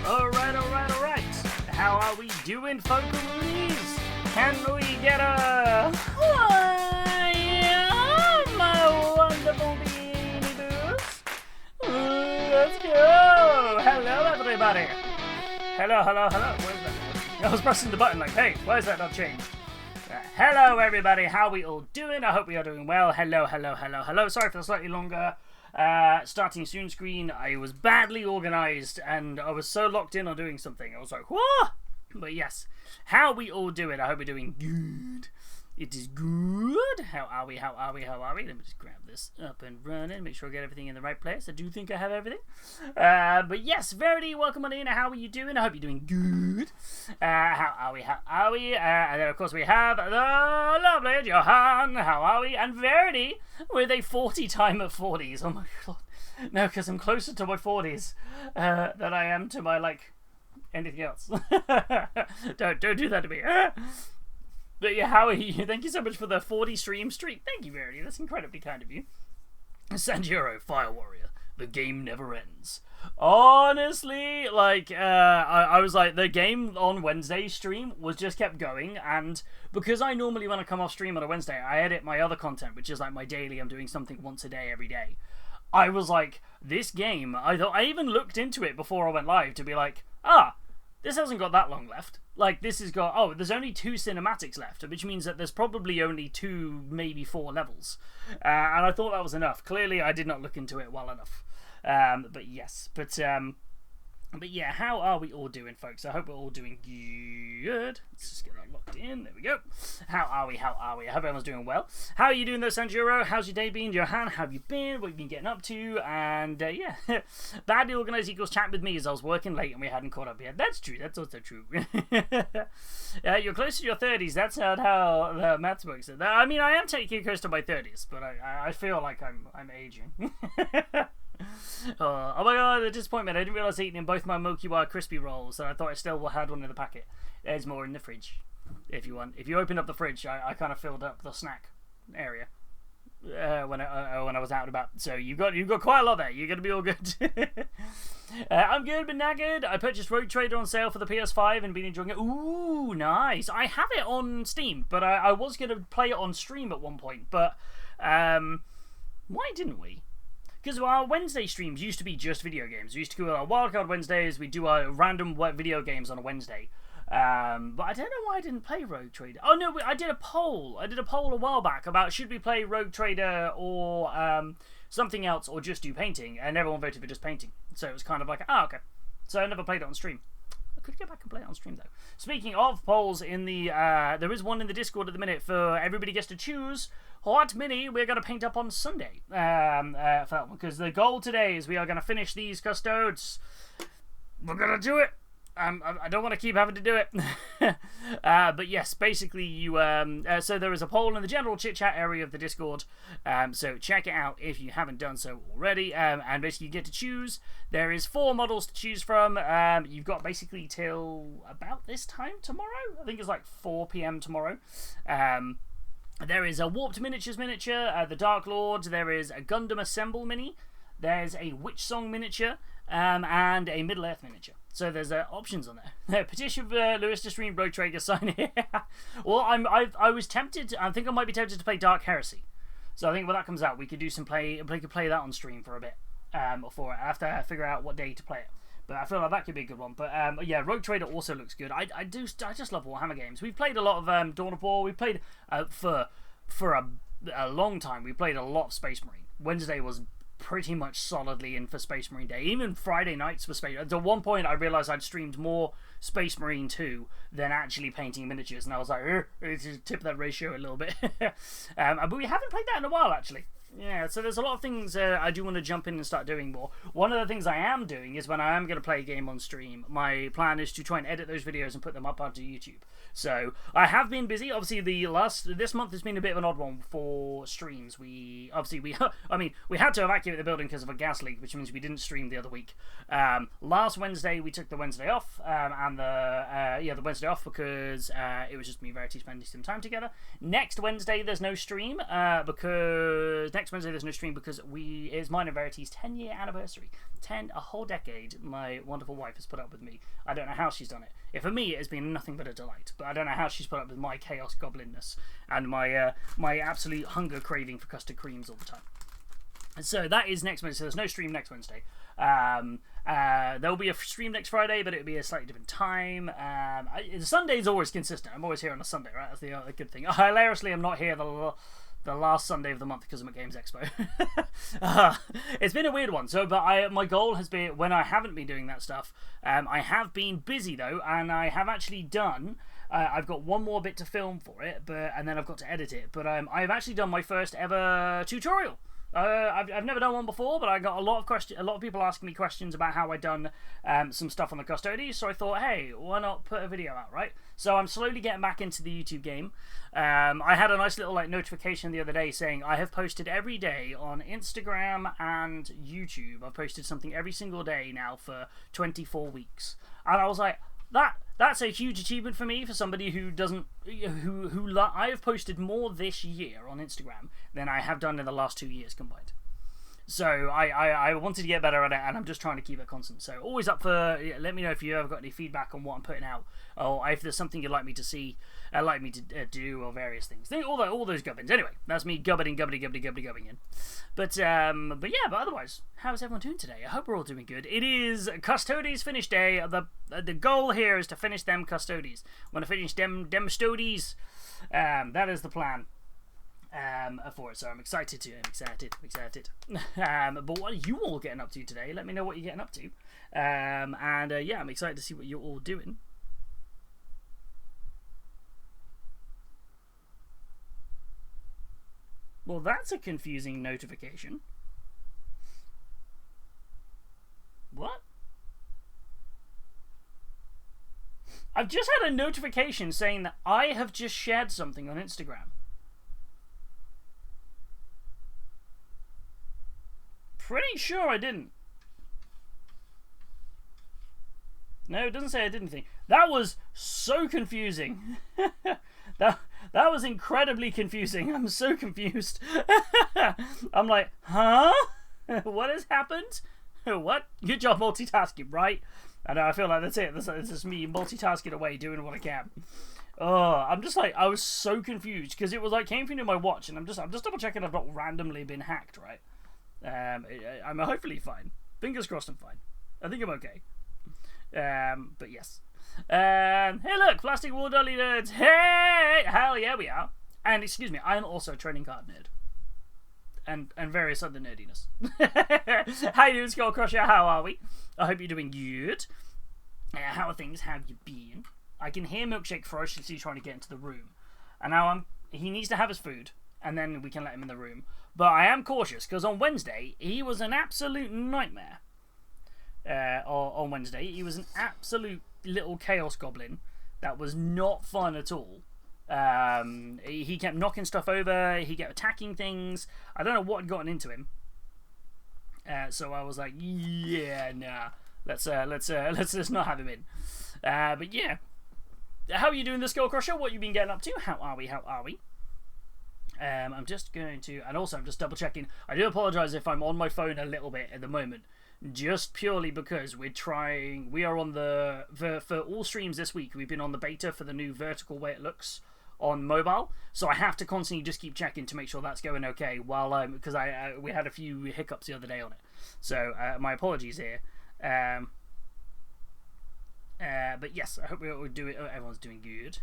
Alright. How are we doing, folks? Can we get a... my wonderful beanie boos? Let's go! Hello, everybody! Hello. Where's that? I was pressing the button like, hey, why is that not changed? Hello, everybody. How are we all doing? I hope we are doing well. Hello. Sorry for the slightly longer starting soon screen. I was badly organized and I was so locked in on doing something. I was like, what? But yes, how are we all doing? I hope we're doing good. It is good. How are we? Let me just grab this up and running. Make sure I get everything in the right place. I do think I have everything. But yes, Verity, welcome on in. How are you doing? I hope you're doing good. How are we? And then, of course, we have the lovely Johan. How are we? And Verity with a 40 time at 40s. Oh my god. No, because I'm closer to my 40s than I am to my, like, anything else. Don't do that to me. But yeah, how are you? Thank you so much for the 40 stream streak. Thank you, Verity. That's incredibly kind of you. Sanjiro, Fire Warrior. The game never ends. Honestly, like, I was like, the game on Wednesday stream was just kept going, and because I normally, when I come off stream on a Wednesday, I edit my other content, which is like my daily, I'm doing something once a day, every day. I was like, this game, I even looked into it before I went live to be like, this hasn't got that long left. Like, this has got, there's only 2 cinematics left, which means that there's probably only 2, maybe 4 levels. And I thought that was enough. Clearly, I did not look into it well enough. But yes, but yeah, how are we all doing, folks? I hope we're all doing good. Let's just get that locked in. There we go. How are we? I hope everyone's doing well. How are you doing, though, Sanjuro? How's your day been? Johan, how have you been? What have you been getting up to? And, yeah, badly organised equals chat with me as I was working late and we hadn't caught up yet. That's true. That's also true. You're close to your 30s. That's how the maths works. I mean, I am taking close to my 30s, but I feel like I'm aging. Oh my god, the disappointment. I didn't realise eating in both my Milky-Wire crispy rolls, and I thought I still had one in the packet. There's more in the fridge, if you want. If you open up the fridge, I kind of filled up the snack area when I was out and about. So you got quite a lot there. You're going to be all good. I'm good, but knackered. I purchased Rogue Trader on sale for the PS5 and been enjoying it. Ooh, nice. I have it on Steam, but I was going to play it on stream at one point, but why didn't we? Because our Wednesday streams used to be just video games. We used to do our Wildcard Wednesdays. We do our random video games on a Wednesday. But I don't know why I didn't play Rogue Trader. Oh no, I did a poll. I did a poll a while back about should we play Rogue Trader or something else or just do painting, and everyone voted for just painting. So it was kind of like, okay. So I never played it on stream. I could get back and play it on stream though. Speaking of polls, in the there is one in the Discord at the minute for everybody gets to choose what mini we're going to paint up on Sunday for that one, because the goal today is we are going to finish these Custodes. We're going to do it. I don't want to keep having to do it. But yes, basically you so there is a poll in the general chit chat area of the Discord, so check it out if you haven't done so already, and basically you get to choose. There is 4 models to choose from. You've got basically till about this time tomorrow. I think it's like 4 PM tomorrow. There is a Warped Miniatures miniature, the Dark Lord, there is a Gundam Assemble mini, there's a Witch Song miniature, and a Middle Earth miniature. So there's options on there. Petition for Lewis to stream Rogue Trader sign here. Well, I was tempted. I think I might be tempted to play Dark Heresy. So I think when that comes out, we could do some play. We could play that on stream for a bit. For it, I have to figure out what day to play it. But I feel like that could be a good one. But yeah, Rogue Trader also looks good. I just love Warhammer games. We've played a lot of Dawn of War. We played for a long time. We played a lot of Space Marine. Wednesday was pretty much solidly in for Space Marine Day. Even Friday nights for Space. At one point, I realised I'd streamed more Space Marine 2 than actually painting miniatures, and I was like, to tip that ratio a little bit. But we haven't played that in a while, actually. Yeah, so there's a lot of things I do want to jump in and start doing more. One of the things I am doing is when I am going to play a game on stream, my plan is to try and edit those videos and put them up onto YouTube. So I have been busy. Obviously, this month has been a bit of an odd one for streams. We had to evacuate the building because of a gas leak, which means we didn't stream the other week. Last Wednesday we took the Wednesday off, and the Wednesday off because it was just me and Verity spending some time together. Next Wednesday there's no stream because next next Wednesday there's no stream because it's mine and Verity's 10-year anniversary. A whole decade. My wonderful wife has put up with me. I don't know how she's done it. For me, it has been nothing but a delight. But I don't know how she's put up with my chaos goblinness and my absolute hunger craving for custard creams all the time. So that is next Wednesday. So there's no stream next Wednesday. There'll be a stream next Friday, but it'll be a slightly different time. The Sunday is always consistent. I'm always here on a Sunday, right? That's the good thing. Hilariously, I'm not here the last Sunday of the month because I'm at Games Expo. It's been a weird one. But my goal has been, when I haven't been doing that stuff, I have been busy though, and I have actually done. I've got one more bit to film for it, and then I've got to edit it. But I've actually done my first ever tutorial. I've never done one before, but I got a lot of people asking me questions about how I'd done some stuff on the Custodes, so I thought, hey, why not put a video out, right? So I'm slowly getting back into the YouTube game. I had a nice little notification the other day saying I have posted every day on Instagram and YouTube. I've posted something every single day now for 24 weeks. And I was like, that's a huge achievement for me, for somebody who doesn't, I have posted more this year on Instagram than I have done in the last 2 years combined. So I wanted to get better at it, and I'm just trying to keep it constant. So always up for, let me know if you ever got any feedback on what I'm putting out, or if there's something you'd like me to see, like me to do, or various things. All those gubbins. Anyway, that's me gubbing in. But otherwise, how's everyone doing today? I hope we're all doing good. It is Custodes finish day. The goal here is to finish them Custodes. Want to finish them Custodes. That is the plan. For it, so I'm excited. But what are you all getting up to today? Let me know what you're getting up to. I'm excited to see what you're all doing. Well, that's a confusing notification. What? I've just had a notification saying that I have just shared something on Instagram. Pretty sure I didn't. No, it doesn't say I did anything. That was so confusing. that was incredibly confusing. I'm so confused. I'm like, huh? What has happened? What? Good job multitasking, right? I know, I feel like that's it. This is me multitasking away, doing what I can. I'm just like, I was so confused because it was like came through my watch, and I'm just double checking I've not randomly been hacked, right? I'm hopefully fine. Fingers crossed I'm fine. I think I'm okay. But yes. Hey look, plastic wall dolly nerds. Hey! Hell yeah we are. And excuse me, I'm also a trading card nerd. And various other nerdiness. How you doing, Skull Crusher? How are we? I hope you're doing good. How are things? How have you been? I can hear Milkshake ferociously trying to get into the room. And now he needs to have his food, and then we can let him in the room. But I am cautious, because on Wednesday, he was an absolute nightmare. On Wednesday, he was an absolute little chaos goblin that was not fun at all. He kept knocking stuff over, he kept attacking things. I don't know what had gotten into him. So I was like, yeah, nah. Let's not have him in. But yeah. How are you doing, the Skull Crusher? What you been getting up to? How are we? I'm just going to, and also I'm just double checking. I do apologise if I'm on my phone a little bit at the moment, just purely because we are on for all streams this week, we've been on the beta for the new vertical way it looks on mobile, so I have to constantly just keep checking to make sure that's going okay while because we had a few hiccups the other day on it, so my apologies here. But yes, I hope everyone's doing good.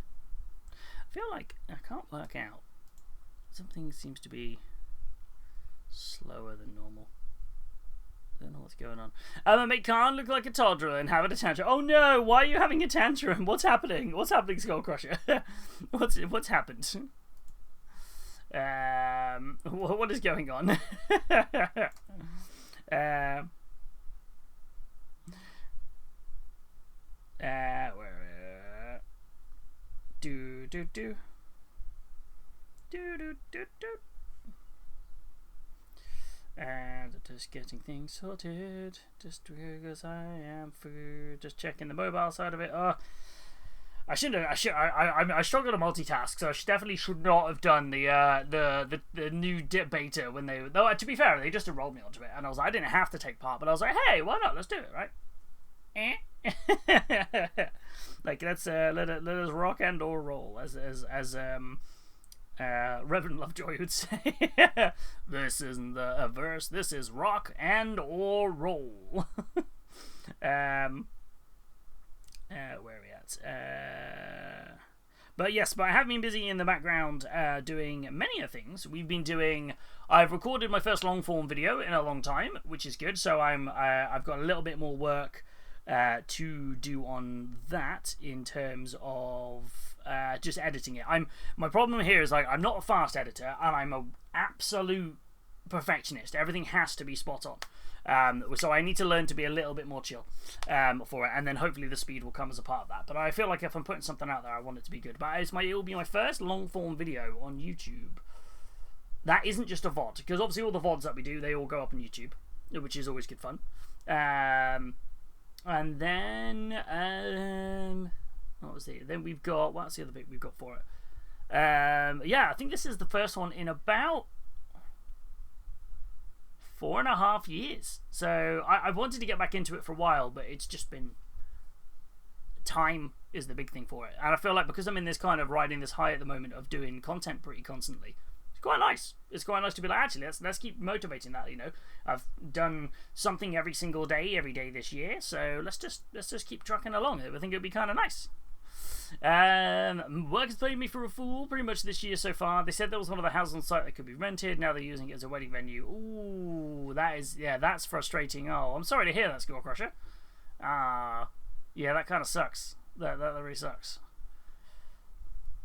I feel like I can't work out. Something seems to be slower than normal. I don't know what's going on. Make Khan look like a toddler and having a tantrum. Oh no! Why are you having a tantrum? What's happening? What's happening, Skull Crusher? What's happened? What is going on? And just getting things sorted, just because I am just checking the mobile side of it. I shouldn't. I struggle to multitask, so I definitely should not have done the new beta when they. Though to be fair, they just enrolled me onto it, and I was like, I didn't have to take part, but I was like, hey, why not? Let's do it, right? Like let's let us rock and or roll, as Reverend Lovejoy would say. This isn't a verse. This is rock and or roll. Where are we at? But yes, but I have been busy in the background doing many things. I've recorded my first long form video in a long time, which is good. So I've got a little bit more work to do on that in terms of just editing it. My problem here is like I'm not a fast editor, and I'm an absolute perfectionist. Everything has to be spot on. So I need to learn to be a little bit more chill for it, and then hopefully the speed will come as a part of that. But I feel like if I'm putting something out there, I want it to be good. But it'll be my first long form video on YouTube. That isn't just a VOD, because obviously all the VODs that we do, they all go up on YouTube, which is always good fun. And then what's the other bit we've got for it? Yeah, I think this is the first one in about 4.5 years. So I've wanted to get back into it for a while, but it's just been time is the big thing for it. And I feel like because I'm in this kind of riding this high at the moment of doing content pretty constantly, it's quite nice. It's quite nice to be like, actually, let's keep motivating that. You know, I've done something every single day, every day this year, so let's just keep trucking along. I think it'd be kind of nice. Work has played me for a fool pretty much this year so far. They said there was one of the houses on site that could be rented. Now they're using it as a wedding venue. Ooh, that's frustrating. Oh, I'm sorry to hear that, Skullcrusher. Yeah, that kind of sucks. That really sucks.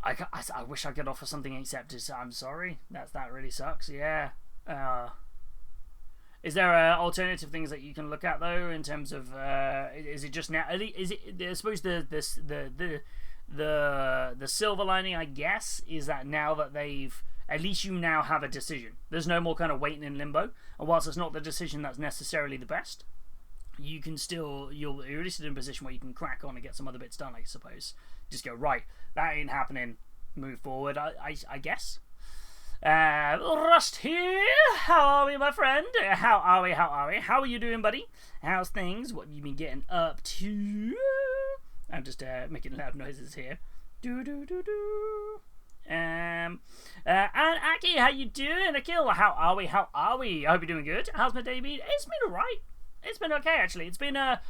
I wish I could offer something accepted. I'm sorry. That really sucks. Yeah. Is there alternative things that you can look at though in terms of is it just now? Is it? I suppose the silver lining, I guess, is that now that they've at least you now have a decision. There's no more kind of waiting in limbo. And whilst it's not the decision that's necessarily the best, you can still you're at least in a position where you can crack on and get some other bits done. I suppose just go right. That ain't happening. Move forward. I guess. Rust here. How are we, my friend? How are we? How are you doing, buddy? How's things? What have you been getting up to? I'm just making loud noises here. And Aki, how you doing? Akil, how are we? I hope you're doing good. How's my day been? It's been alright. It's been okay, actually. It's been a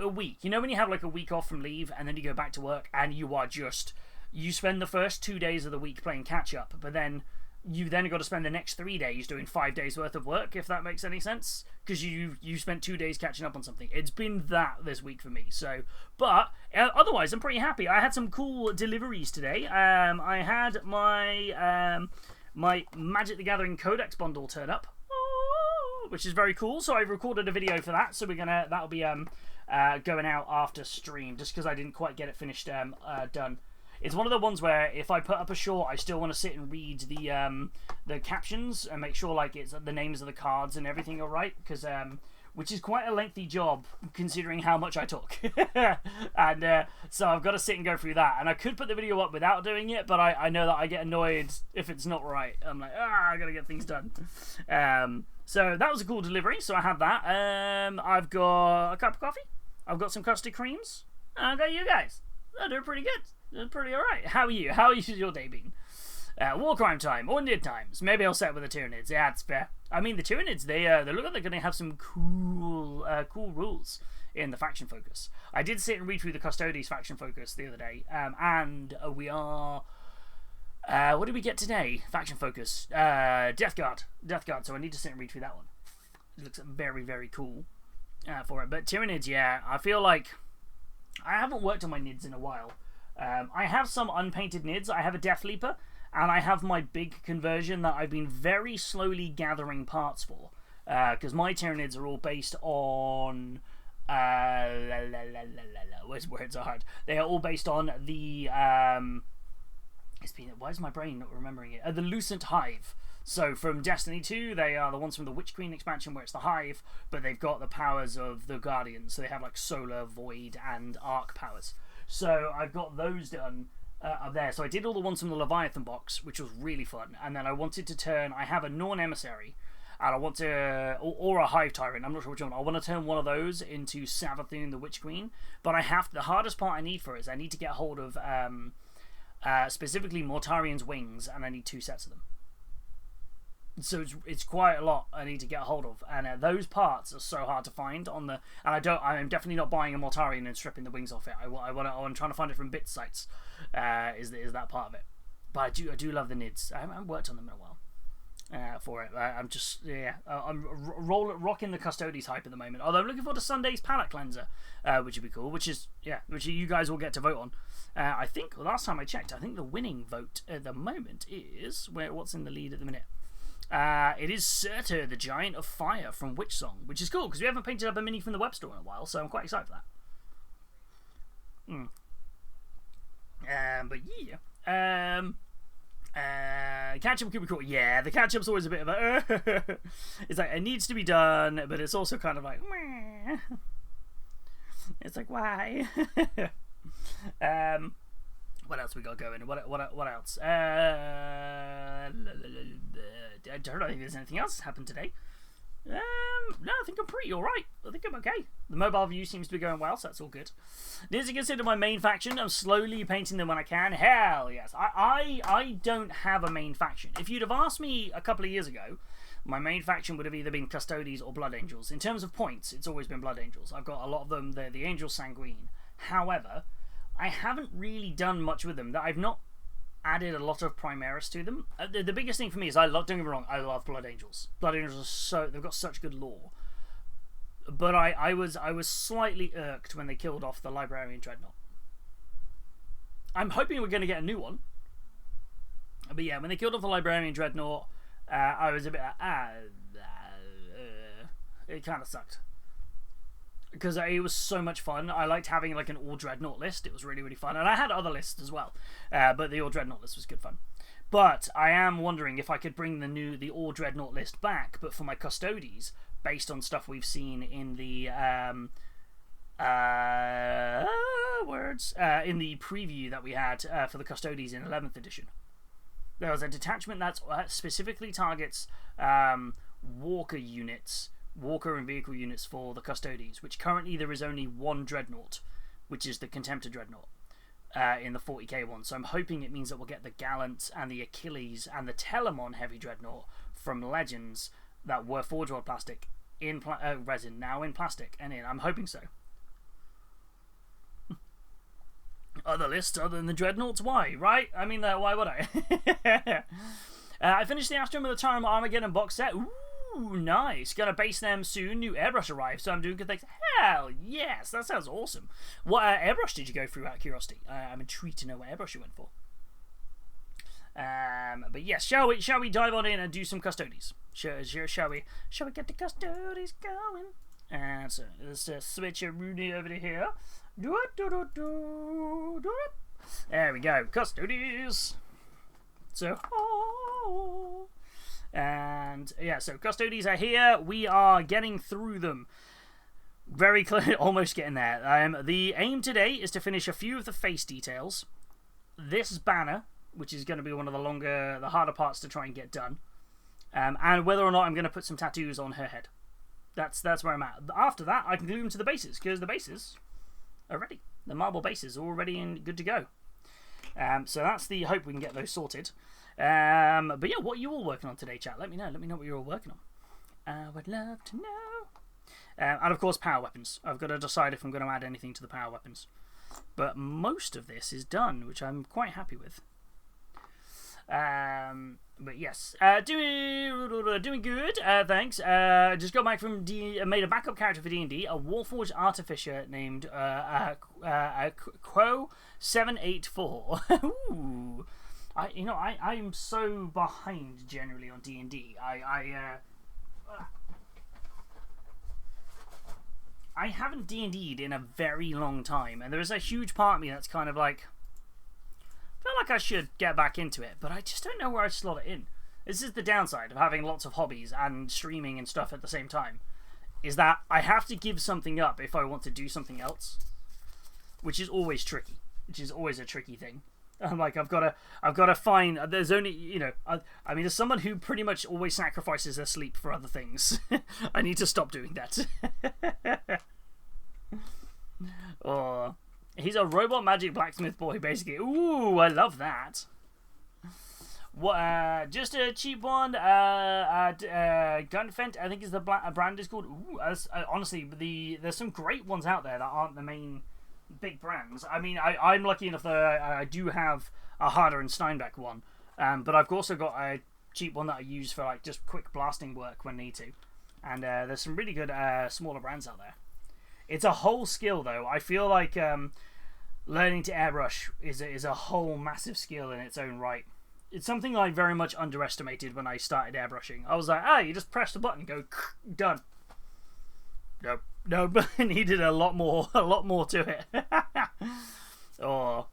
week. You know when you have like a week off from leave and then you go back to work and you spend the first 2 days of the week playing catch up, but then you got to spend the next 3 days doing 5 days worth of work, if that makes any sense, because you spent 2 days catching up on something. It's been that this week for me. So, but otherwise, I'm pretty happy. I had some cool deliveries today. I had my my Magic the Gathering Codex bundle turn up, which is very cool. So I recorded a video for that. So that'll be going out after stream, just because I didn't quite get it finished done. It's one of the ones where if I put up a short, I still want to sit and read the captions and make sure like it's the names of the cards and everything are right, because which is quite a lengthy job considering how much I talk. And so I've got to sit and go through that. And I could put the video up without doing it, but I know that I get annoyed if it's not right. I'm like, I gotta get things done. So that was a cool delivery. So I had that. I've got a cup of coffee. I've got some custard creams. And I've got you guys. They're doing pretty good. They're pretty alright. How are you? How has your day been? War crime time or Nid times. Maybe I'll set with the Tyranids. Yeah, it's fair. I mean, the Tyranids, they look like they're going to have some cool rules in the faction focus. I did sit and read through the Custodes faction focus the other day, and we are. What did we get today? Faction focus. Death Guard. So I need to sit and read through that one. It looks very, very cool for it. But Tyranids, yeah, I feel like I haven't worked on my Nids in a while. I have some unpainted Nids. I have a Death Leaper, and I have my big conversion that I've been very slowly gathering parts for. Because my Tyranids are all based on... words are hard. They are all based on the... why is my brain not remembering it? The Lucent Hive. So from Destiny 2, they are the ones from the Witch Queen expansion where it's the Hive, but they've got the powers of the Guardians. So they have like Solar, Void, and Arc powers. So I've got those done up there. So I did all the ones from the Leviathan box, which was really fun. And then I wanted to turn... I have a Norn Emissary, and I want to... Or a Hive Tyrant, I'm not sure which one. I want to turn one of those into Savathun the Witch Queen. But I have... The hardest part I need for it is I need to get hold of... specifically Mortarian's wings, and I need 2 sets of them. So it's quite a lot I need to get a hold of, and those parts are so hard to find on the. And I'm definitely not buying a Mortarian and stripping the wings off it. I'm trying to find it from bit sites. Is that part of it? But I do love the nids. I haven't worked on them in a while. For it, I'm just I'm rocking the Custodes hype at the moment. Although I'm looking forward to Sunday's palette cleanser, which would be cool. Which you guys will get to vote on. I think last time I checked, I think the winning vote at the moment is what's in the lead at the minute. It is Surtur, the Giant of Fire from Witch Song, which is cool because we haven't painted up a mini from the web store in a while, so I'm quite excited for that. But yeah. Catch up could be cool. Yeah, the catch up's always a bit of a. It's like it needs to be done, but it's also kind of like. Meh. It's like why? What else we got going? What else? I don't think there's anything else that's happened today. No, I think I'm pretty alright. I think I'm okay. The mobile view seems to be going well, so that's all good. This is considered my main faction. I'm slowly painting them when I can. Hell yes. I don't have a main faction. If you'd have asked me a couple of years ago, my main faction would have either been Custodes or Blood Angels. In terms of points, it's always been Blood Angels. I've got a lot of them. They're the Angel Sanguine. However, I haven't really done much with them. I've not added a lot of Primaris to them. The biggest thing for me is don't get me wrong, I love Blood Angels. Blood Angels are they've got such good lore. But I was slightly irked when they killed off the Librarian Dreadnought. I'm hoping we're going to get a new one. But yeah, when they killed off the Librarian Dreadnought, I was a bit it kind of sucked. Because it was so much fun. I liked having like an all Dreadnought list. It was really, really fun. And I had other lists as well. But the all Dreadnought list was good fun. But I am wondering if I could bring the all Dreadnought list back, but for my Custodes, based on stuff we've seen in the in the preview that we had for the Custodes in 11th edition. There was a detachment that specifically targets walker units. Walker and vehicle units for the Custodes, which currently there is only one Dreadnought, which is the Contemptor Dreadnought in the 40k one. So I'm hoping it means that we'll get the Gallant and the Achilles and the Telemon Heavy Dreadnought from Legends that were Forge World plastic in resin, now in plastic and in. I'm hoping so. Other lists other than the Dreadnoughts, why? Right? I mean, why would I? I finished the Astrum of the Time Armageddon box set. Ooh, nice. Gonna base them soon. New airbrush arrived, so I'm doing good things. Hell yes, that sounds awesome. What airbrush did you go through out of curiosity? I'm intrigued to know what airbrush you went for. But yes, shall we dive on in and do some Custodes? Shall we get the Custodes going? So let's switch it Rooney over to here. There we go, Custodes. So. And yeah, so Custodes are here. We are getting through them. Very clear, almost getting there. The aim today is to finish a few of the face details. This banner, which is going to be one of the harder parts to try and get done. And whether or not I'm going to put some tattoos on her head. That's where I'm at. After that, I can glue them to the bases, because the bases are ready. The marble bases are all ready and good to go. So that's the hope we can get those sorted. But yeah, what are you all working on today, chat? Let me know what you're all working on. I would love to know. And of course, power weapons. I've got to decide if I'm going to add anything to the power weapons. But most of this is done, which I'm quite happy with. But yes, doing good. Thanks. Just got back from made a backup character for D&D, a Warforged artificer named Quo784. Ooh. I'm so behind generally on D&D. I haven't D&D'd in a very long time, and there is a huge part of me that's kind of like, I feel like I should get back into it, but I just don't know where I'd slot it in. This is the downside of having lots of hobbies and streaming and stuff at the same time, is that I have to give something up if I want to do something else. which is always tricky. Which is always a tricky thing. I'm like, I've got to find. There's only, I mean, as someone who pretty much always sacrifices their sleep for other things, I need to stop doing that. Oh, he's a robot magic blacksmith boy, basically. Ooh, I love that. What? Just a cheap one. Gunfent, I think is the brand is called. Ooh, honestly, there's some great ones out there that aren't the main big brands. I mean, I'm lucky enough that I do have a Harder and Steinbeck one, but I've also got a cheap one that I use for like just quick blasting work when need to. And there's some really good smaller brands out there. It's a whole skill though. I feel like learning to airbrush is a whole massive skill in its own right. It's something I very much underestimated when I started airbrushing. I was like, you just press the button, go done. Nope. No, but it needed a lot more to it. Oh,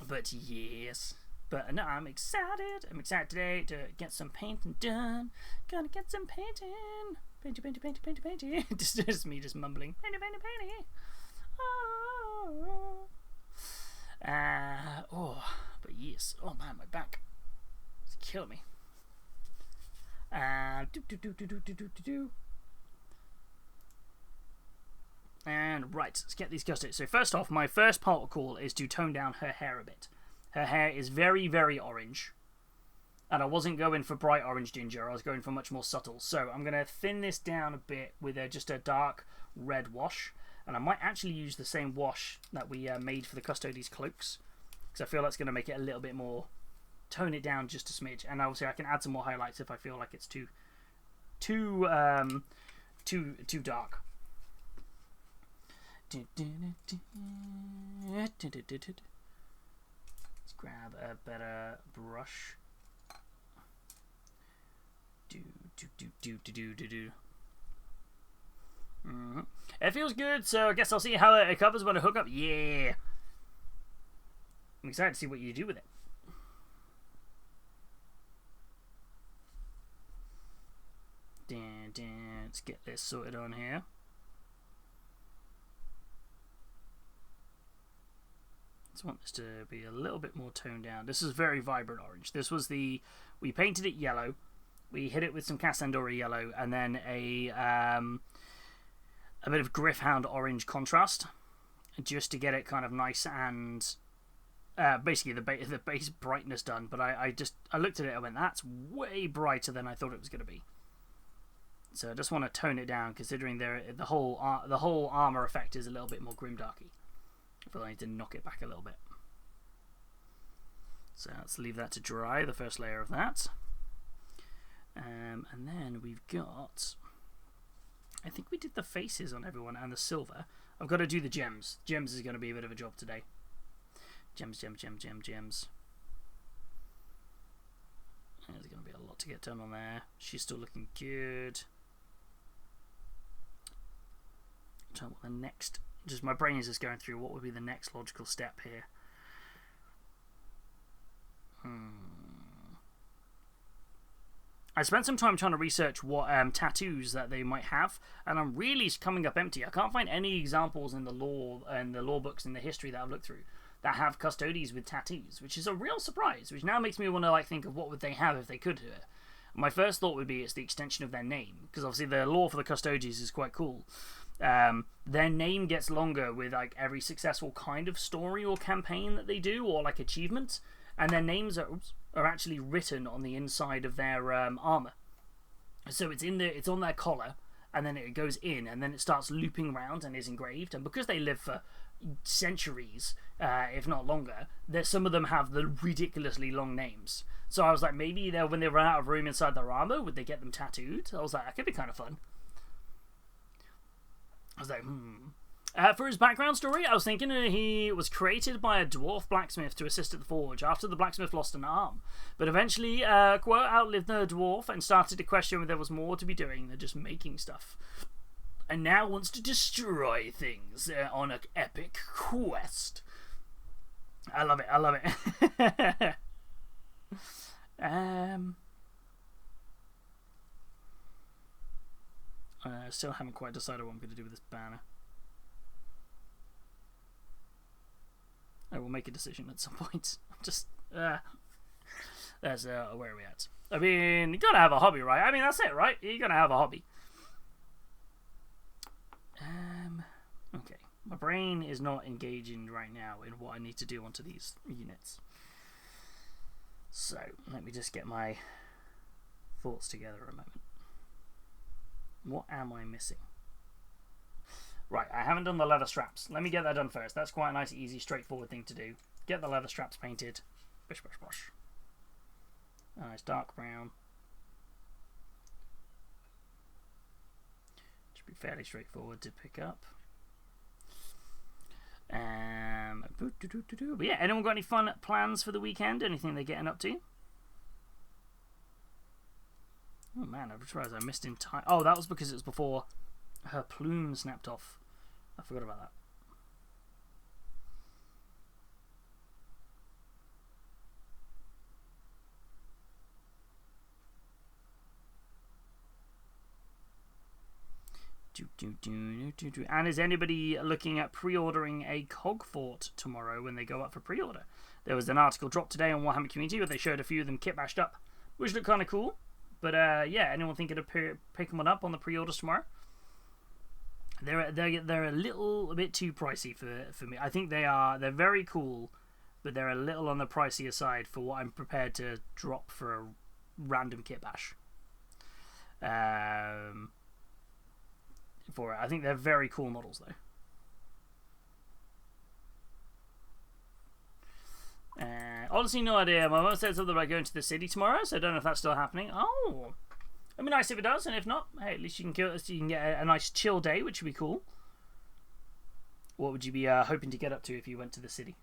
but yes. But no, I'm excited. I'm excited today to get some painting done. Gonna get some painting. Painting. Just me just mumbling. Painting. Oh, but yes. Oh man, my back. It's killing me. And right, let's get these Custodes. So first off, my first protocol is to tone down her hair a bit. Her hair is very, very orange. And I wasn't going for bright orange ginger, I was going for much more subtle. So I'm going to thin this down a bit with just a dark red wash. And I might actually use the same wash that we made for the Custodes cloaks. Because I feel that's going to make it a little bit more, tone it down just a smidge. And obviously I can add some more highlights if I feel like it's too dark. Let's grab a better brush. It feels good, so I guess I'll see how it covers when I hook up. Yeah, I'm excited to see what you do with it. Let's get this sorted on here. I want this to be a little bit more toned down. This is very vibrant orange. This was we painted it yellow. We hit it with some Cassandora yellow and then a bit of Griffhound orange contrast, just to get it kind of nice and basically the base brightness done. But I looked at it and went, that's way brighter than I thought it was going to be. So I just want to tone it down, considering the whole armor effect is a little bit more grimdarky. I feel like I need to knock it back a little bit. So let's leave that to dry, the first layer of that. And then we've got, I think we did the faces on everyone and the silver. I've got to do the gems. Gems is going to be a bit of a job today. Gems. There's going to be a lot to get done on there. She's still looking good. So what the next, just my brain is just going through what would be the next logical step here. I spent some time trying to research what tattoos that they might have, and I'm really coming up empty. I can't find any examples in the lore books in the history that I've looked through that have Custodes with tattoos, which is a real surprise, which now makes me want to think of what would they have if they could do it. My first thought would be it's the extension of their name, because obviously the lore for the Custodes is quite cool. Their name gets longer with every successful kind of story or campaign that they do, or achievement, and their names are actually written on the inside of their armor. So it's on their collar, and then it goes in, and then it starts looping around and is engraved. And because they live for centuries, if not longer, some of them have the ridiculously long names. So I was like, maybe when they run out of room inside their armor, would they get them tattooed? I was like, that could be kind of fun. I was like, for his background story, I was thinking he was created by a dwarf blacksmith to assist at the forge after the blacksmith lost an arm. But eventually, Quo outlived the dwarf and started to question whether there was more to be doing than just making stuff. And now wants to destroy things on an epic quest. I love it. I still haven't quite decided what I'm going to do with this banner. I will make a decision at some point. Just that's where are we at? I mean, you gotta have a hobby, right? I mean, that's it, right? You're gonna have a hobby. Okay. My brain is not engaging right now in what I need to do onto these units. So, let me just get my thoughts together a moment. What am I missing? Right, I haven't done the leather straps. Let me get that done first. That's quite a nice, easy, straightforward thing to do. Get the leather straps painted. Bish, bish, bosh. Nice dark brown. Should be fairly straightforward to pick up. But yeah, anyone got any fun plans for the weekend? Anything they're getting up to? Oh man, I just realized I missed in time. Oh, that was because it was before her plume snapped off. I forgot about that. And is anybody looking at pre-ordering a Cog Fort tomorrow when they go up for pre-order? There was an article dropped today on Warhammer Community where they showed a few of them kit bashed up, which looked kind of cool. But yeah, anyone thinking of picking one up on the pre-orders tomorrow? They're a little bit too pricey for me. I think they're very cool, but they're a little on the pricier side for what I'm prepared to drop for a random kit bash. For it, I think they're very cool models though. Honestly, no idea. My mum said something about going to the city tomorrow, so I don't know if that's still happening. Oh, it'd be nice if it does, and if not, hey, at least you can get a nice chill day, which would be cool. What would you be hoping to get up to if you went to the city?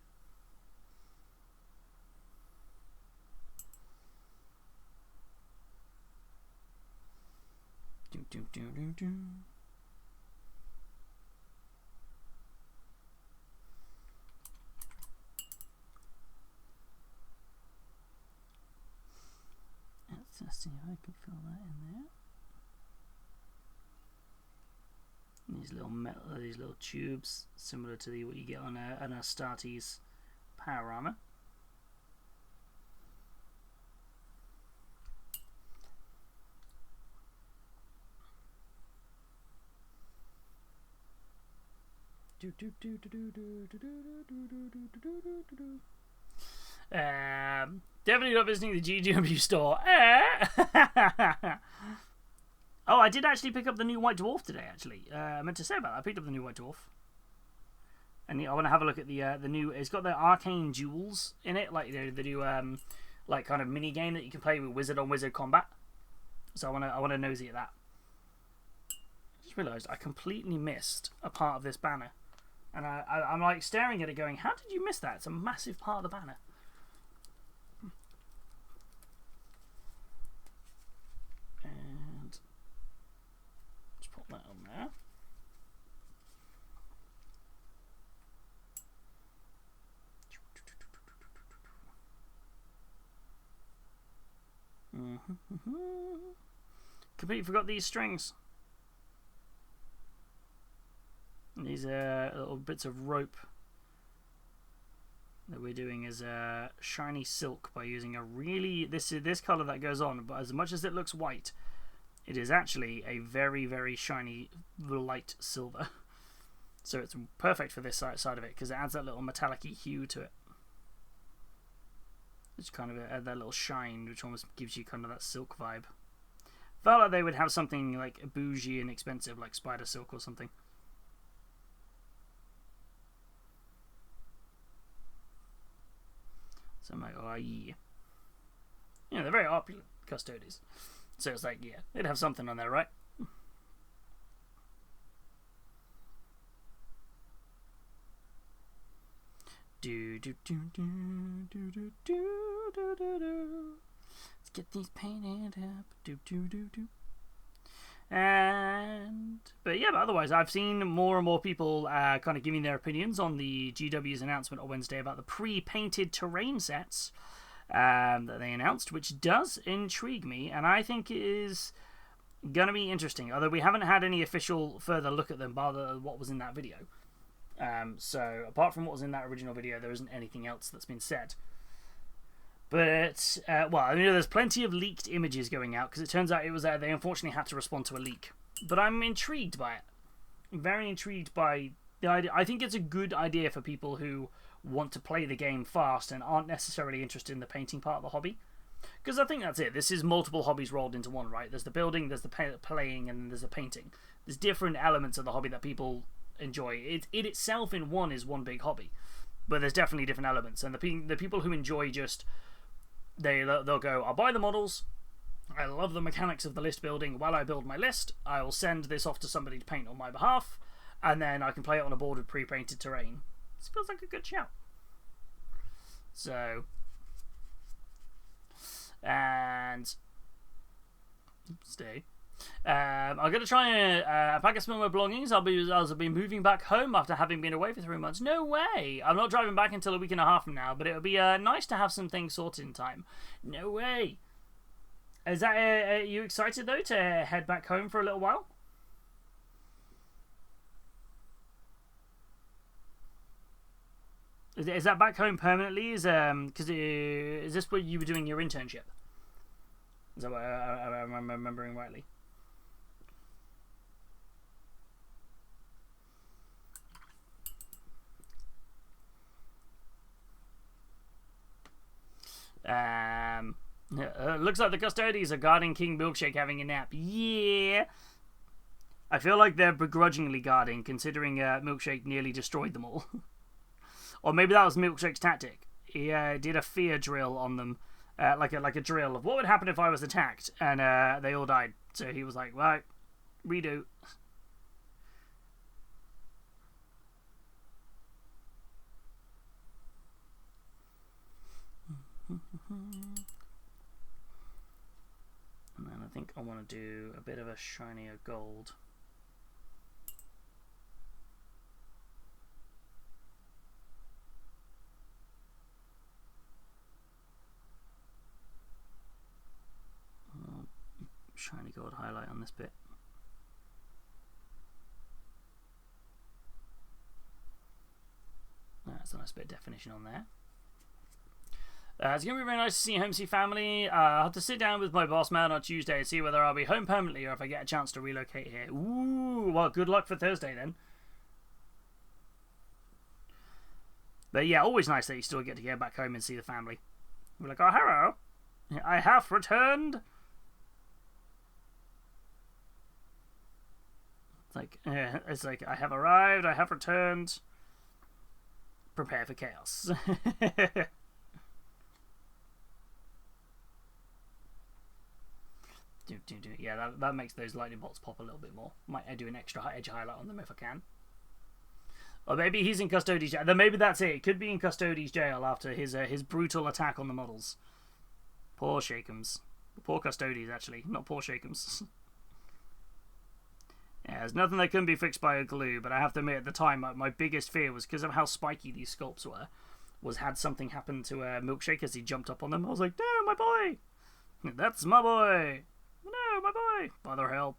Let's see if I can fill that in there. These little tubes, similar to what you get on a Astartes power armor. Definitely not visiting the GW store. Oh, I did actually pick up the new White Dwarf today. Actually, I meant to say about that. I picked up the new White Dwarf, and I want to have a look at the new. It's got the arcane jewels in it, like the new like kind of mini game that you can play with wizard on wizard combat. So I want to nosy at that. I just realised I completely missed a part of this banner. And I'm like staring at it going, how did you miss that? It's a massive part of the banner. And let's put that on there. Completely forgot these strings. These little bits of rope that we're doing is shiny silk by using a really this color that goes on, but as much as it looks white, it is actually a very, very shiny light silver. So it's perfect for this side of it because it adds that little metallic-y hue to it. It's kind of that little shine, which almost gives you kind of that silk vibe. Felt like they would have something like bougie and expensive, like spider silk or something. So I'm like, oh yeah. You know, they're very opulent, Custodes. So it's like, yeah, they'd have something on there, right? Let's get these painted up. But yeah, but otherwise, I've seen more and more people kind of giving their opinions on the GW's announcement on Wednesday about the pre-painted terrain sets that they announced, which does intrigue me, and I think it is going to be interesting. Although we haven't had any official further look at them, bar what was in that video. So apart from what was in that original video, there isn't anything else that's been said. But, well, I mean, there's plenty of leaked images going out, because it turns out it was they unfortunately had to respond to a leak. But I'm intrigued by it. I'm very intrigued by the idea. I think it's a good idea for people who want to play the game fast and aren't necessarily interested in the painting part of the hobby. Because I think that's it. This is multiple hobbies rolled into one, right? There's the building, there's the playing, and there's the painting. There's different elements of the hobby that people enjoy. It itself in one is one big hobby. But there's definitely different elements. And the people who enjoy just... They'll go, I'll buy the models, I love the mechanics of the list building. While I build my list, I will send this off to somebody to paint on my behalf, and then I can play it on a board with pre-painted terrain. This feels like a good shout. So, and stay. I'm going to try and pack a smell of my belongings. I'll be moving back home after having been away for 3 months. No way! I'm not driving back until a week and a half from now, but it'll be nice to have some things sorted in time. No way! Is that are you excited though to head back home for a little while? Is that back home permanently? Is this where you were doing your internship? Is that what I'm remembering rightly? Looks like the Custodes are guarding King Milkshake having a nap. Yeah. I feel like they're begrudgingly guarding, considering Milkshake nearly destroyed them all. Or maybe that was Milkshake's tactic. He did a fear drill on them, like a drill of what would happen if I was attacked, and they all died. So he was like, right, redo. And then I think I want to do a bit of a shinier gold. Shiny gold highlight on this bit. That's a nice bit of definition on there. It's going to be very nice to see home, see family. I'll have to sit down with my boss man on Tuesday and see whether I'll be home permanently or if I get a chance to relocate here. Ooh, well, good luck for Thursday then. But yeah, always nice that you still get to get back home and see the family. We're like, oh, hello. I have returned. It's like, I have arrived, I have returned. Prepare for chaos. Yeah, that makes those lightning bolts pop a little bit more. Might do an extra edge highlight on them if I can. Or maybe he's in Custodes jail. Then maybe that's it. It could be in Custodes jail after his brutal attack on the models. Poor Shakeums. Poor Custodes, actually. Not poor Shakeums. Yeah, there's nothing that couldn't be fixed by a glue, but I have to admit at the time my biggest fear was because of how spiky these sculpts were, was had something happen to Milkshake as he jumped up on them. I was like, no, my boy! That's my boy! No, my boy! Father help.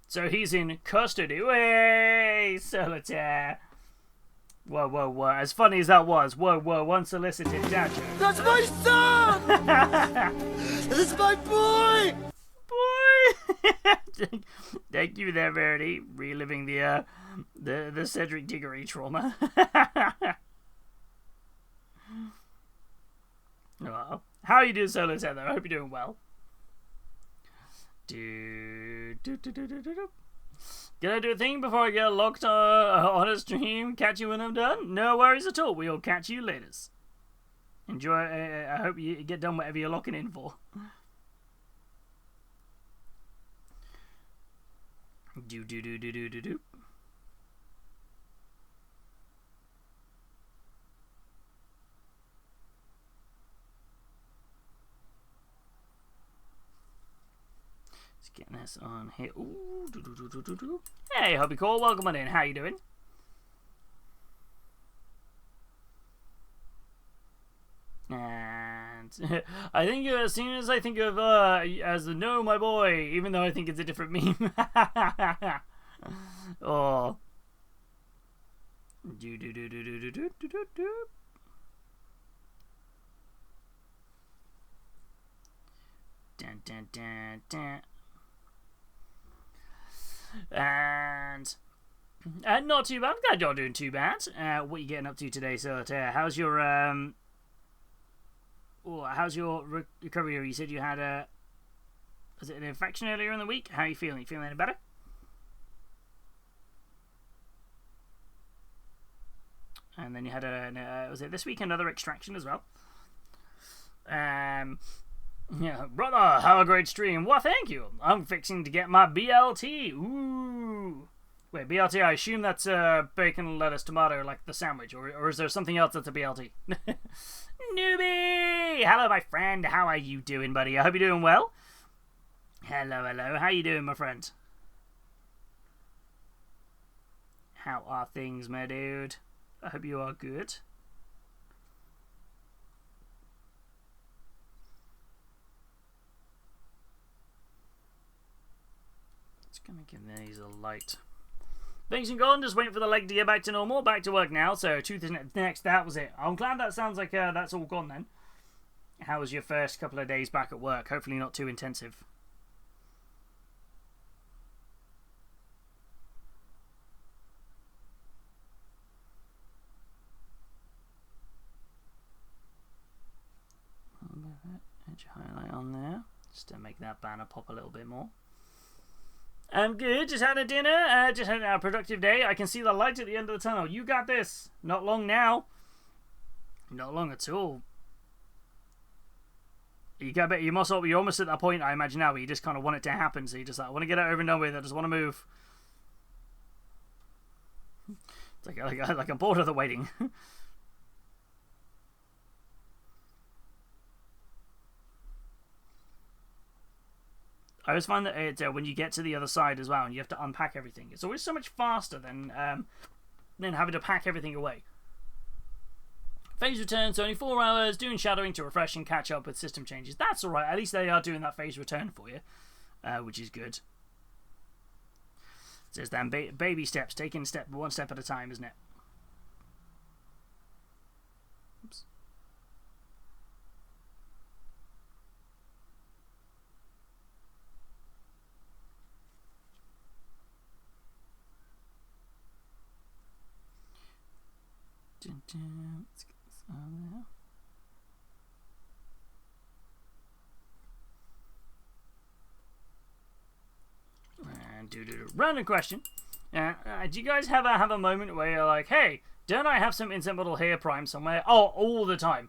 So he's in custody. Way, Solitaire! Whoa, whoa, whoa. As funny as that was, whoa, whoa, unsolicited dad joke. That's my son! That's my boy! Boy! Thank you there, Verity. Reliving the Cedric Diggory trauma. Oh, how are you doing, Solitaire, though? I hope you're doing well. Gonna do a thing before I get locked on a stream. Catch you when I'm done. No worries at all. We'll catch you later. Enjoy. I hope you get done whatever you're locking in for. Do. Getting this on here. Ooh, Hey, Hobby Call, welcome on in. How you doing? And I think as soon as I think of as the no my boy, even though I think it's a different meme. Oh. Do do do do do do do do do. Dun, dun, dun, dun. And not too bad. I'm glad you're doing too bad. What are you getting up to today, Solitaire? How's your recovery? You said you had was it an infection earlier in the week? How are you feeling? You feeling any better? And then you had was it this week another extraction as well? Yeah, brother, have a great stream. Well, thank you. I'm fixing to get my BLT. Ooh. Wait, BLT, I assume that's bacon, lettuce, tomato, like the sandwich, or is there something else that's a BLT? Newbie! Hello, my friend. How are you doing, buddy? I hope you're doing well. Hello, hello. How you doing, my friend? How are things, my dude? I hope you are good. Gonna give these a light. Things and gone, just waiting for the leg to get back to normal. Back to work now, so tooth next, that was it. I'm glad that sounds like that's all gone then. How was your first couple of days back at work? Hopefully not too intensive. Edge highlight on there, just to make that banner pop a little bit more. I'm good, just had a dinner, just had a productive day. I can see the light at the end of the tunnel. You got this. Not long now. Not long at all. You're almost at that point, I imagine now, where you just kind of want it to happen. So you just like, I want to get it over and done with. I just want to move. It's like I'm bored of the waiting. I always find that when you get to the other side as well and you have to unpack everything, it's always so much faster than having to pack everything away. Phase return, so only 4 hours, doing shadowing to refresh and catch up with system changes. That's alright, at least they are doing that phase return for you, which is good. It says then baby steps, taking one step at a time, isn't it? Oops. Let's get this on there. And random question. Do you guys have a moment where you're like, hey, don't I have some instant bottle hair prime somewhere? Oh, all the time.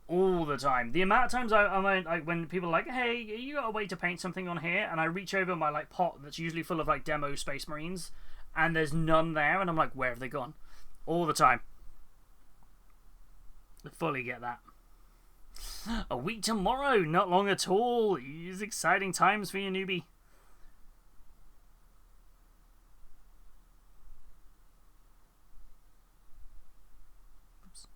All the time. The amount of times I'm like, when people are like, hey, you got a way to paint something on here? And I reach over my like pot that's usually full of like demo Space Marines, and there's none there, and I'm like, where have they gone? All the time. I fully get that. A week tomorrow, not long at all. It's exciting times for you, newbie. Oops.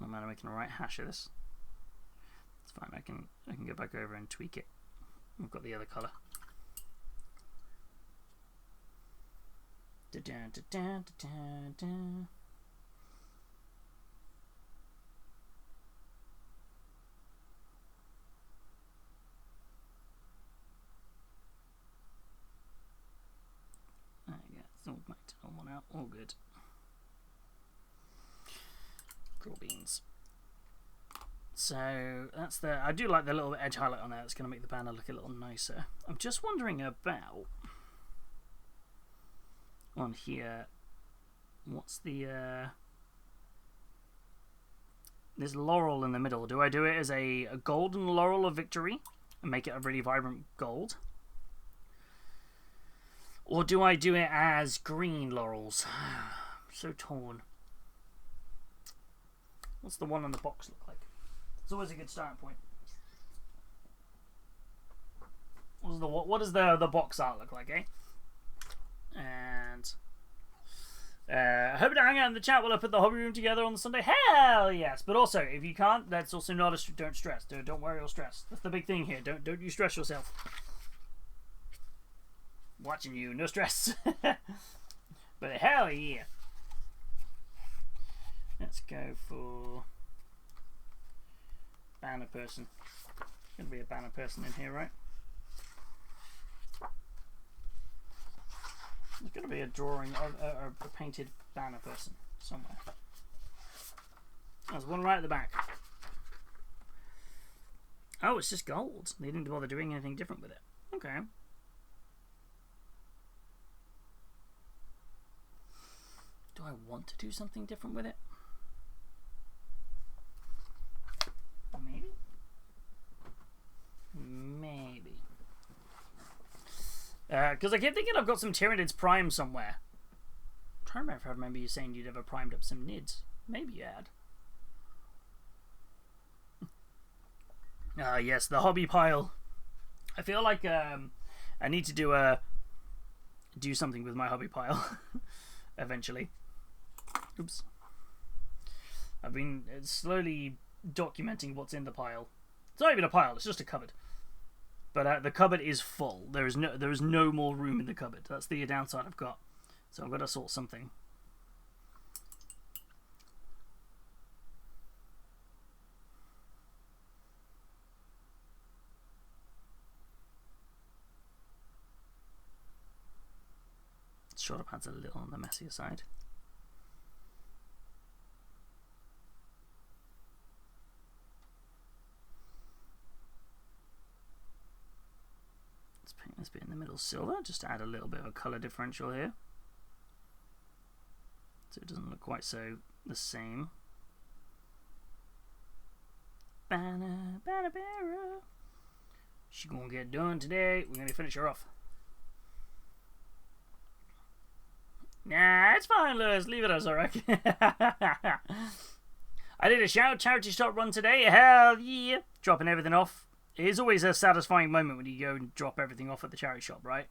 Oh man, I'm making a right hash of this. It's fine. I can go back over and tweak it. I've got the other colour. Da, da, da, da, da, da. There you go. It's all back to normal now. All good. Cool beans. So that's I do like the little edge highlight on there. It's going to make the banner look a little nicer. I'm just wondering about on here, what's the there's laurel in the middle. Do I do it as a golden laurel of victory and make it a really vibrant gold, or do I do it as green laurels? So torn. What's the one on the box look like? It's always a good starting point. What does the box art look like, eh? And Hope to hang out in the chat while I put the hobby room together on the Sunday. Hell yes! But also, if you can't, that's also not a... Don't stress. Don't worry or stress. That's the big thing here. Don't you stress yourself. Watching you, no stress. But hell yeah. Let's go for banner person. There's going to be a banner person in here, right? There's going to be a drawing of a painted banner person somewhere. There's one right at the back. Oh, it's just gold. They didn't bother doing anything different with it. Okay. Do I want to do something different with it? Maybe? Maybe. Because I keep thinking I've got some Tyranids Prime somewhere. I'm trying to remember if I remember you saying you'd ever primed up some Nids. Maybe you had. Yes, the hobby pile. I feel like I need to do something with my hobby pile eventually. Oops. I've been slowly documenting what's in the pile. It's not even a pile, it's just a cupboard. But the cupboard is full. There is no more room in the cupboard. That's the downside I've got. So I've got to sort something. Shoulder pads a little on the messier side. Let's paint this bit in the middle silver, just to add a little bit of a colour differential here. So it doesn't look quite so the same. Banner, banner bearer. She gonna get done today. We're gonna finish her off. Nah, it's fine, Lewis. Leave it as I reckon. I did a charity shop run today. Hell yeah. Dropping everything off. It is always a satisfying moment when you go and drop everything off at the charity shop, right?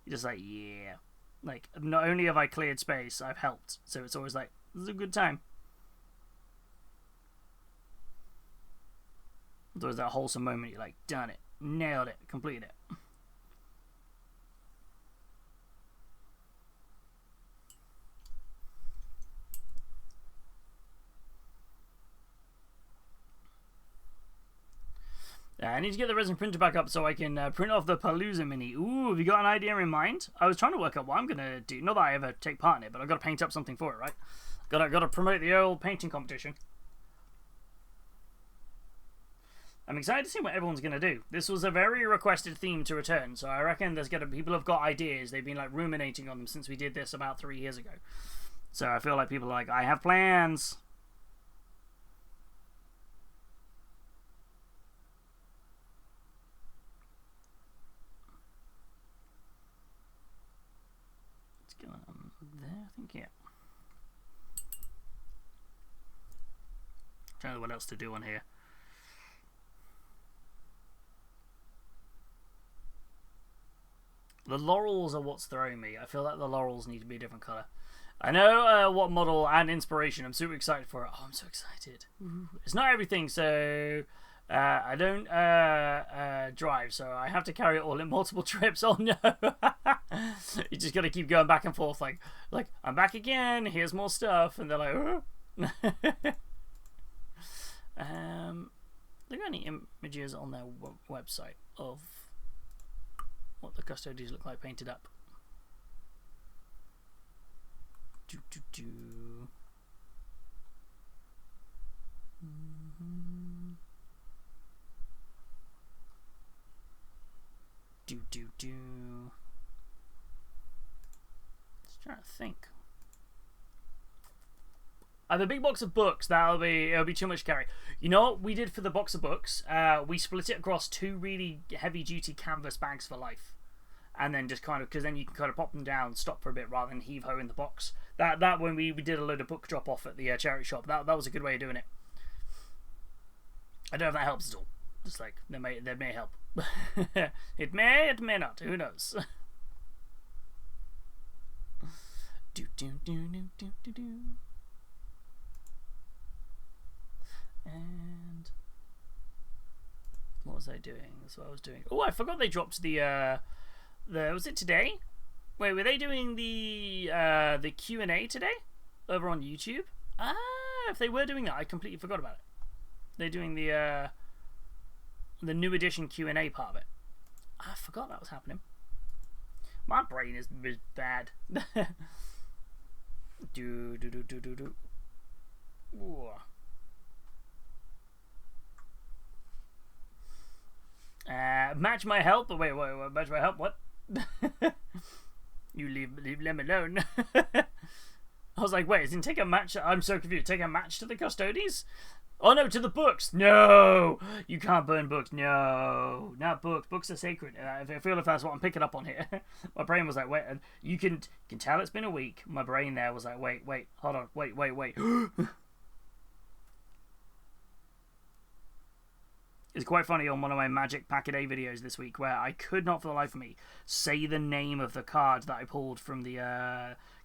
You're just like, yeah. Like, not only have I cleared space, I've helped. So it's always like, this is a good time. It's always that wholesome moment. You're like, done it. Nailed it. Completed it. I need to get the resin printer back up so I can print off the Palooza Mini. Ooh, have you got an idea in mind? I was trying to work out what I'm going to do. Not that I ever take part in it, but I've got to paint up something for it, right? Got to promote the old painting competition. I'm excited to see what everyone's going to do. This was a very requested theme to return, so I reckon there's going to people have got ideas. They've been like ruminating on them since we did this about 3 years ago. So I feel like people are like, I have plans. There, I think, yeah. Trying to know what else to do on here. The laurels are what's throwing me. I feel like the laurels need to be a different colour. I know what model and inspiration. I'm super excited for it. Oh, I'm so excited. It's not everything, so I don't drive, so I have to carry it all in multiple trips. Oh no. You just got to keep going back and forth like I'm back again, here's more stuff, and they're like Look at any images on their website of what the Custodes look like painted up. Just trying to think. I have a big box of books. It'll be too much to carry. You know what we did for the box of books? We split it across 2 really heavy-duty canvas bags for life, and then just kind of, because then you can kind of pop them down, stop for a bit rather than heave ho in the box. That when we did a load of book drop off at the charity shop, that was a good way of doing it. I don't know if that helps at all. Just like that may help. It may not. Who knows? Do do do do do do do. And what was I doing? That's what I was doing. Oh, I forgot they dropped the was it today? Wait, were they doing the Q&A today over on YouTube? Ah, if they were doing that, I completely forgot about it. They're doing the new edition Q&A part of it. I forgot that was happening. My brain is bad. do do do do do do. Ooh. Match my help. Wait, match my help. What? You leave them alone. I was like, wait, isn't take a match? I'm so confused. Take a match to the Custodes? Oh no, to the books. No, you can't burn books. No, not books. Books are sacred. I feel if that's what I'm picking up on here. My brain was like, wait, and you can tell it's been a week. My brain there was like, wait, hold on, wait. It's quite funny on one of my Magic Pack a Day videos this week where I could not for the life of me say the name of the card that I pulled from the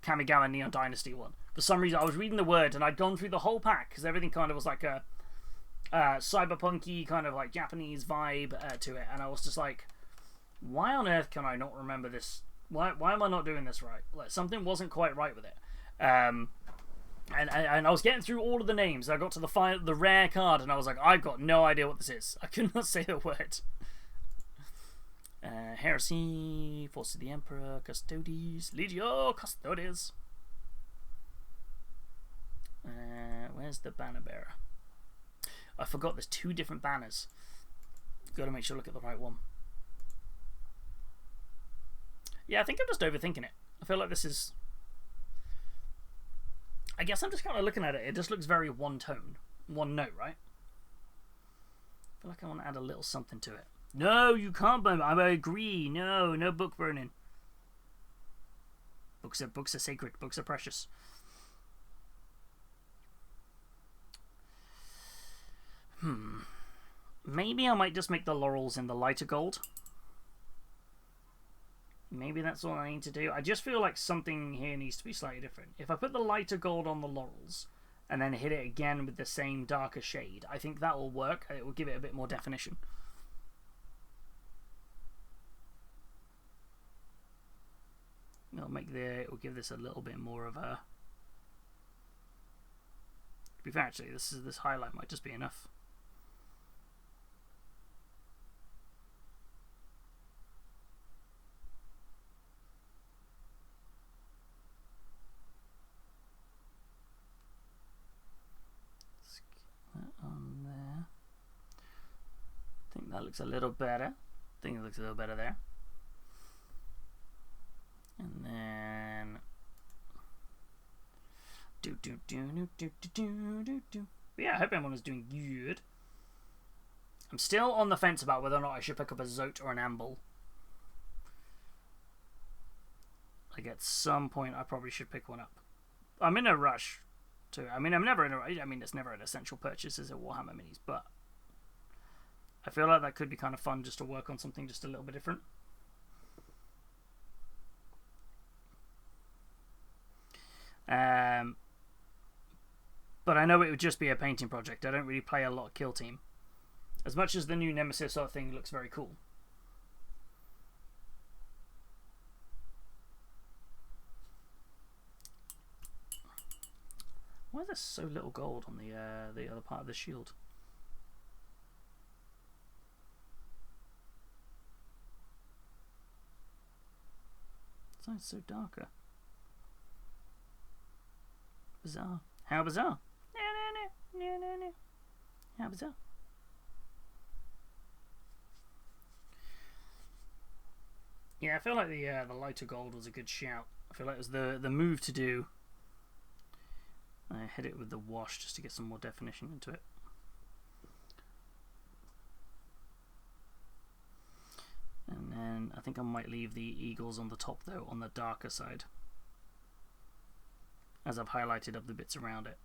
Kamigawa Neon Dynasty one. For some reason, I was reading the word and I'd gone through the whole pack because everything kind of was like a cyberpunky kind of like Japanese vibe to it. And I was just like, why on earth can I not remember this? Why am I not doing this right? Like something wasn't quite right with it. And I was getting through all of the names. I got to the rare card, and I was like, I've got no idea what this is. I could not say the word. Heresy, Force of the Emperor, Custodes, Legio, Custodes. Where's the banner bearer? I forgot there's 2 different banners. Got to make sure I look at the right one. Yeah, I think I'm just overthinking it. I feel like this is... I guess I'm just kind of looking at it. It just looks very one tone, one note, right? I feel like I want to add a little something to it. No, you can't burn. I agree. No book burning. Books are sacred. Books are precious. Maybe I might just make the laurels in the lighter gold. Maybe that's all I need to do. I just feel like something here needs to be slightly different. If I put the lighter gold on the laurels and then hit it again with the same darker shade, I think that will work. It will give it a bit more definition. It will give this a little bit more of a... To be fair, actually, this highlight might just be enough. That looks a little better. I think it looks a little better there. And then But yeah, I hope everyone is doing good. I'm still on the fence about whether or not I should pick up a Zote or an Amble. Like at some point I probably should pick one up. I'm in a rush to... I mean, I'm never in a rush. I mean, it's never an essential purchase as a Warhammer Minis, but I feel like that could be kind of fun just to work on something just a little bit different. But I know it would just be a painting project. I don't really play a lot of Kill Team. As much as the new Nemesis sort of thing looks very cool. Why is there so little gold on the other part of the shield? It's so darker. Bizarre. How bizarre. How bizarre. Yeah, I feel like the lighter gold was a good shout. I feel like it was the move to do. I hit it with the wash just to get some more definition into it. And then I think I might leave the eagles on the top though, on the darker side, as I've highlighted up the bits around it.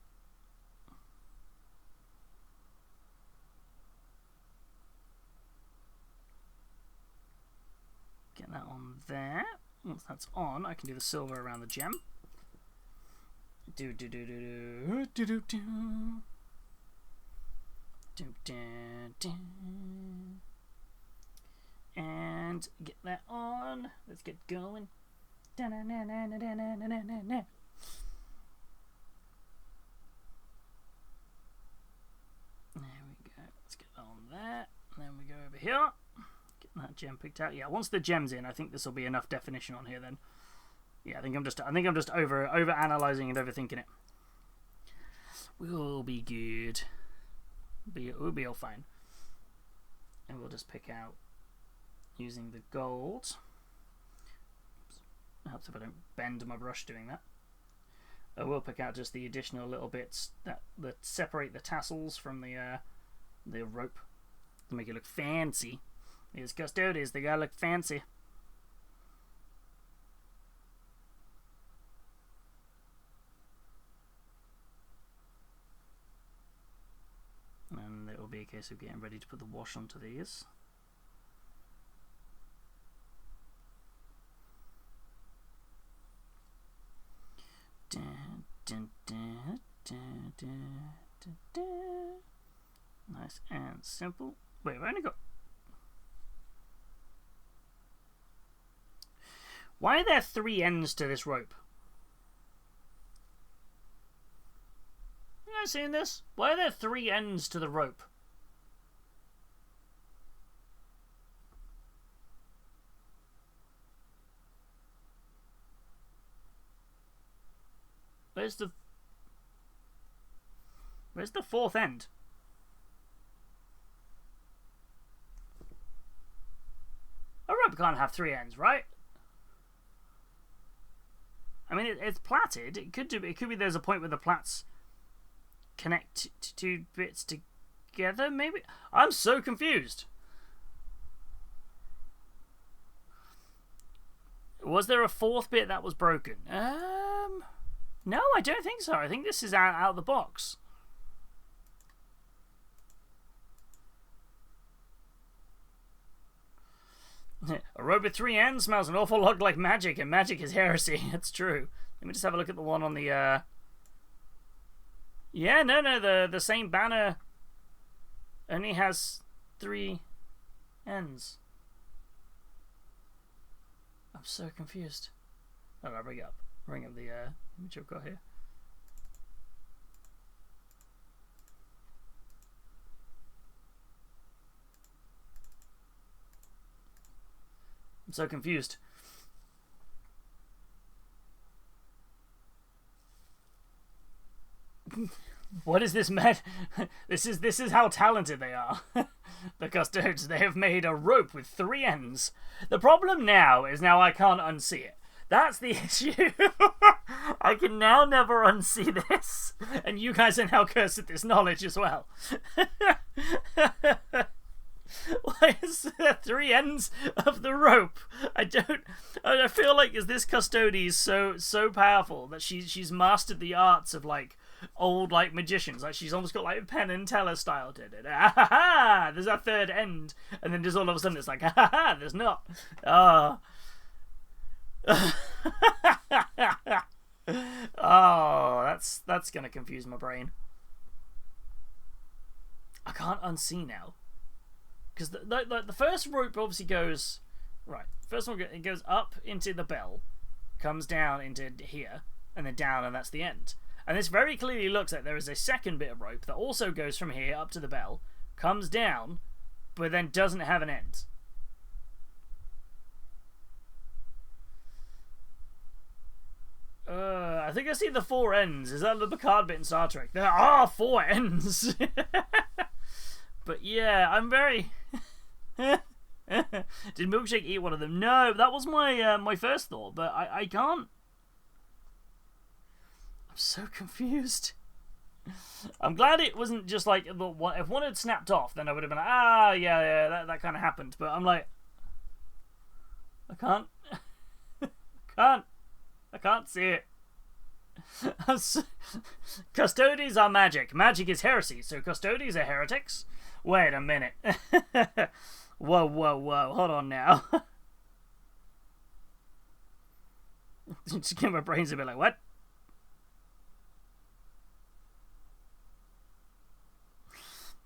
Get that on there. Once that's on, I can do the silver around the gem. Do do do do do do do do do do. And get that on. Let's get going. There we go. Let's get on that. And then we go over here. Get that gem picked out. Yeah, once the gem's in, I think this will be enough definition on here then. Yeah, I think I'm just over analyzing and overthinking it. We'll be good. We'll be all fine. And we'll just pick out using the gold. Oops. It helps if I don't bend my brush doing that. I will pick out just the additional little bits that separate the tassels from the rope to make it look fancy. These Custodes, they gotta look fancy. And it will be a case of getting ready to put the wash onto these. Nice and simple. Wait, I've only got... Why are there 3 ends to this rope? You guys seeing this? Why are there 3 ends to the rope? Where's the 4th end? A rope can't have 3 ends, right? I mean, it's plaited. It could be there's a point where the plaits connect 2 bits together. Maybe I'm so confused. Was there a 4th bit that was broken? No, I don't think so. I think this is out of the box. A rope with 3 ends smells an awful lot like magic, and magic is heresy. It's true. Let me just have a look at the one on the... Yeah, no, the same banner only has 3 ends. I'm so confused. Oh, I'll bring up the image I've got here. I'm so confused. What is this This is how talented they are. The Custodes, they have made a rope with 3 ends. The problem now is I can't unsee it. That's the issue. I can now never unsee this. And you guys are now cursed at this knowledge as well. Why is there 3 ends of the rope? I feel like is this Custodes so powerful that she's mastered the arts of like old like magicians. Like she's almost got like Penn and Teller style to it. Ah ha ha! There's a 3rd end, and then just all of a sudden it's like ha ha ha! There's not. Oh, that's gonna confuse my brain. I can't unsee now. Because the first rope obviously goes... Right, first one, it goes up into the bell, comes down into here, and then down, and that's the end. And this very clearly looks like there is a second bit of rope that also goes from here up to the bell, comes down, but then doesn't have an end. I think I see the 4 ends. Is that the Picard bit in Star Trek? There are 4 ends! But yeah, I'm very... Did Milkshake eat one of them? No, that was my first thought, but I can't. I'm so confused. I'm glad it wasn't just like if one had snapped off, then I would have been like, yeah, that kind of happened. But I'm like, I can't, I can't see it. Custodes are magic. Magic is heresy. So Custodes are heretics. Wait a minute. Whoa. Hold on now. Just get my brains a bit like, what?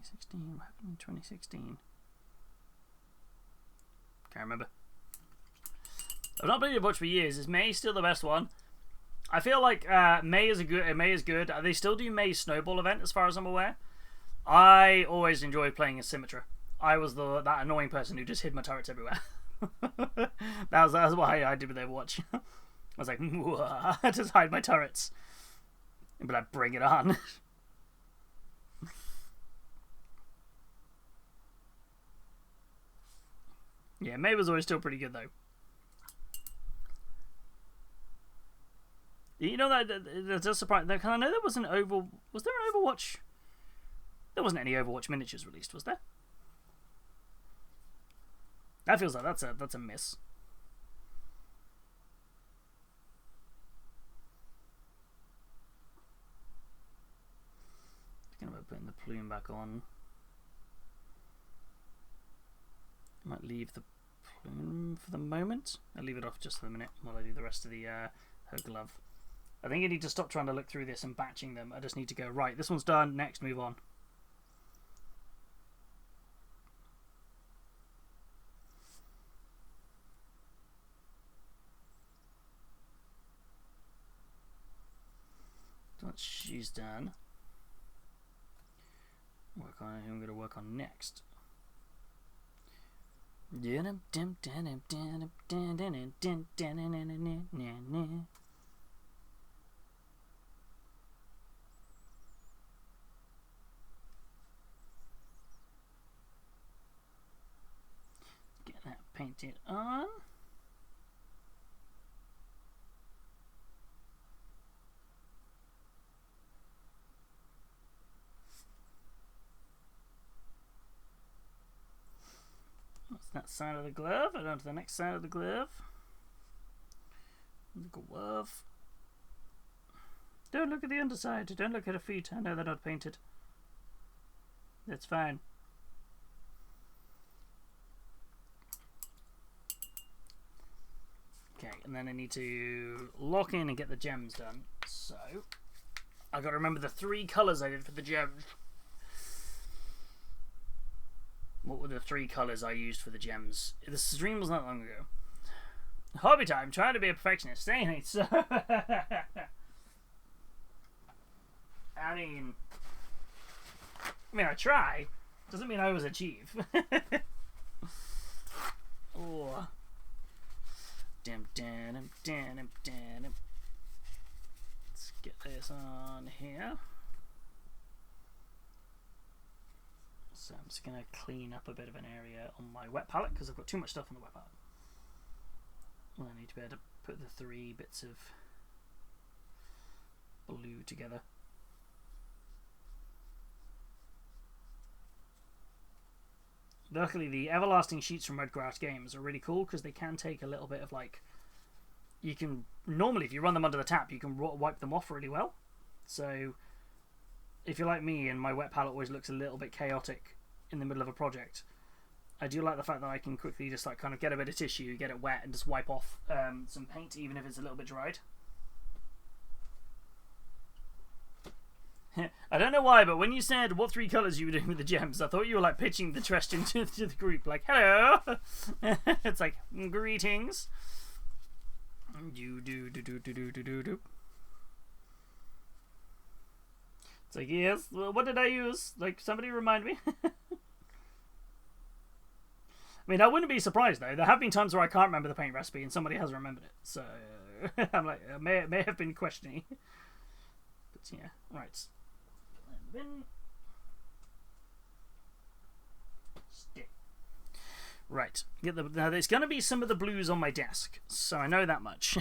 2016. What happened in 2016? Can't remember. I've not played it much for years. Is May still the best one? I feel like May is good. They still do May Snowball event as far as I'm aware. I always enjoyed playing as Symmetra. I was that annoying person who just hid my turrets everywhere. that was why I did with Overwatch. I was like, just hide my turrets. And be like, bring it on. Yeah, May was always still pretty good though. You know that's just surprising. Because I know there was an Was there an Overwatch? There wasn't any Overwatch miniatures released, was there? That feels like that's a miss. Thinking about putting the plume back on. I might leave the plume for the moment. I'll leave it off just for the minute while I do the rest of the her glove. I think I need to stop trying to look through this and batching them. I just need to go, right, this one's done, next, move on. Once she's done, work on who I'm going to work on next. Get that painted on. That side of the glove, and onto the next side of the glove. The glove. Don't look at the underside. Don't look at her feet. I know they're not painted. That's fine. Okay, and then I need to lock in and get the gems done. So, I've got to remember the 3 colours I did for the gems. What were the 3 colours I used for the gems? The stream was not long ago. Hobbytime, trying to be a perfectionist, ain't it? So I mean, I try. Doesn't mean I always achieve. Oh. Let's get this on here. So I'm just going to clean up a bit of an area on my wet palette because I've got too much stuff on the wet palette. Well, I need to be able to put the 3 bits of blue together. Luckily, the everlasting sheets from Red Grass Games are really cool because they can take a little bit of like... You can... Normally, if you run them under the tap, you can wipe them off really well. So... If you're like me and my wet palette always looks a little bit chaotic in the middle of a project, I do like the fact that I can quickly just like kind of get a bit of tissue, get it wet, and just wipe off some paint, even if it's a little bit dried. I don't know why, but when you said what 3 colours you were doing with the gems, I thought you were like pitching the question to the group, like, hello! It's like, greetings. It's like, yes, well, what did I use? Like, somebody remind me. I mean, I wouldn't be surprised, though. There have been times where I can't remember the paint recipe and somebody has remembered it. So, I'm like, I may have been questioning. But, yeah, right. Stick. Right. Now, there's going to be some of the blues on my desk. So, I know that much.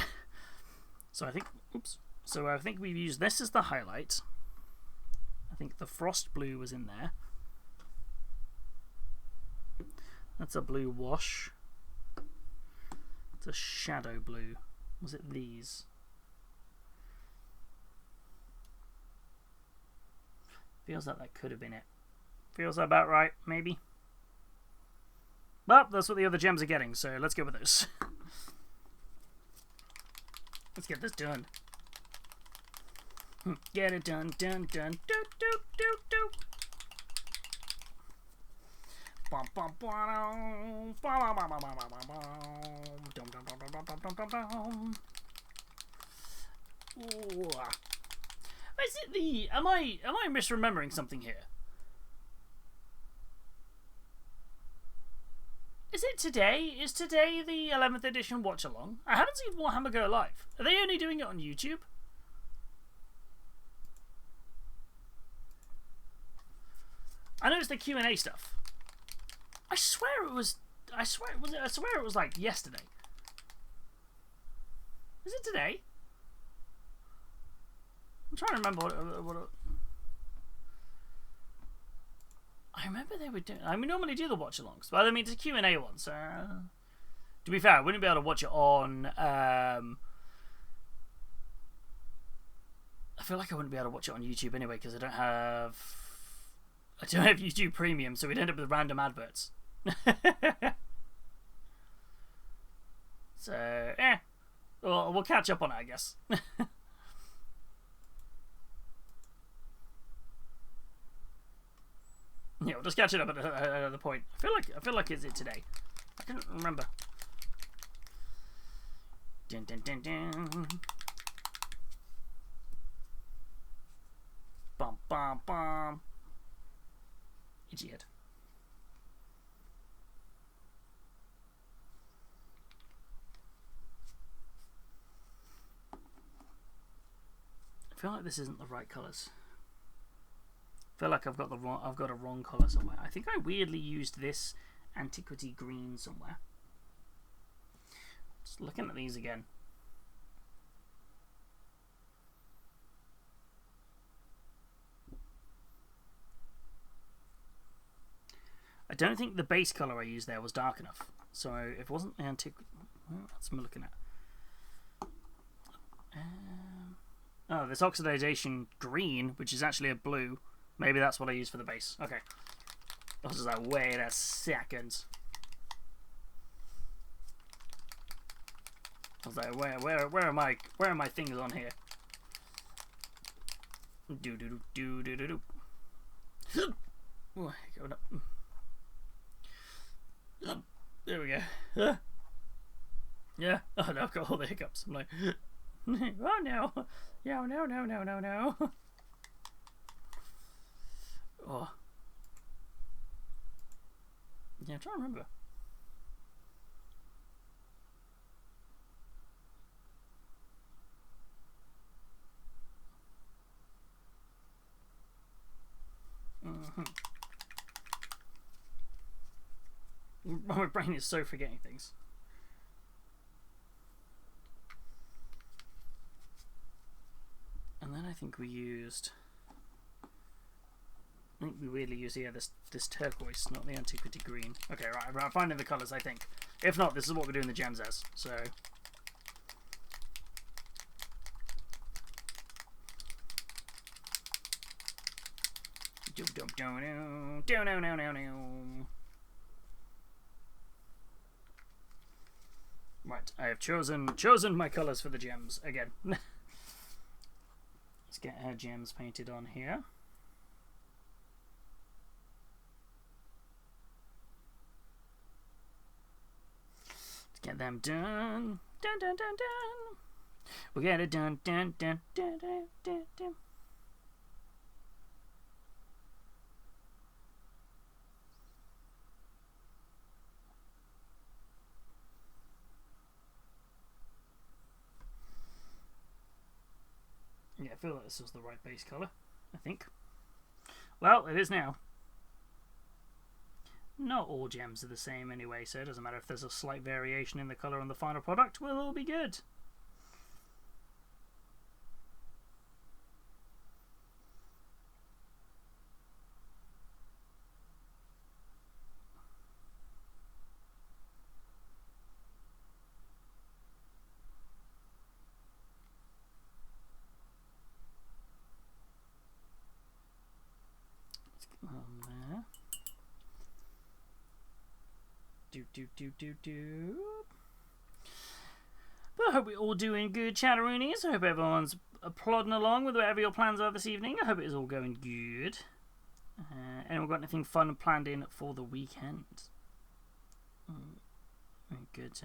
So, I think... Oops. So, I think we've used this as the highlight. I think the frost blue was in there. That's a blue wash. It's a shadow blue. Was it these? Feels like that could have been it. Feels about right, maybe. Well, that's what the other gems are getting, so let's go with those. Let's get this done. Get it done, done, done, do, do, do, do. Is it the? Am I misremembering something here? Is it today? Is today the 11th edition watch along? I haven't seen Warhammer Go Live. Are they only doing it on YouTube? I know it's the Q&A stuff. I swear it was like yesterday. Is it today? I'm trying to remember what I remember they were doing. I mean, we normally do the watch-alongs, but I mean, it's a Q&A one, so to be fair, I wouldn't be able to watch it on. I feel like I wouldn't be able to watch it on YouTube anyway because I don't have YouTube Premium, so we'd end up with random adverts. So, well, we'll catch up on it, I guess. Yeah, we'll just catch it up at another point. I feel like it's it today. I can't remember. Dun, dun, dun, dun. Bum bum bum. Itchy head. I feel like this isn't the right colours. I feel like I've got a wrong colour somewhere. I think I weirdly used this antiquity green somewhere. Just looking at these again. I don't think the base colour I used there was dark enough. So if it wasn't the antiquity, what's am I looking at? Oh, this oxidization green, which is actually a blue. Maybe that's what I used for the base. Okay. I was just like, wait a second. I was like, where are my things on here? Do. Oh, going up. There we go. Yeah. Oh no, I've got all the hiccups. I'm like, oh no. Yeah, no. Oh. Yeah, I'm trying to remember. My brain is so forgetting things. And then I think we used. I think we weirdly used this turquoise, not the antiquity green. Okay, right, I'm finding the colours, I think. If not, this is what we're doing the gems as. So. Right, I have chosen my colours for the gems again. Let's get our gems painted on here. Let's get them done. Dun. We'll get it done. Dun. Yeah, I feel like this was the right base colour, I think. Well, it is now. Not all gems are the same anyway, so it doesn't matter if there's a slight variation in the colour on the final product, we'll all be good. Do. But I hope we're all doing good, chatteroonies. I hope everyone's plodding along with whatever your plans are this evening. I hope it is all going good. Anyone got anything fun planned in for the weekend? Good.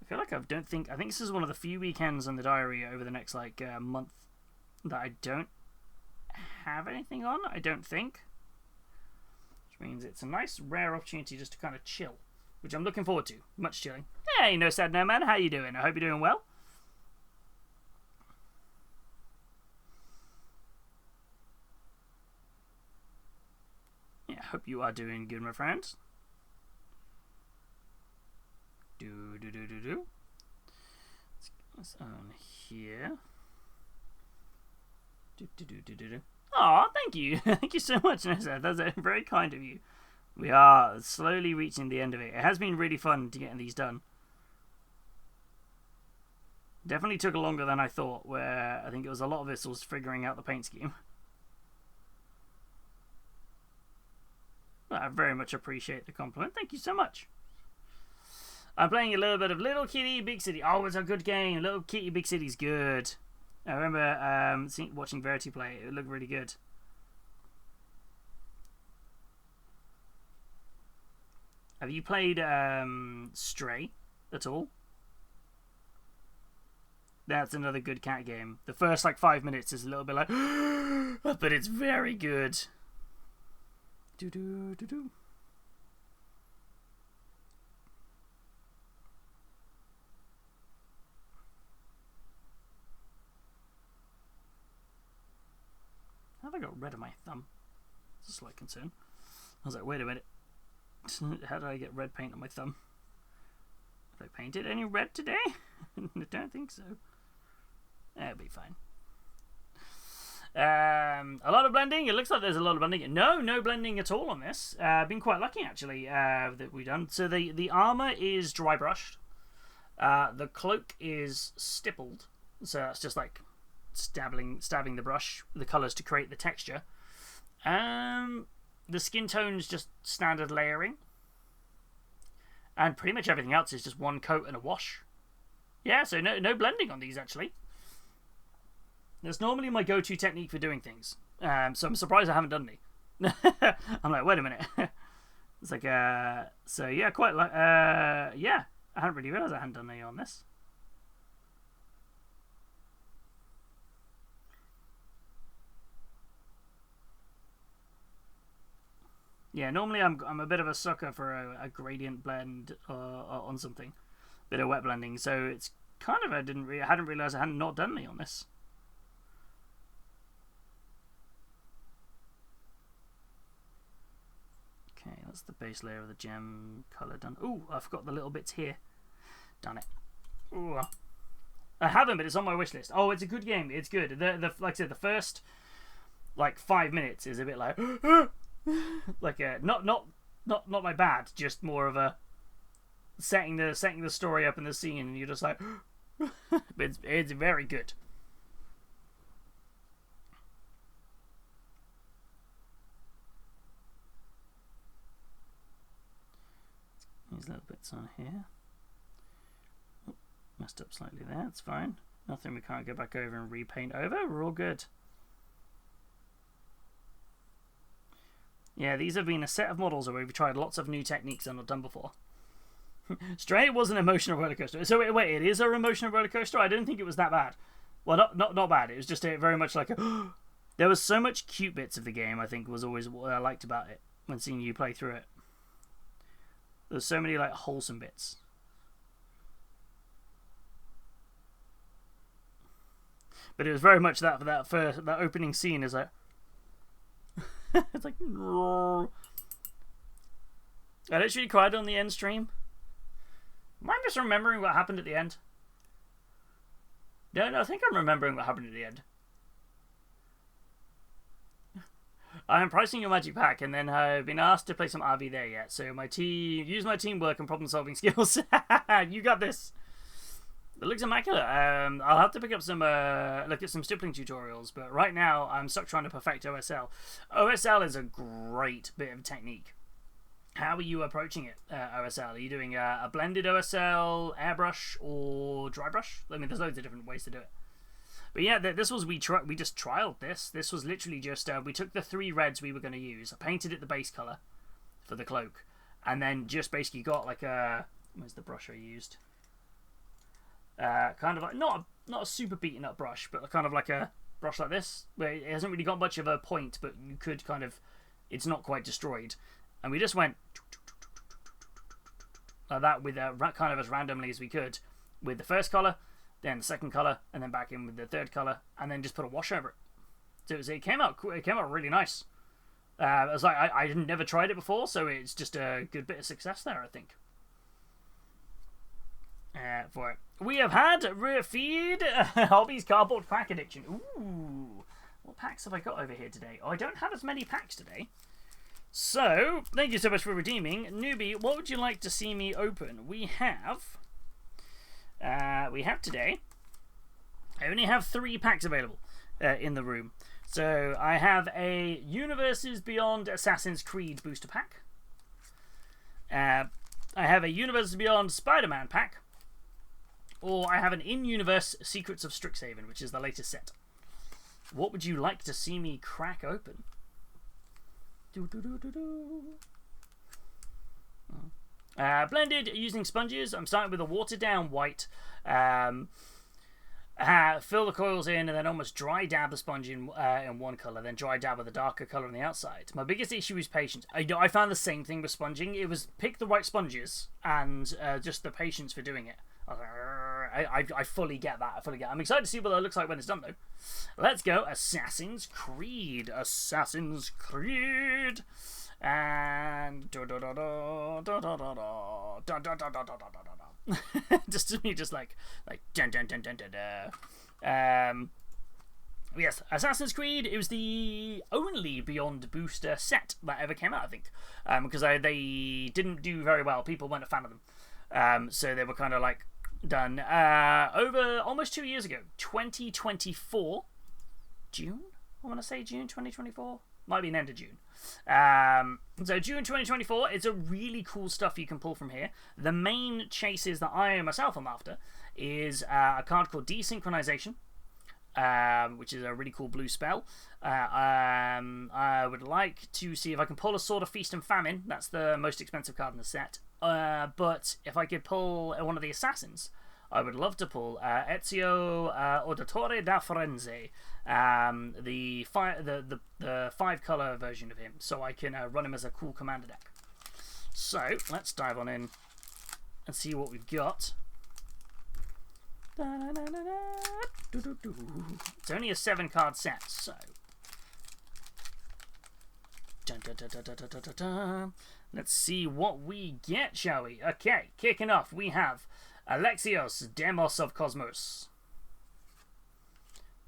I feel like I think this is one of the few weekends in the diary over the next like month that I don't have anything on. I don't think, which means it's a nice rare opportunity just to kind of chill, which I'm looking forward to. Much chilling. Hey, no sad no man. How you doing? I hope you're doing well. Yeah, hope you are doing good, my friends. Let's get this on here. Aw, thank you. Thank you so much, Nessa. That's very kind of you. We are slowly reaching the end of it. It has been really fun to getting these done. Definitely took longer than I thought, where I think it was a lot of this was figuring out the paint scheme. I very much appreciate the compliment. Thank you so much. I'm playing a little bit of Little Kitty Big City. Oh, it's a good game. Little Kitty Big City's good. I remember watching Verity play it. It looked really good. Have you played Stray at all? That's another good cat game. The first like 5 minutes is a little bit like, but it's very good. Do-do-do-do. Have I got red on my thumb? It's a slight concern. I was like, wait a minute. How did I get red paint on my thumb? Have I painted any red today? I don't think so. That'll be fine. A lot of blending. It looks like there's a lot of blending. No blending at all on this. I've been quite lucky actually that we've done. So the armor is dry brushed. The cloak is stippled. So that's just like stabbing the brush, the colors to create the texture. The skin tone's just standard layering. And pretty much everything else is just one coat and a wash. Yeah, so no blending on these actually. That's normally my go-to technique for doing things. So I'm surprised I haven't done any. I'm like, wait a minute. It's like, so yeah, quite like, yeah. I hadn't really realised I hadn't done any on this. Yeah, normally I'm a bit of a sucker for a gradient blend on something, bit of wet blending. So it's kind of I hadn't realised I hadn't not done any on this. Okay, that's the base layer of the gem color done. Ooh, I forgot the little bits here. Done it. Ooh, I haven't, but it's on my wish list. Oh, it's a good game. It's good. Like I said, the first like 5 minutes is a bit like. Like not my bad, just more of a setting the story up in the scene, and you're just like, it's very good. These little bits on here. Oh, messed up slightly there. It's fine. Nothing we can't go back over and repaint over. We're all good. Yeah, these have been a set of models where we've tried lots of new techniques I've not done before. Stray was an emotional roller coaster. So wait, it is an emotional roller coaster? I didn't think it was that bad. Well, not bad. It was just very much like a... There was so much cute bits of the game, I think, was always what I liked about it when seeing you play through it. There's so many like wholesome bits. But it was very much that opening scene is like... It's like, I literally cried on the end stream. Am I just remembering what happened at the end? No, I think I'm remembering what happened at the end. I'm pricing your magic pack, and then I've been asked to play some RV there yet. So use my teamwork and problem-solving skills. You got this. It looks immaculate. I'll have to pick up some, look at some stippling tutorials, but right now I'm stuck trying to perfect OSL. OSL is a great bit of technique. How are you approaching it, OSL? Are you doing a blended OSL, airbrush, or dry brush? I mean, there's loads of different ways to do it. But yeah, this was we just trialed this. This was literally just we took the 3 reds we were going to use, painted it the base color for the cloak, and then just basically got like a where's the brush I used? Kind of like not a super beaten up brush, but kind of like a brush like this, where it hasn't really got much of a point, but you could kind of, it's not quite destroyed, and we just went like that with kind of as randomly as we could with the first color, then the second color, and then back in with the third color, and then just put a wash over it. So it came out really nice. I was like, I had never tried it before, so it's just a good bit of success there, I think. For it, we have had Feed Hobby's Cardboard Pack Addiction. Ooh, what packs have I got over here today? Oh, I don't have as many packs today. So, thank you so much for redeeming. Newbie, what would you like to see me open? We have today, I only have 3 packs available in the room. So, I have a Universes Beyond Assassin's Creed booster pack. I have a Universes Beyond Spider-Man pack. Or I have an In-Universe Secrets of Strixhaven, which is the latest set. What would you like to see me crack open? Blended using sponges. I'm starting with a watered down white. Fill the coils in and then almost dry dab the sponge in one colour, then dry dab with a darker colour on the outside. My biggest issue is patience. I found the same thing with sponging. It was pick the right sponges and just the patience for doing it. I fully get that. I'm excited to see what that looks like when it's done, though. Let's go. Assassin's Creed. And just me, just like dun dun dun dun dun dun. Yes, Assassin's Creed. It was the only Beyond booster set that ever came out, I think, because they didn't do very well. People weren't a fan of them, so they were kind of like done over almost 2 years ago, 2024 June. I want to say June 2024. Might be an end of June. So June 2024. It's a really cool stuff you can pull from here. The main chases that I myself am after is a card called Desynchronization, which is a really cool blue spell. I would like to see if I can pull a Sword of Feast and Famine. That's the most expensive card in the set. But if I could pull one of the assassins, I would love to pull Ezio Auditore da Firenze, the 5-color version of him, so I can run him as a cool commander deck. So let's dive on in and see what we've got. It's only a 7-card set, so let's see what we get, shall we? Okay, kicking off, we have Alexios, Demos of Cosmos.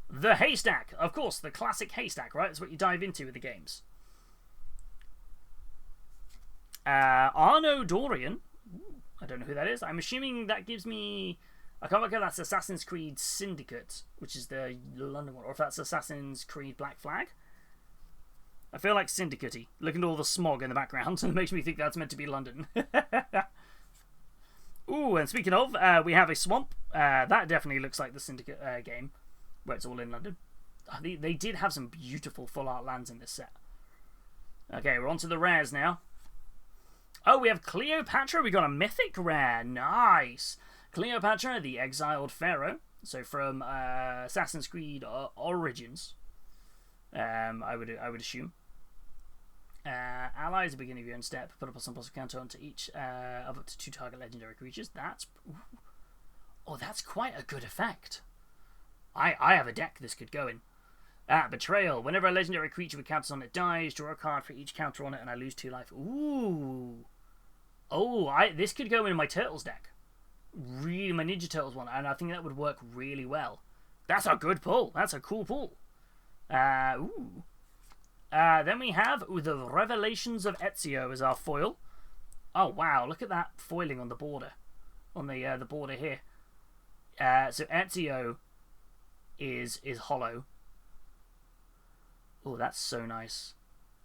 The Haystack, of course, the classic Haystack, right? That's what you dive into with the games. Arno Dorian. I don't know who that is. I'm assuming that gives me, I can't work out if that's Assassin's Creed Syndicate, which is the London one, or if that's Assassin's Creed Black Flag. I feel like Syndicate-y. Looking at all the smog in the background, and it makes me think that's meant to be London. Ooh, and speaking of, we have a swamp. That definitely looks like the Syndicate game, where it's all in London. They did have some beautiful full art lands in this set. Okay, we're on to the rares now. Oh, we have Cleopatra. We got a mythic rare. Nice. Cleopatra, the Exiled Pharaoh. So from Assassin's Creed Origins, I would assume. Allies at the beginning of your own step. Put up a some plus counter onto each of up to 2 target legendary creatures. That's quite a good effect. I have a deck this could go in. Betrayal. Whenever a legendary creature with counters on it dies, draw a card for each counter on it, and I lose 2 life. Ooh. Oh, this could go in my Turtles deck. Really, my Ninja Turtles one, and I think that would work really well. That's a good pull. That's a cool pull. Ooh. Then we have the Revelations of Ezio as our foil. Oh wow, look at that foiling on the border, on the border here. So Ezio is hollow. Oh, that's so nice,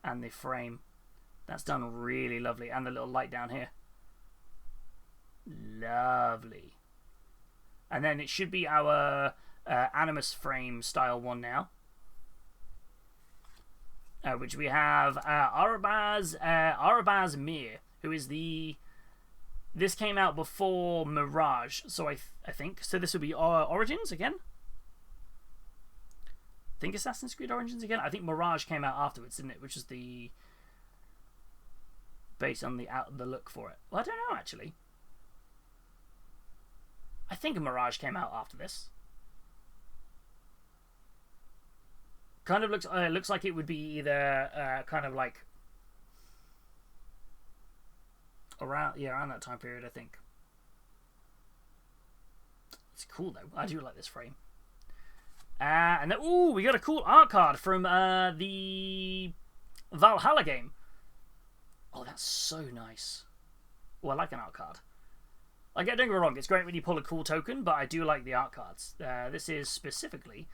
and the frame, that's done really lovely, and the little light down here, lovely. And then it should be our Animus frame style one now. Which we have Arabaz Mir, who is the... This came out before Mirage, so I think. So this would be Origins again? I think Assassin's Creed Origins again? I think Mirage came out afterwards, didn't it? Which is the... based on the look for it. Well, I don't know, actually. I think Mirage came out after this. Kind of looks like it would be either kind of like around that time period, I think. It's cool though. I do like this frame. And then, ooh, we got a cool art card from the Valhalla game. Oh, that's so nice. Oh, I like an art card. Like, don't get me wrong, it's great when you pull a cool token, but I do like the art cards. This is specifically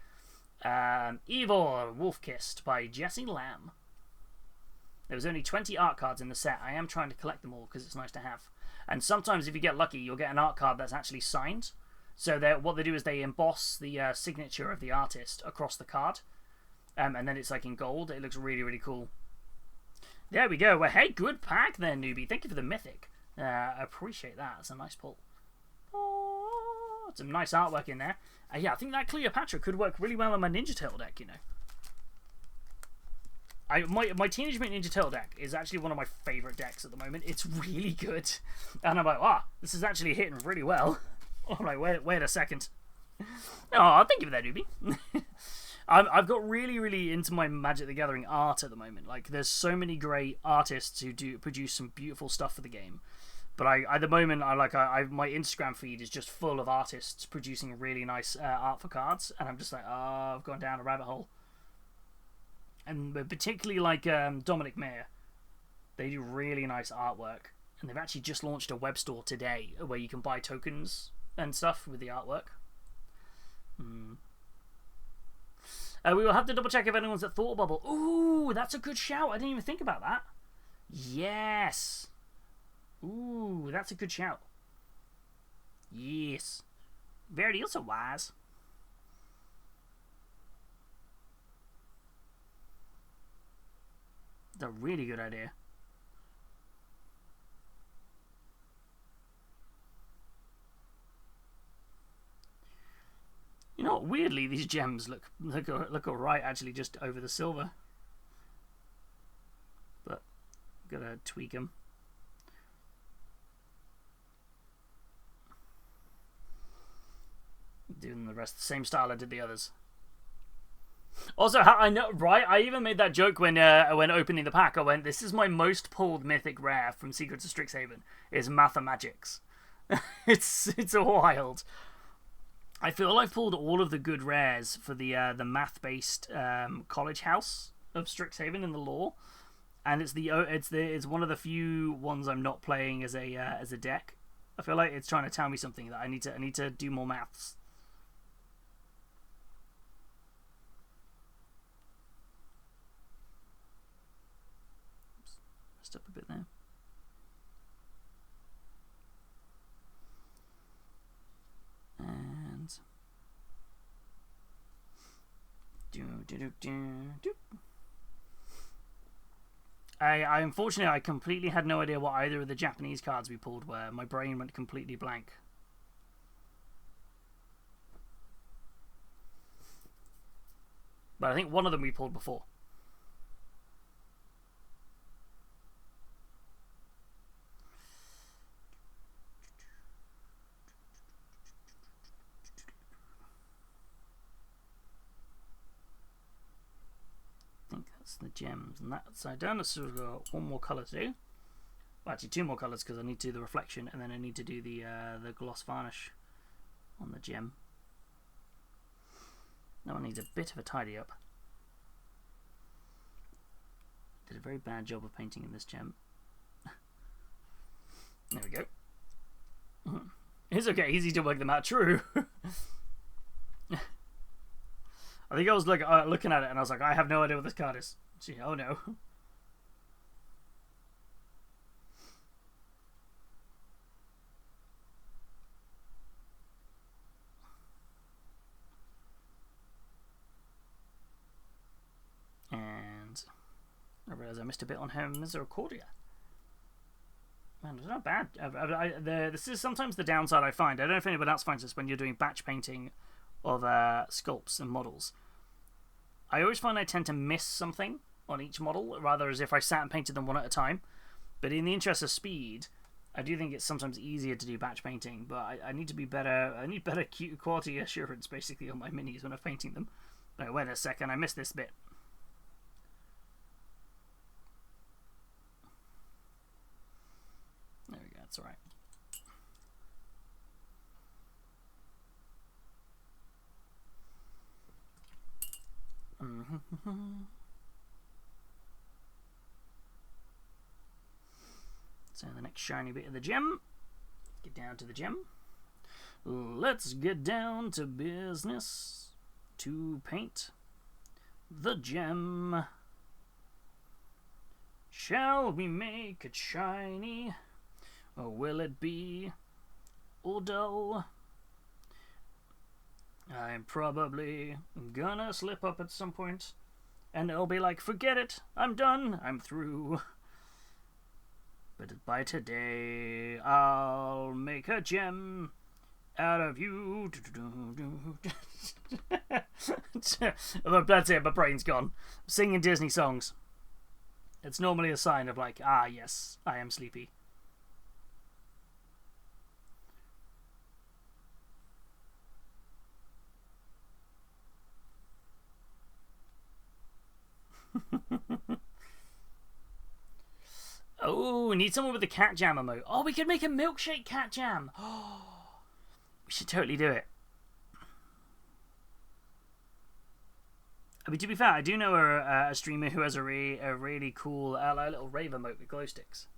Evil Wolf-Kissed by Jesse Lamb. There was only 20 art cards in the set. I am trying to collect them all because it's nice to have. And sometimes if you get lucky, you'll get an art card that's actually signed. So what they do is they emboss the signature of the artist across the card. And then it's like in gold. It looks really, really cool. There we go. Well, hey, good pack there, newbie. Thank you for the mythic. I appreciate that. It's a nice pull. Oh, some nice artwork in there. Yeah, I think that Cleopatra could work really well on my Ninja Turtle deck, you know. My Teenage Mutant Ninja Turtle deck is actually one of my favourite decks at the moment. It's really good. And I'm like, wow, this is actually hitting really well. I'm like, wait a second. Oh, thank you for that, newbie. I've got really, really into my Magic the Gathering art at the moment. Like, there's so many great artists who do produce some beautiful stuff for the game. But at the moment, my Instagram feed is just full of artists producing really nice art for cards, and I'm just like, oh, I've gone down a rabbit hole. And particularly like Dominic Mayer, they do really nice artwork, and they've actually just launched a web store today where you can buy tokens and stuff with the artwork. We will have to double check if anyone's at Thought Bubble. Ooh, that's a good shout. I didn't even think about that. Yes. Ooh, that's a good shout. Yes. Very also wise. That's a really good idea. You know what? Weirdly, these gems look alright actually just over the silver. But gotta tweak them. Doing the rest the same style I did the others. Also, I know, right? I even made that joke when opening the pack. I went, "This is my most pulled mythic rare from Secrets of Strixhaven. Is Mathemagics." it's wild. I feel I've pulled all of the good rares for the math-based college house of Strixhaven in the lore, and it's one of the few ones I'm not playing as a deck. I feel like it's trying to tell me something that I need to do more maths. Up a bit there. And I unfortunately I completely had no idea what either of the Japanese cards we pulled were. My brain went completely blank. But I think one of them we pulled before. The gems and that side down. So we've got one more colour to do. Well, actually, two more colours because I need to do the reflection and then I need to do the gloss varnish on the gem. That one needs a bit of a tidy up. Did a very bad job of painting in this gem. There we go. It's okay, easy to work them out. True. I think I was looking at it and I was like, I have no idea what this card is. Gee, oh no. realise I missed a bit on her Misericordia. Man, it's not bad. This is sometimes the downside I find. I don't know if anyone else finds this when you're doing batch painting of sculpts and models. I always find I tend to miss something on each model, rather as if I sat and painted them one at a time. But in the interest of speed, I do think it's sometimes easier to do batch painting. But I need to be better. I need better quality assurance, basically, on my minis when I'm painting them. No, wait a second. I missed this bit. There we go. That's all right. So the next shiny bit of the gem. Get down to the gem. Let's get down to business to paint the gem. Shall we make it shiny, or will it be all dull? I'm probably gonna slip up at some point, and I'll be like, forget it, I'm done, I'm through. But by today, I'll make a gem out of you. That's it, my brain's gone. Singing Disney songs. It's normally a sign of like, ah yes, I am sleepy. Oh, we need someone with a cat jam emote. Oh, we could make a milkshake cat jam. Oh, we should totally do it. I mean, to be fair, I do know a streamer who has a really cool little rave emote with glow sticks.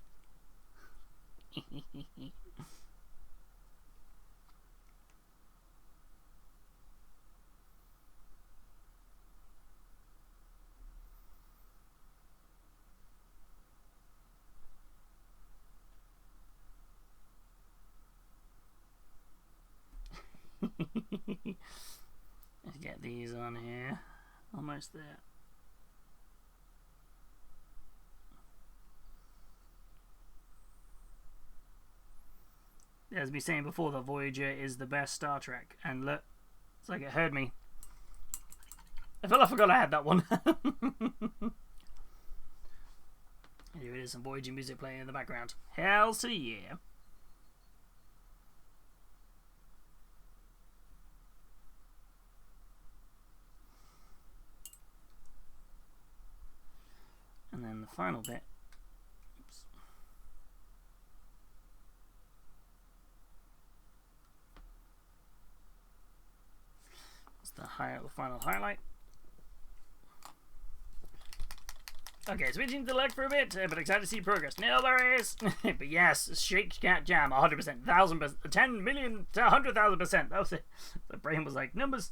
Let's get these on here. Almost there. As we saying before, the Voyager is the best Star Trek. And look, it's like it heard me. I feel I forgot I had that one. Here it is, some Voyager music playing in the background. Hell to yeah. And then the final bit. Oops. It's the final highlight. Okay, switching to the leg for a bit, but excited to see progress. No worries. But yes, shake cat jam, 100%, 1000%, 10 million to 100,000%. That was it. The brain was like, numbers.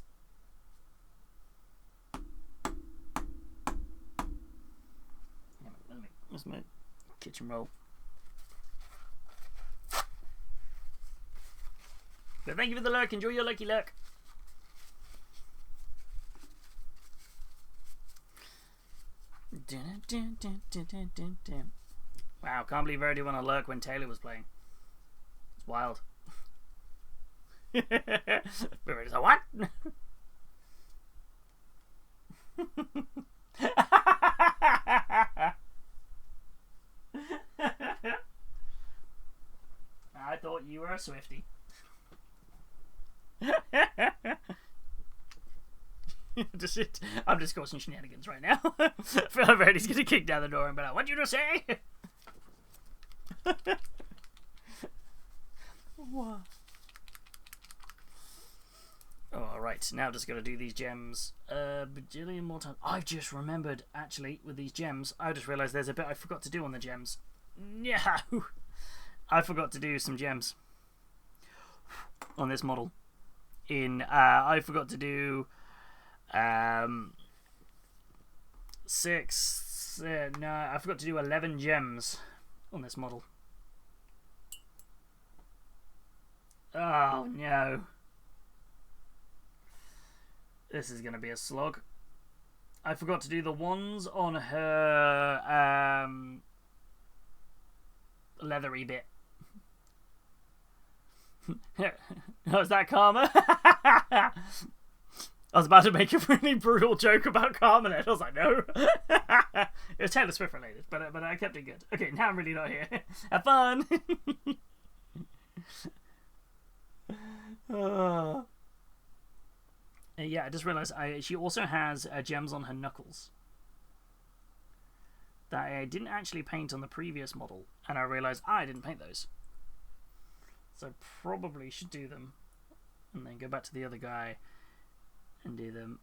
Where's my kitchen roll? But thank you for the lurk. Enjoy your lucky lurk. Wow, can't believe I already won a lurk when Taylor was playing. It's wild. So what? I thought you were a Swiftie. I'm just causing shenanigans right now. I feel like Brady's gonna kick down the door and be like, "What'd you just say?" What? Alright, now just gotta do these gems a bajillion more times. I've just remembered, actually, with these gems, I just realised there's a bit I forgot to do on the gems. No! I forgot to do some gems on this model. I forgot to do 11 gems on this model. Oh no. This is going to be a slog. I forgot to do the ones on her leathery bit. Was that karma? I was about to make a really brutal joke about karma and I was like, no. It was Taylor Swift related, but I kept it good. Okay, now I'm really not here. Have fun. Yeah, I just realised she also has gems on her knuckles that I didn't actually paint on the previous model, and I realised I didn't paint those. So I probably should do them, and then go back to the other guy and do them.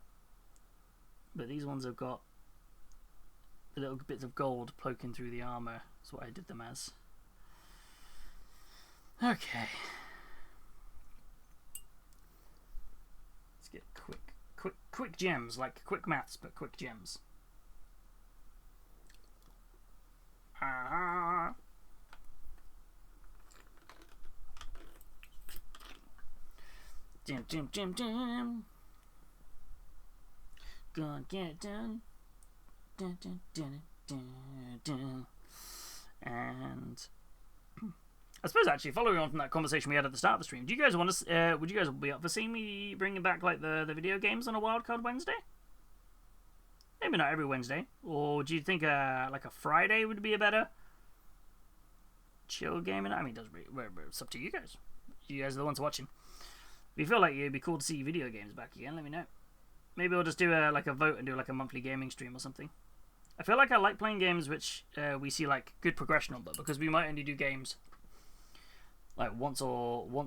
But these ones have got the little bits of gold poking through the armour. That's what I did them as. Okay. Let's get quick gems, like quick maths, but quick gems. Jim. Gonna get it done. And I suppose actually, following on from that conversation we had at the start of the stream, do you guys want to? Would you guys be up for seeing me bringing back like the video games on a Wildcard Wednesday? Maybe not every Wednesday, or do you think like a Friday would be a better chill gaming? I mean, it's up to you guys. You guys are the ones watching. If you feel like it'd be cool to see video games back again, let me know. Maybe we'll just do like a vote and do like a monthly gaming stream or something. I feel like I like playing games which we see like good progression on, but because we might only do games like once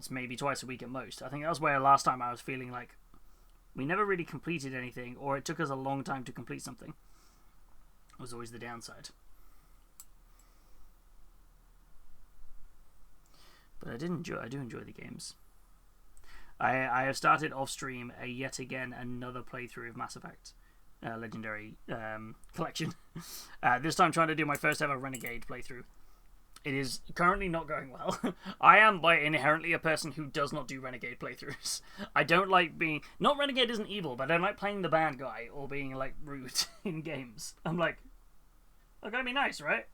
maybe twice a week at most. I think that was where last time I was feeling like we never really completed anything, or it took us a long time to complete something. It was always the downside. But I do enjoy the games. I have started off stream yet again another playthrough of Mass Effect Legendary Collection. This time trying to do my first ever Renegade playthrough. It is currently not going well. I am by inherently a person who does not do Renegade playthroughs. I don't like being... Not Renegade isn't evil, but I don't like playing the bad guy or being like rude in games. I'm like, I gotta be nice, right?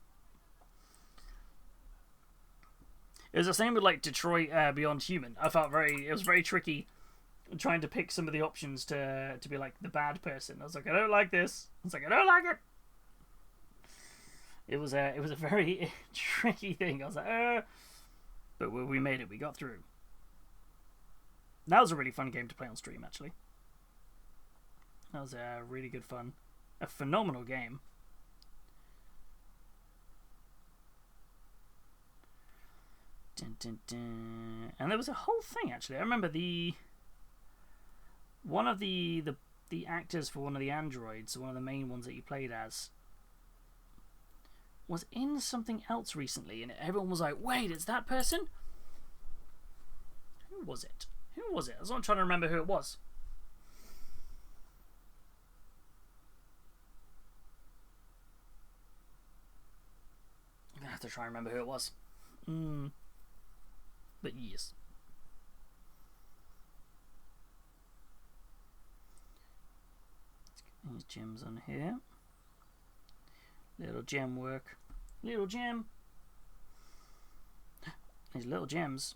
It was the same with like Detroit Beyond Human. I felt it was very tricky trying to pick some of the options to be like the bad person. I was like, I don't like this. I was like, I don't like it. It was a very tricky thing. I was like, but we made it. We got through. That was a really fun game to play on stream, actually. That was really good fun. A phenomenal game. Dun, dun, dun. And there was a whole thing, actually. I remember one of the actors for one of the androids, one of the main ones that you played as, was in something else recently, and everyone was like, wait, it's that person? Who was it? Who was it? I was not trying to remember who it was. I'm gonna have to try and remember who it was. But yes. Let's get these gems on here. Little gem work. Little gem. These little gems.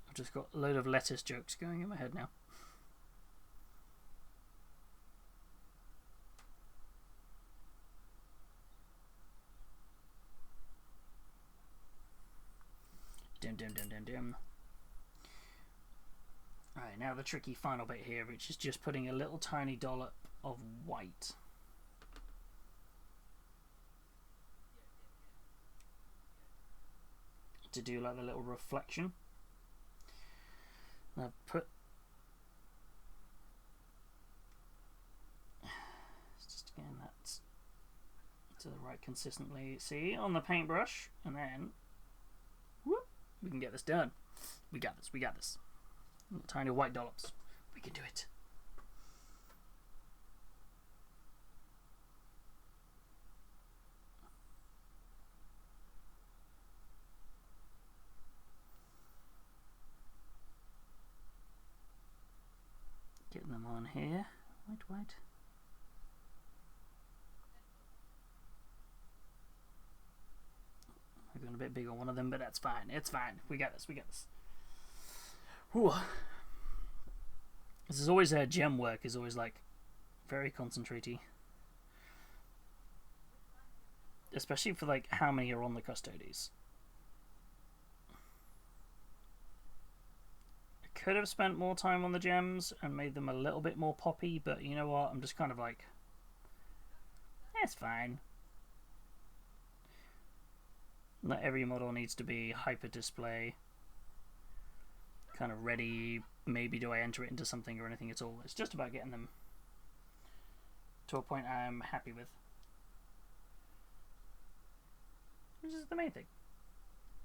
I've just got a load of lettuce jokes going in my head now. Dim. Alright, now the tricky final bit here, which is just putting a little tiny dollop of white. To do like the little reflection. Now put... just getting that to the right consistently. See, on the paintbrush, and then... whoop, we can get this done. We got this. Little tiny white dollops. We can do it. Getting them on here. White. I've gone a bit big on one of them, but that's fine. It's fine. We got this. Whew. This is always gem work is always like very concentraty, especially for like how many are on the Custodes. I could have spent more time on the gems and made them a little bit more poppy, but you know what? I'm just kind of like, it's fine. Not every model needs to be hyper display, kind of ready. Maybe do I enter it into something or anything at all? It's just about getting them to a point I'm happy with, which is the main thing.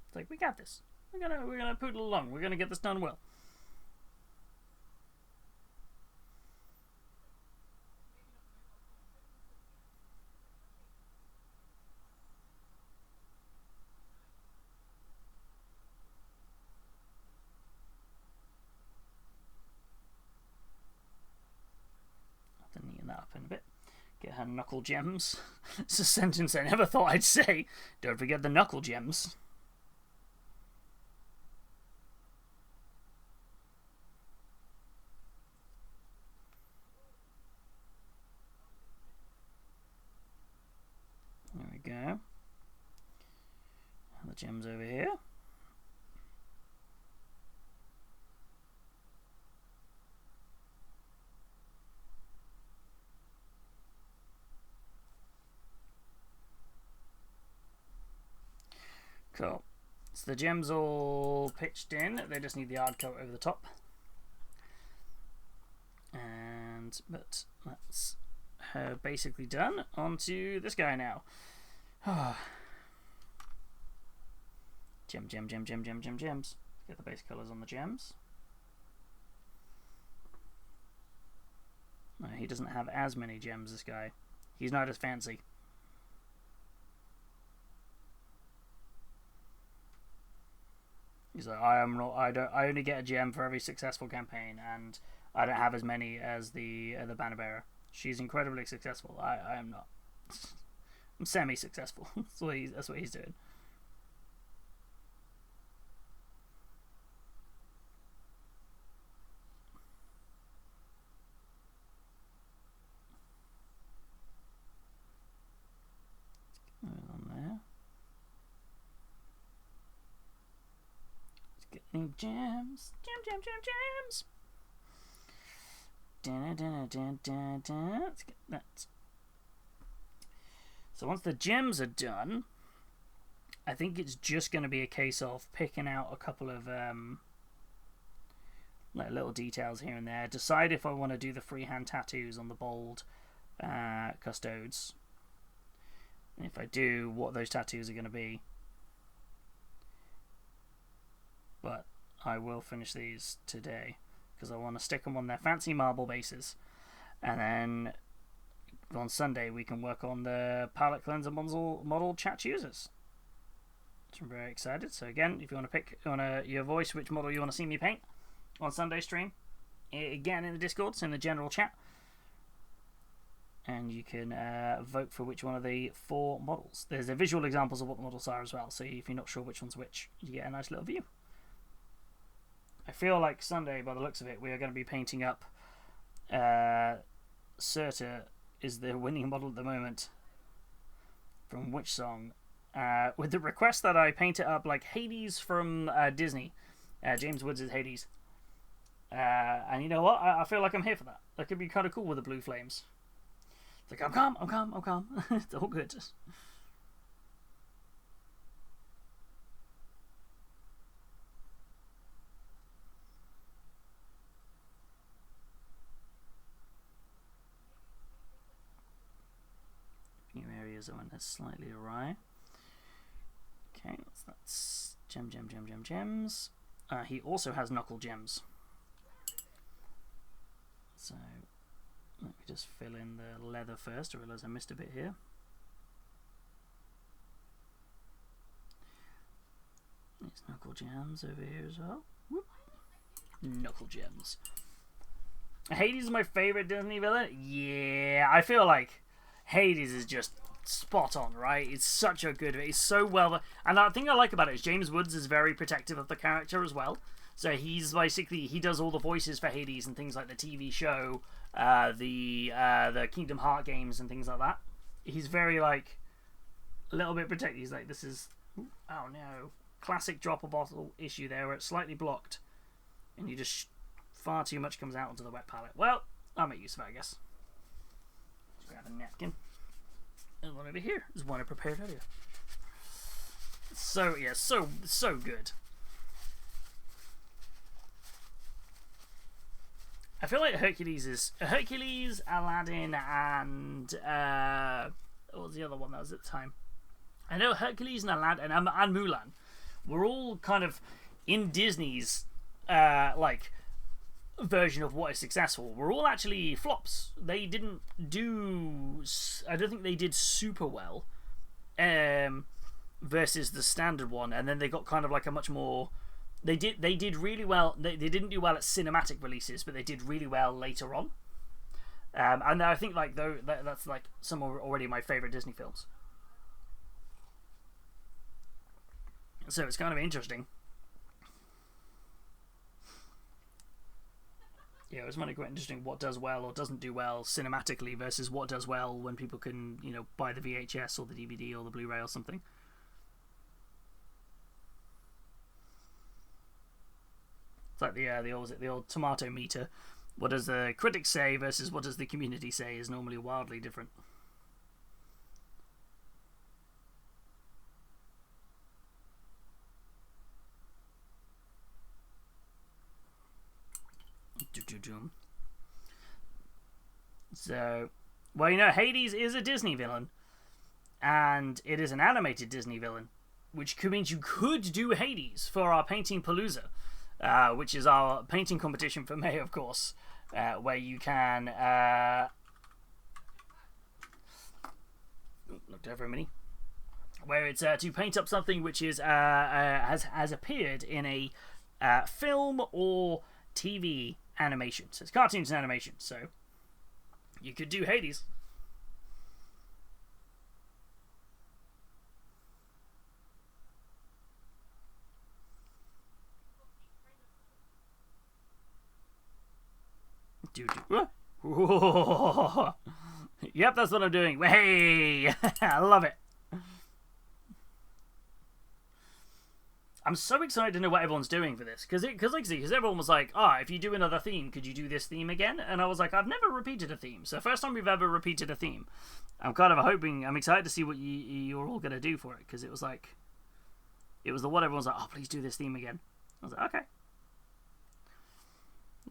It's like, we got this. We're gonna poodle along. We're gonna get this done well. That up in a bit. Get her knuckle gems. It's a sentence I never thought I'd say. Don't forget the knuckle gems. There we go. The gems over here. Cool. So the gems all pitched in. They just need the hard coat over the top. But that's her basically done. On to this guy now. Gems. Get the base colours on the gems. No, he doesn't have as many gems, this guy. He's not as fancy. He's like, I only get a gem for every successful campaign, and I don't have as many as the banner bearer. She's incredibly successful. I am not. I'm semi-successful. That's what he's doing. New gems. Gems. Let's get that. So once the gems are done, I think it's just going to be a case of picking out a couple of like little details here and there. Decide if I want to do the freehand tattoos on the bold Custodes. And if I do, what those tattoos are going to be. But I will finish these today because I want to stick them on their fancy marble bases, and then on Sunday we can work on the palette cleanser model chat choosers. So I'm very excited. So again, if you want to pick your voice which model you want to see me paint on Sunday stream, again in the Discord, it's in the general chat, and you can vote for which one of the 4 models. There's visual examples of what the models are as well, so if you're not sure which one's which, you get a nice little view. I feel like Sunday, by the looks of it, we are going to be painting up Serta is the winning model at the moment. From which song? With the request that I paint it up like Healys from Disney. James Woods is Healys. And you know what? I feel like I'm here for that. That could be kind of cool with the blue flames. It's like, I'm calm. It's all good. New areas are when they're slightly awry. Okay, that's gems. He also has knuckle gems. So let me just fill in the leather first. I realise I missed a bit here. There's knuckle gems over here as well. Whoop. Knuckle gems. Hades is my favorite Disney villain. Yeah, I feel like Hades is just spot on, right? It's such a good. It's so well, and the thing I like about it is James Woods is very protective of the character as well. So he's basically he does all the voices for Hades and things like the TV show, the Kingdom Heart games and things like that. He's very like a little bit protected. He's like, this is oh no, classic drop a bottle issue there where it's slightly blocked, and you just far too much comes out onto the wet palette. Well, I'll make use of it, I guess. Let's grab a napkin. There's one over here. There's one I prepared earlier. So yeah, so good. I feel like Hercules, Aladdin, and what was the other one that was at the time? I know Hercules and Aladdin and Mulan were all kind of in Disney's like version of what is successful. Were all actually flops. They didn't do. I don't think they did super well versus the standard one, and then they got kind of like a much more. They did really well. They didn't do well at cinematic releases, but they did really well later on. And I think like though that's like some already my favorite Disney films. So it's kind of interesting. Yeah, it's kind of quite interesting what does well or doesn't do well cinematically versus what does well when people can, you know, buy the VHS or the DVD or the Blu-ray or something. It's like the old tomato meter. What does the critics say versus what does the community say is normally wildly different. So, well, you know, Hades is a Disney villain, and it is an animated Disney villain, which means you could do Hades for our Painting Palooza, which is our painting competition for May, of course, where you can looked over a minute. Where it's to paint up something which is has appeared in a film or TV animation. So it's cartoons and animation. So you could do Hades. Yep, that's what I'm doing. Hey, I love it. I'm so excited to know what everyone's doing for this because everyone was like, if you do another theme, could you do this theme again? And I was like, I've never repeated a theme, so first time we've ever repeated a theme. I'm kind of hoping, I'm excited to see what you're all gonna do for it because it was the one everyone's like, please do this theme again. I was like, okay.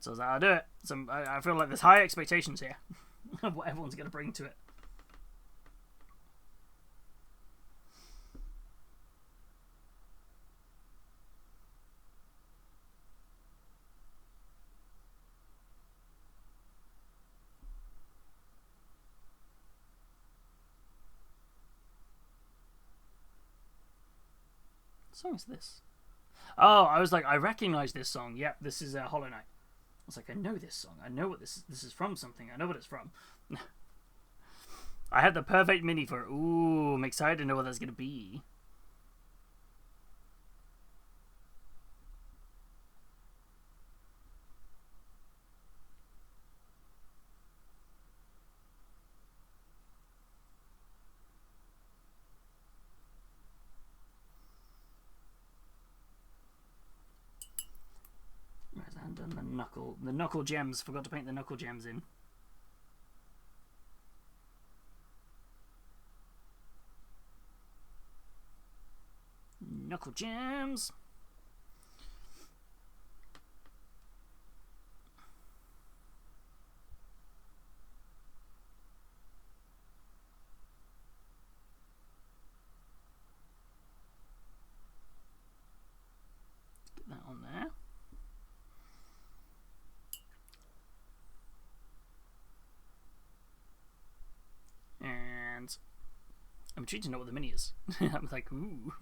So I was like, I'll do it. So I feel like there's high expectations here of what everyone's gonna bring to it. What song is this? Oh, I was like, I recognize this song. Yep, this is Hollow Knight. I was like, I know this song. I know what this is from something. I know what it's from. I had the perfect mini for it. Ooh, I'm excited to know what that's going to be. Done the knuckle gems. Forgot to paint the knuckle gems in. Knuckle gems. Get that on there. And I'm intrigued to know what the mini is. I'm like, ooh.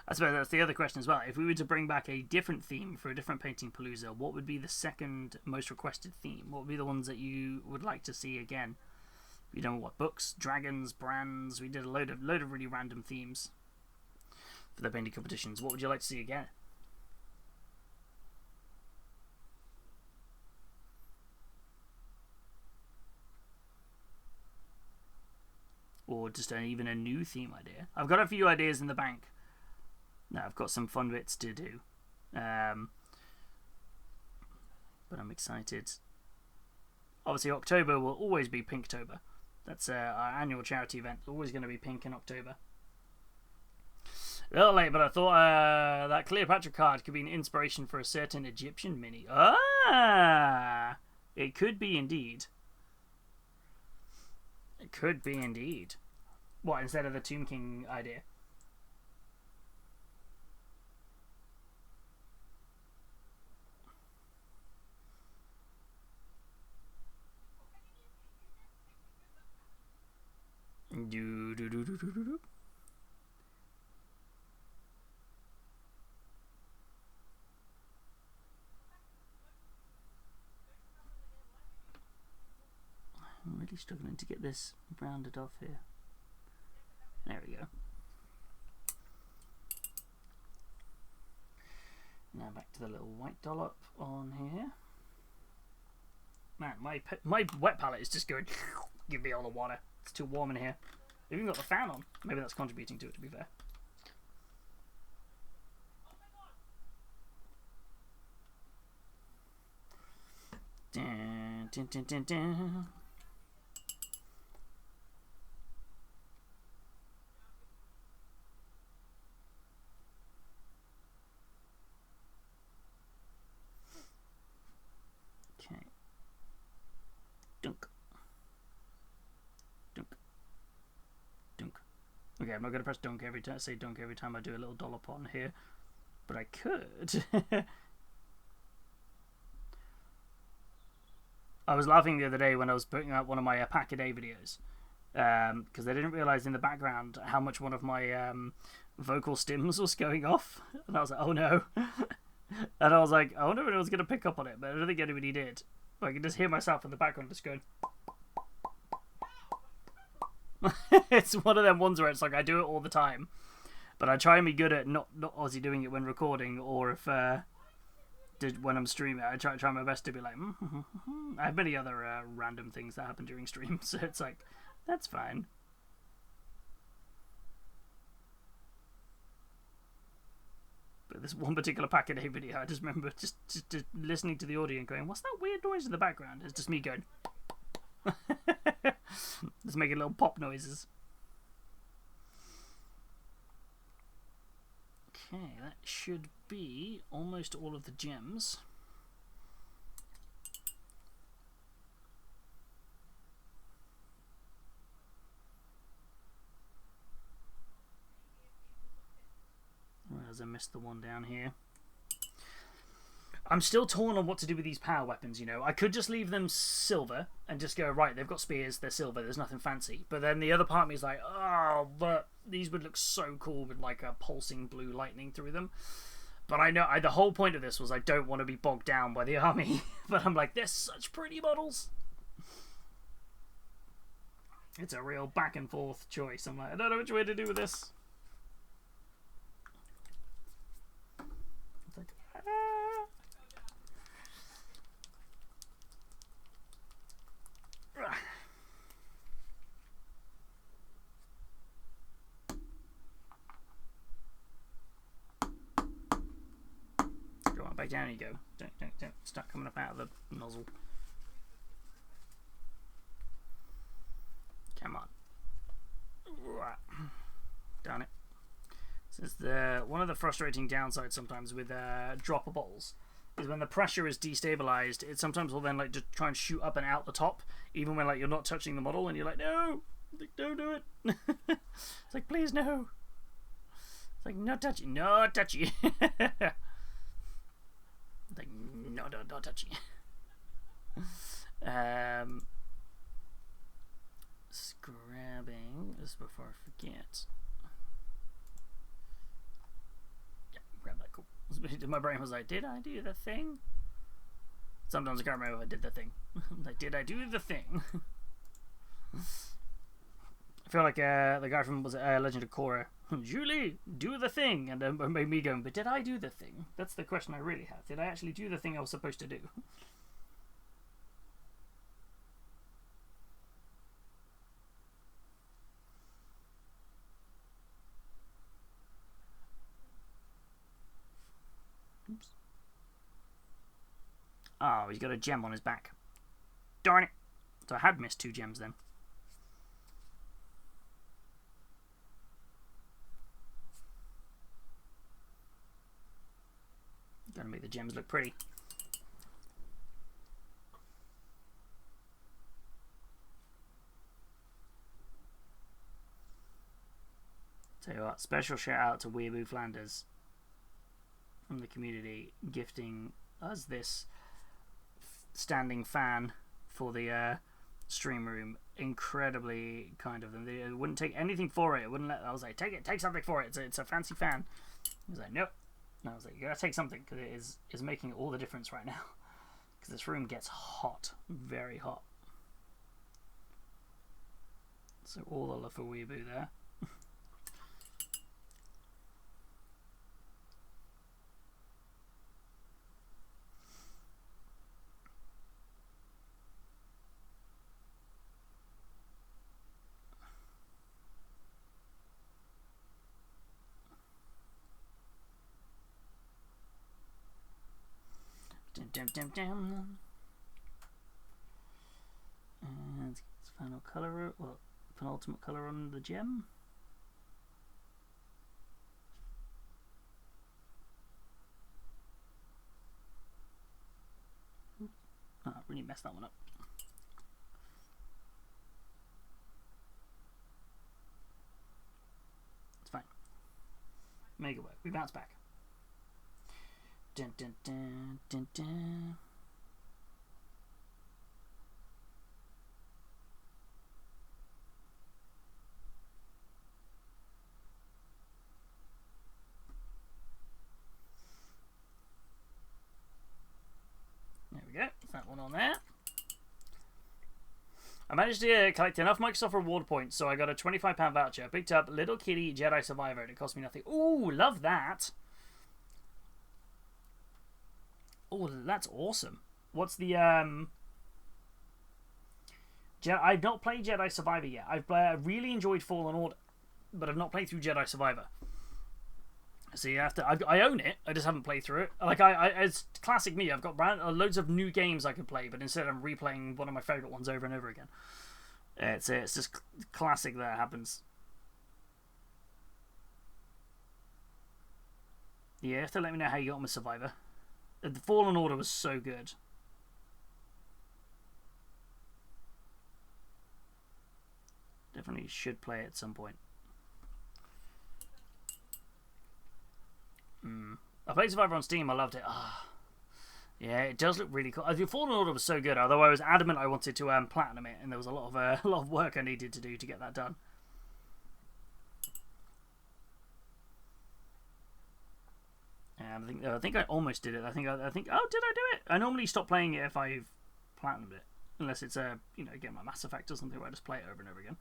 I suppose that's the other question as well. If we were to bring back a different theme for a different painting palooza, what would be the second most requested theme? What would be the ones that you would like to see again? We don't know what books, dragons, brands. We did a load of really random themes for the painting competitions. What would you like to see again? Or just even a new theme idea. I've got a few ideas in the bank. Now I've got some fun bits to do, but I'm excited. Obviously, October will always be Pinktober. That's our annual charity event. Always going to be pink in October. A little late, but I thought that Cleopatra card could be an inspiration for a certain Egyptian mini. Ah, it could be indeed. It could be indeed. What, instead of the Tomb King idea? Do do do do do do. I'm really struggling to get this rounded off here. There we go. Now back to the little white dollop on here. Man, my wet palette is just going. Give me all the water. It's too warm in here. They've even got the fan on. Maybe that's contributing to it, to be fair. Dun, dun, dun, dun, dun. Okay. Dunk. Dunk. Dunk. Okay, I'm not going to press dunk every time. Say dunk every time I do a little dollop on here, but I could. I was laughing the other day when I was putting out one of my pack a day videos because I didn't realise in the background how much one of my vocal stims was going off, and I was like, oh no. And I was like, I wonder if anyone's going to pick up on it, but I don't think anybody did. But I can just hear myself in the background just going. It's one of them ones where it's like I do it all the time, but I try and be good at not Aussie doing it when recording, or if when I'm streaming, I try my best to be like. I have many other random things that happen during streams, so it's like that's fine. But this one particular pack a day video, I just remember just listening to the audio and going, "What's that weird noise in the background?" It's just me going. Just making little pop noises. Okay, that should be almost all of the gems. Whereas I missed the one down here. I'm still torn on what to do with these power weapons, you know. I could just leave them silver and just go, right, they've got spears, they're silver, there's nothing fancy. But then the other part of me is like, oh, but these would look so cool with like a pulsing blue lightning through them. But I know the whole point of this was I don't want to be bogged down by the army. But I'm like, they're such pretty models. It's a real back and forth choice. I'm like, I don't know which way to do with this. It's like, Go on, back down you go. Don't start coming up out of the nozzle. Come on. Darn it. This is one of the frustrating downsides sometimes with dropper bottles is when the pressure is destabilized, it sometimes will then like just try and shoot up and out the top, even when like you're not touching the model, and you're like, no, like, don't do it. It's like, please no. It's like, no touchy, no touchy. Like, no, don't touchy. Just grabbing this before I forget. My brain was like, did I do the thing? Sometimes I can't remember if I did the thing. Like, did I do the thing? I feel like the guy from Legend of Korra, Julie, do the thing, and made me going, but did I do the thing? That's the question I really have. Did I actually do the thing I was supposed to do? Oops. Oh, he's got a gem on his back. Darn it. So I had missed 2 gems then. Gotta make the gems look pretty. Tell you what, special shout out to Weeaboo Flanders from the community, gifting us this standing fan for the stream room. Incredibly kind of them. They wouldn't take anything for it. Wouldn't let. I was like, take something for it. It's a fancy fan. He was like, nope. And I was like, you gotta take something because it is making all the difference right now. Because this room gets hot, very hot. So all the love for Weeaboo there. And it's final color, well, penultimate color on the gem. Oh, I really messed that one up. It's fine. Make it work. We bounce back. Dun, dun, dun, dun, dun. There we go. That one on there. I managed to collect enough Microsoft reward points, so I got a £25 voucher. Picked up Little Kitty Jedi Survivor, and it cost me nothing. Ooh, love that. Oh, that's awesome. What's the I've not played Jedi Survivor yet. I really enjoyed Fallen Order, but I've not played through Jedi Survivor. So you have to. I own it. I just haven't played through it. Like it's classic me. I've got loads of new games I could play, but instead I'm replaying one of my favorite ones over and over again. It's just classic that happens. Yeah, you have to let me know how you got on with Survivor. The Fallen Order was so good. Definitely should play it at some point. I played Survivor on Steam. I loved it. Yeah, it does look really cool. The Fallen Order was so good, although I was adamant I wanted to platinum it, and there was a lot of work I needed to do to get that done. I think I almost did it. I think. Oh, did I do it? I normally stop playing it if I've platinumed it, unless it's again my Mass Effect or something where I just play it over and over again.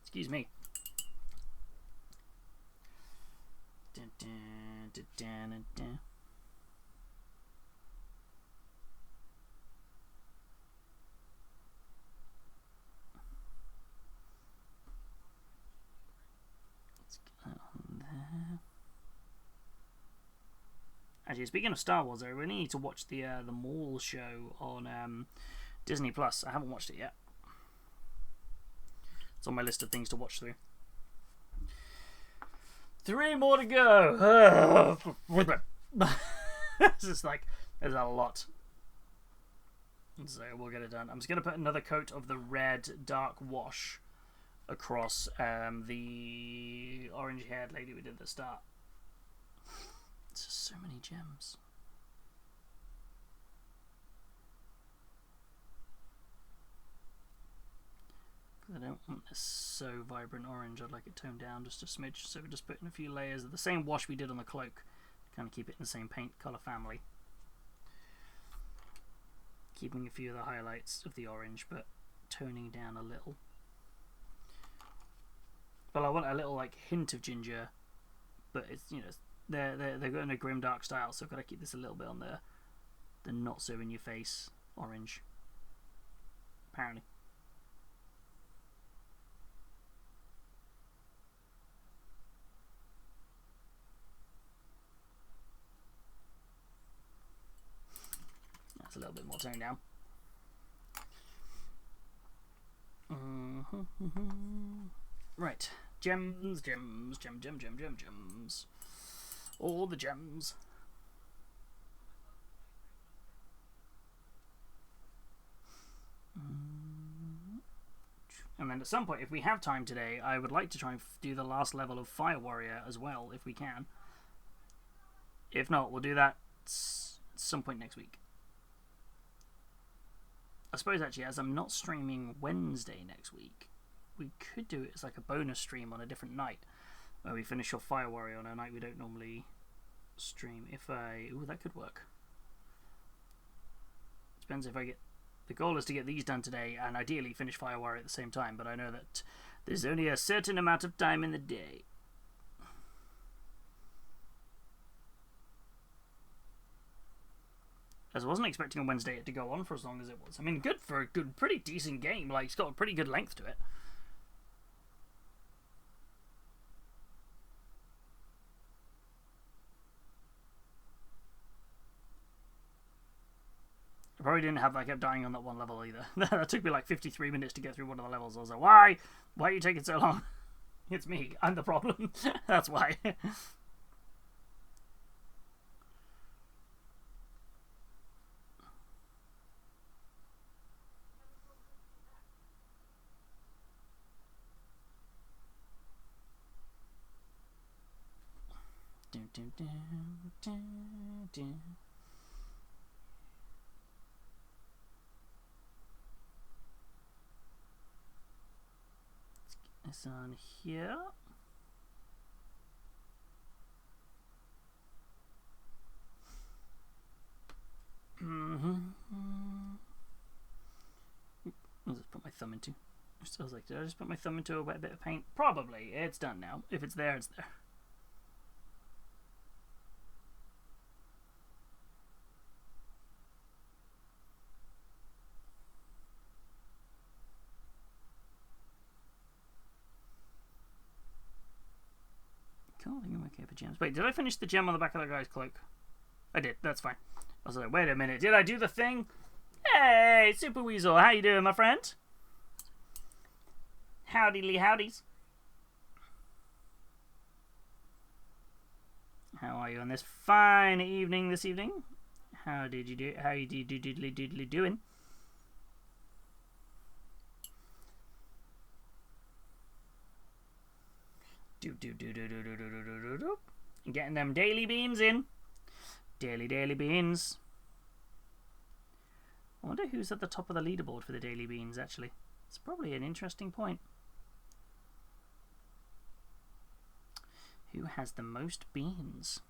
Excuse me. Dun, dun, dun, dun, dun, dun. Actually, speaking of Star Wars, I really need to watch the Maul show on Disney Plus. I haven't watched it yet. It's on my list of things to watch through. 3 more to go. It's just like there's a lot. So we'll get it done. I'm just gonna put another coat of the red dark wash across the orange-haired lady we did at the start. It's just so many gems. don't want this so vibrant orange. I'd like it toned down just a smidge. So we're just putting a few layers of the same wash we did on the cloak. Kind of keep it in the same paint colour family. Keeping a few of the highlights of the orange, but toning down a little. But I want a little like hint of ginger, but it's, you know, they're going a grim dark style, so I've got to keep this a little bit on the not so in your face orange. Apparently. That's a little bit more toned down. Right, gems. All the gems. And then at some point, if we have time today, I would like to try and do the last level of Fire Warrior as well, if we can. If not, we'll do that at some point next week. I suppose, actually, as I'm not streaming Wednesday next week, we could do it as like a bonus stream on a different night, where we finish off Fire Warrior on a night we don't normally stream. Ooh, that could work. Depends if I get... The goal is to get these done today, and ideally finish Fire Warrior at the same time, but I know that there's only a certain amount of time in the day. As I wasn't expecting on Wednesday it to go on for as long as it was. I mean, good for a good, pretty decent game. Like, it's got a pretty good length to it. I probably didn't have, like, kept dying on that one level either. That took me like 53 minutes to get through one of the levels. I was like, why? Why are you taking so long? It's me. I'm the problem. That's why. Let's get this on here. I'll just put my thumb into. I was like, did I just put my thumb into a wet bit of paint? Probably. It's done now. If it's there, it's there. Can't think I'm okay for gems. Wait, did I finish the gem on the back of that guy's cloak? I did. That's fine. I was like, wait a minute. Did I do the thing? Hey, Super Weasel. How you doing, my friend? Howdy, Lee, howdies. How are you on this fine evening this evening? How did you do? How you doodly doing? Getting them daily beans in. Daily beans. I wonder who's at the top of the leaderboard for the daily beans, actually. It's probably an interesting point. Who has the most beans?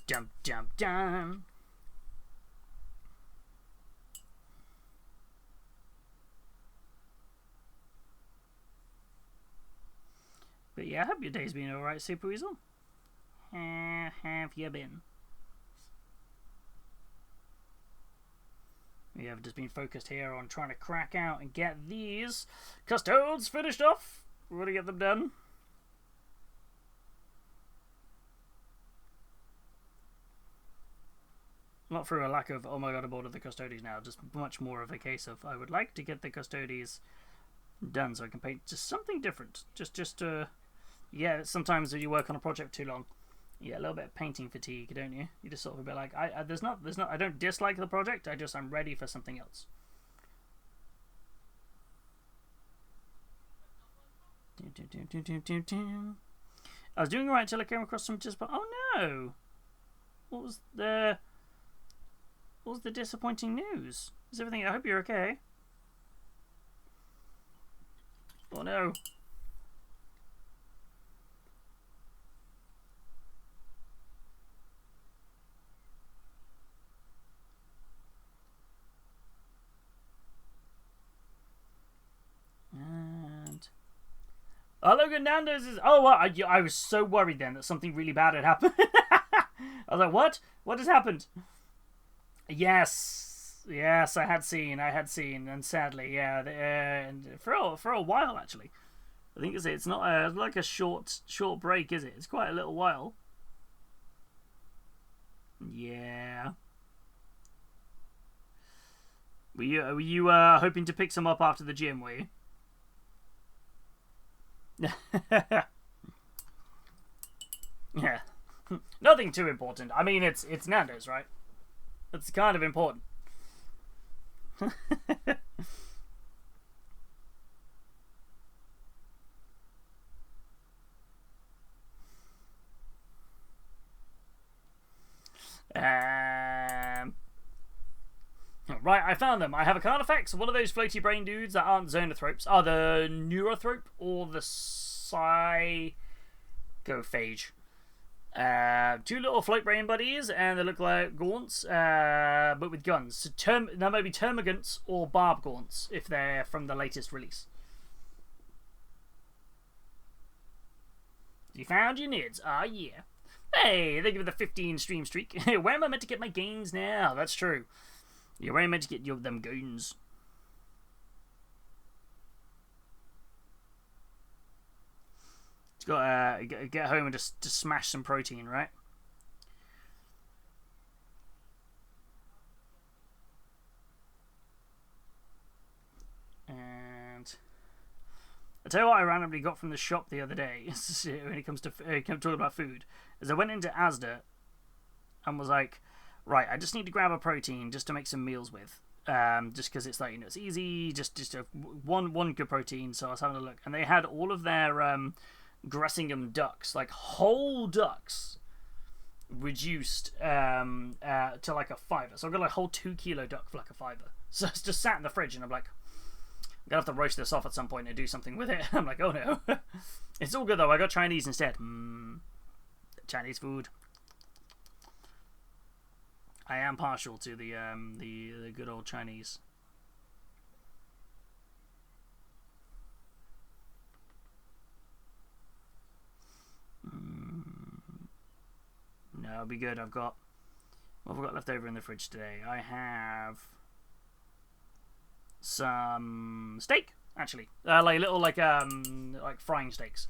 Dum dum dum. But yeah, I hope your day's been alright, Super Weasel. How have you been? We have just been focused here on trying to crack out and get these Custodes finished off. We're going to get them done. Not through a lack of, oh my god, I'm bored of the Custodes now. Just much more of a case of, I would like to get the Custodes done so I can paint just something different. Just yeah, sometimes when you work on a project too long, you get a little bit of painting fatigue, don't you? You just sort of a bit like, I don't dislike the project, I'm ready for something else. I was doing alright until I came across some oh no! What was the disappointing news? Is everything, I hope you're okay. no. And Logan Nando's is. Oh, well, I was so worried then that something really bad had happened. I was like, what? What has happened? Yes, I had seen, and sadly, yeah, and for a while actually. I think it's not like a short break, is it? It's quite a little while. Yeah. Were you hoping to pick some up after the gym? Were you? Yeah. Nothing too important. I mean, it's Nando's, right? It's kind of important. Right, I found them. I have a Carnifex, one of those floaty brain dudes that aren't Zonothropes. Are the Neurothrope or the Psychophage. Two little float brain buddies, and they look like Gaunts, but with guns. So there might be Termagants or Barb Gaunts if they're from the latest release. You found your nids. Ah, yeah. Hey, thank you for the 15 stream streak. Where am I meant to get my gains now? That's true. Yeah, where am I meant to get them goons? Got to get home and just smash some protein, right? And I tell you what, I randomly got from the shop the other day when it comes to talking about food, is I went into Asda and was like, right, I just need to grab a protein just to make some meals with. Just because it's like, you know, it's easy, just one good protein. So I was having a look, and they had all of their Gressingham ducks, like whole ducks, reduced to like a $5. So I've got like a whole 2 kilo duck for like a $5. So it's just sat in the fridge, and I'm like, I'm gonna have to roast this off at some point and do something with it. I'm like, oh no. It's all good though. I got Chinese instead. Chinese food. I am partial to the good old Chinese. No, it'll be good. What have I got left over in the fridge today? I have some steak, actually. Like little like frying steaks.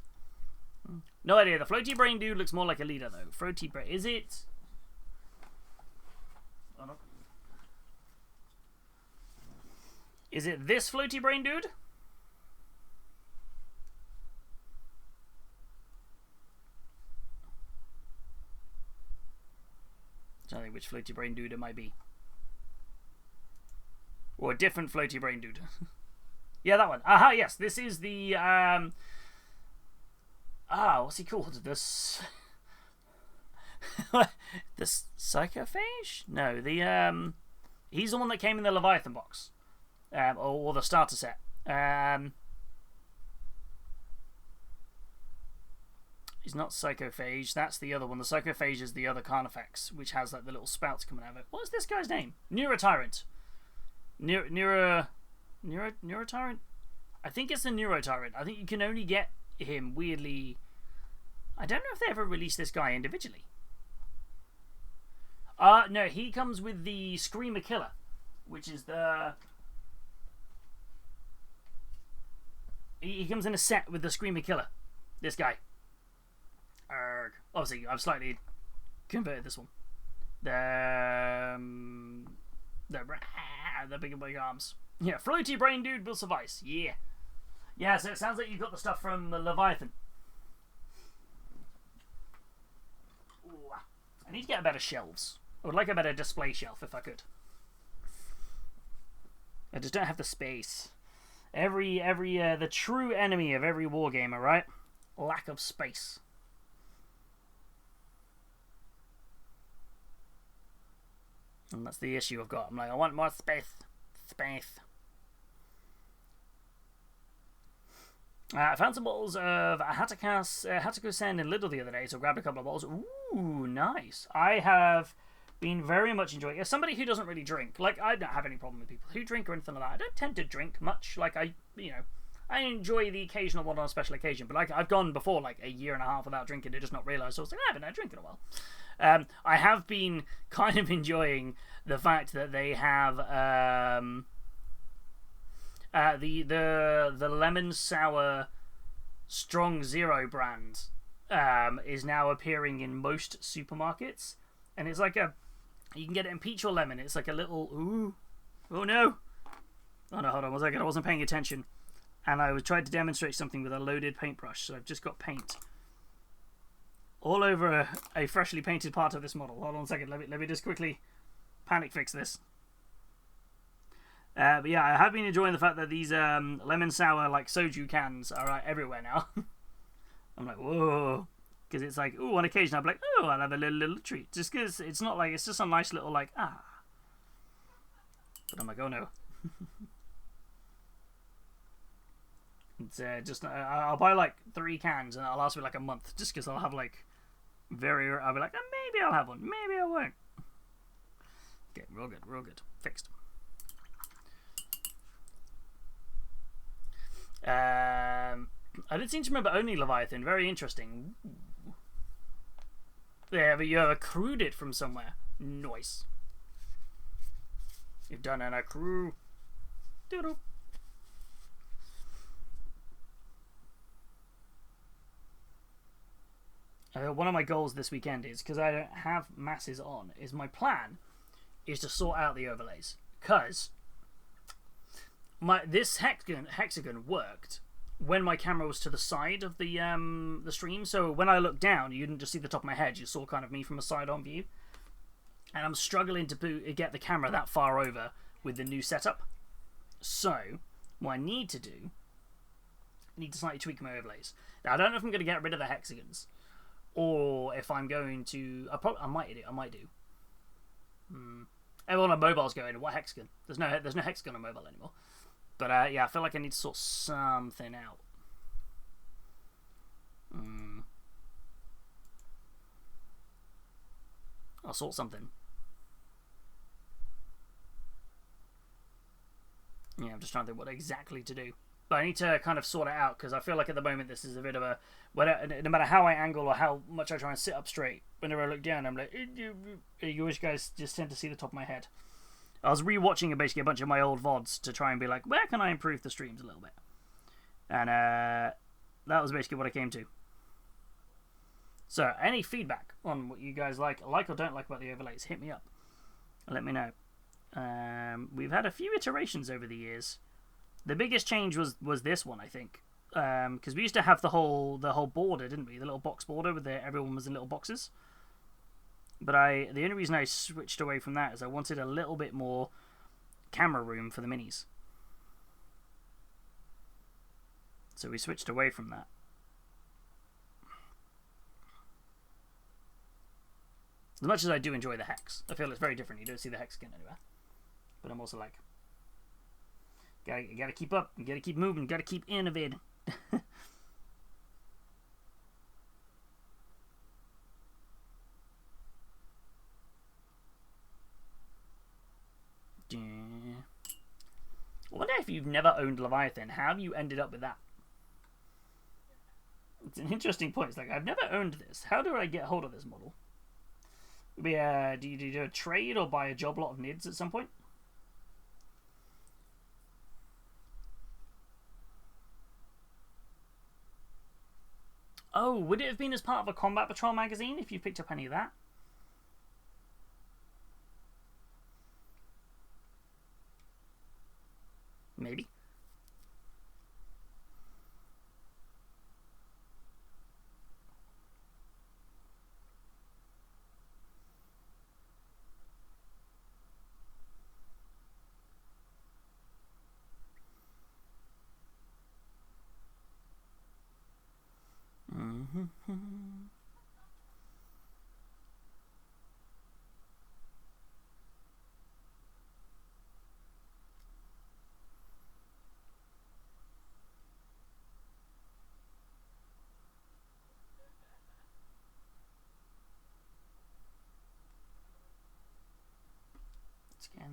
No idea. The floaty brain dude looks more like a leader though. Floaty brain, is it? Oh, no. Is it this floaty brain dude? I don't think which floaty brain dude it might be. Or a different floaty brain dude. Yeah, that one. Aha, yes. This is the what's he called? This the Psychophage? No, the he's the one that came in the Leviathan box. Or the starter set. He's not Psychophage, that's the other one. The Psychophage is the other Carnifex, which has like the little spouts coming out of it. What is this guy's name? Neurotyrant. Neurotyrant? I think it's the Neurotyrant. I think you can only get him weirdly. I don't know if they ever released this guy individually. No, he comes with the Screamer Killer, which is the. He comes in a set with the Screamer Killer. This guy. Obviously, I've slightly converted this one. The big arms. Yeah, floaty brain dude will suffice. Yeah. Yeah, so it sounds like you've got the stuff from the Leviathan. Ooh, I need to get better shelves. I would like a better display shelf if I could. I just don't have the space. The true enemy of every wargamer, right? Lack of space. And that's the issue I've got. I'm like, I want more space. Space. I found some bottles of Hatako-sen and Lidl the other day, so I grabbed a couple of bottles. Ooh, nice. I have been very much enjoying it. As somebody who doesn't really drink, like, I don't have any problem with people who drink or anything like that. I don't tend to drink much. Like, I enjoy the occasional one on a special occasion, but like, I've gone before like a year and a half without drinking and just not realised. So I was like, I haven't had a drink in a while. I have been kind of enjoying the fact that they have the lemon sour strong zero brand is now appearing in most supermarkets, and it's like you can get it in peach or lemon. It's like a little oh no, hold on 1 second, I wasn't paying attention, and I was trying to demonstrate something with a loaded paintbrush, so I've just got paint all over a freshly painted part of this model. Hold on a second, let me just quickly panic fix this. But yeah, I have been enjoying the fact that these lemon sour like soju cans are everywhere now. I'm like, whoa, because it's like, on occasion I'm like, I'll have a little treat, just because it's not like, it's just a nice little like but I'm like, oh no. It's just I'll buy like 3 cans and it'll last me like a month, just because I'll have like I'll be like, maybe I'll have one, maybe I won't. Okay, real good, fixed. I did seem to remember owning Leviathan. Very interesting. Yeah, but you have accrued it from somewhere. Nice. You've done an accrue. Doodle. One of my goals this weekend is, because I don't have masses on, is my plan is to sort out the overlays. Because this hexagon worked when my camera was to the side of the stream. So when I looked down, you didn't just see the top of my head, you saw kind of me from a side-on view. And I'm struggling to get the camera that far over with the new setup. So what I need to do, I need to slightly tweak my overlays. Now I don't know if I'm going to get rid of the hexagons, or if I'm going to. I might do. Everyone on mobile's going, what hexagon? There's no hexagon on mobile anymore. But yeah, I feel like I need to sort something out. I'll sort something. Yeah, I'm just trying to think what exactly to do. But I need to kind of sort it out, because I feel like at the moment this is a bit of a... no matter how I angle or how much I try and sit up straight, whenever I look down, I'm like... You guys just tend to see the top of my head. I was rewatching basically a bunch of my old VODs to try and be like, where can I improve the streams a little bit? And that was basically what I came to. So, any feedback on what you guys like or don't like about the overlays, hit me up. Let me know. We've had a few iterations over the years. The biggest change was this one, I think. Because we used to have the whole border, didn't we? The little box border with everyone was in little boxes. But the only reason I switched away from that is I wanted a little bit more camera room for the minis. So we switched away from that. As much as I do enjoy the hex, I feel it's very different. You don't see the hex skin anywhere. But I'm also like, gotta keep up, you gotta keep moving, gotta keep innovating. I wonder if you've never owned Leviathan, how have you ended up with that? It's an interesting point. It's like, I've never owned this. How do I get hold of this model? Do you do a trade or buy a job lot of NIDs at some point? Oh, would it have been as part of a Combat Patrol magazine if you picked up any of that? Maybe.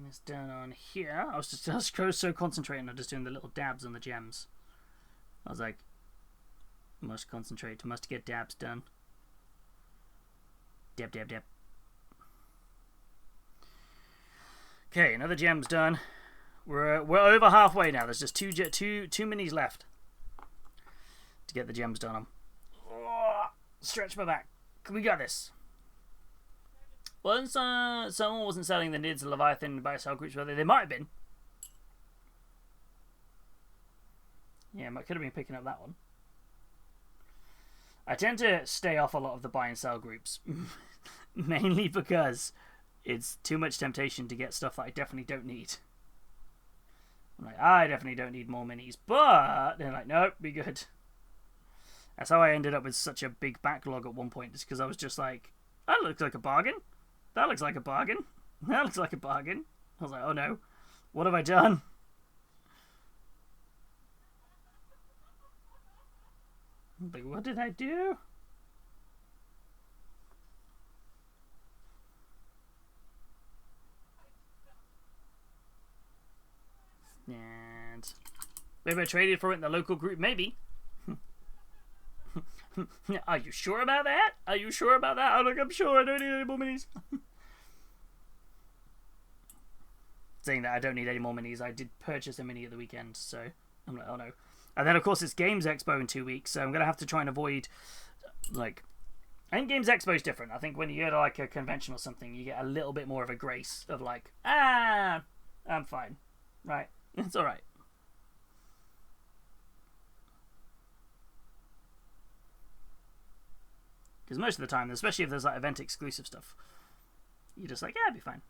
this done on here. I was so concentrating on just doing the little dabs on the gems. I was like, must concentrate, must get dabs done. Dab, dab, dab. Okay, another gem's done. We're over halfway now. There's just two minis left to get the gems done on. Oh, stretch my back. We got this. Once someone wasn't selling the Nids and Leviathan by sell groups, whether they might have been. Yeah, I could have been picking up that one. I tend to stay off a lot of the buy and sell groups, mainly because it's too much temptation to get stuff that I definitely don't need. I'm like, I definitely don't need more minis, but they're like, nope, be good. That's how I ended up with such a big backlog at one point, just because I was just like, that looks like a bargain. That looks like a bargain. That looks like a bargain. I was like, oh no, what have I done? Like, what did I do? And maybe I traded for it in the local group. Maybe. Are you sure about that? Are you sure about that? I'm like, I'm sure. I don't need any more minis. Saying that I don't need any more minis. I did purchase a mini at the weekend, so I'm like, oh no. And then of course it's Games Expo in 2 weeks, so I'm gonna have to try and avoid, like, I think Games Expo is different. I think when you go to like a convention or something, you get a little bit more of a grace of like, I'm fine, right? It's all right. Because most of the time, especially if there's like event exclusive stuff, you're just like, yeah, it'll be fine.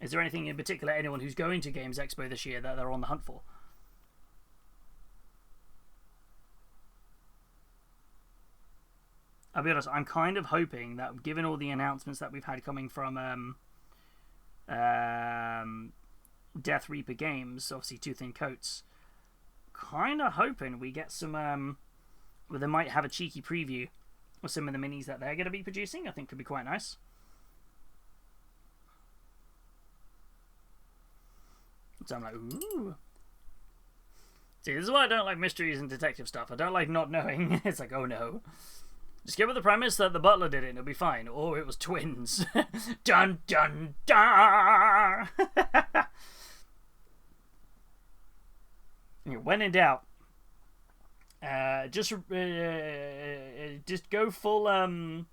Is there anything in particular, anyone who's going to Games Expo this year, that they're on the hunt for? I'll be honest, I'm kind of hoping that, given all the announcements that we've had coming from Death Reaper Games, obviously Tooth and Coats, kind of hoping we get some, well, they might have a cheeky preview of some of the minis that they're going to be producing. I think could be quite nice. So I'm like, ooh. See, this is why I don't like mysteries and detective stuff. I don't like not knowing. It's like, oh no. Just give it the premise that the butler did it and it'll be fine. Or it was twins. Dun dun dun! When in doubt, just go full, was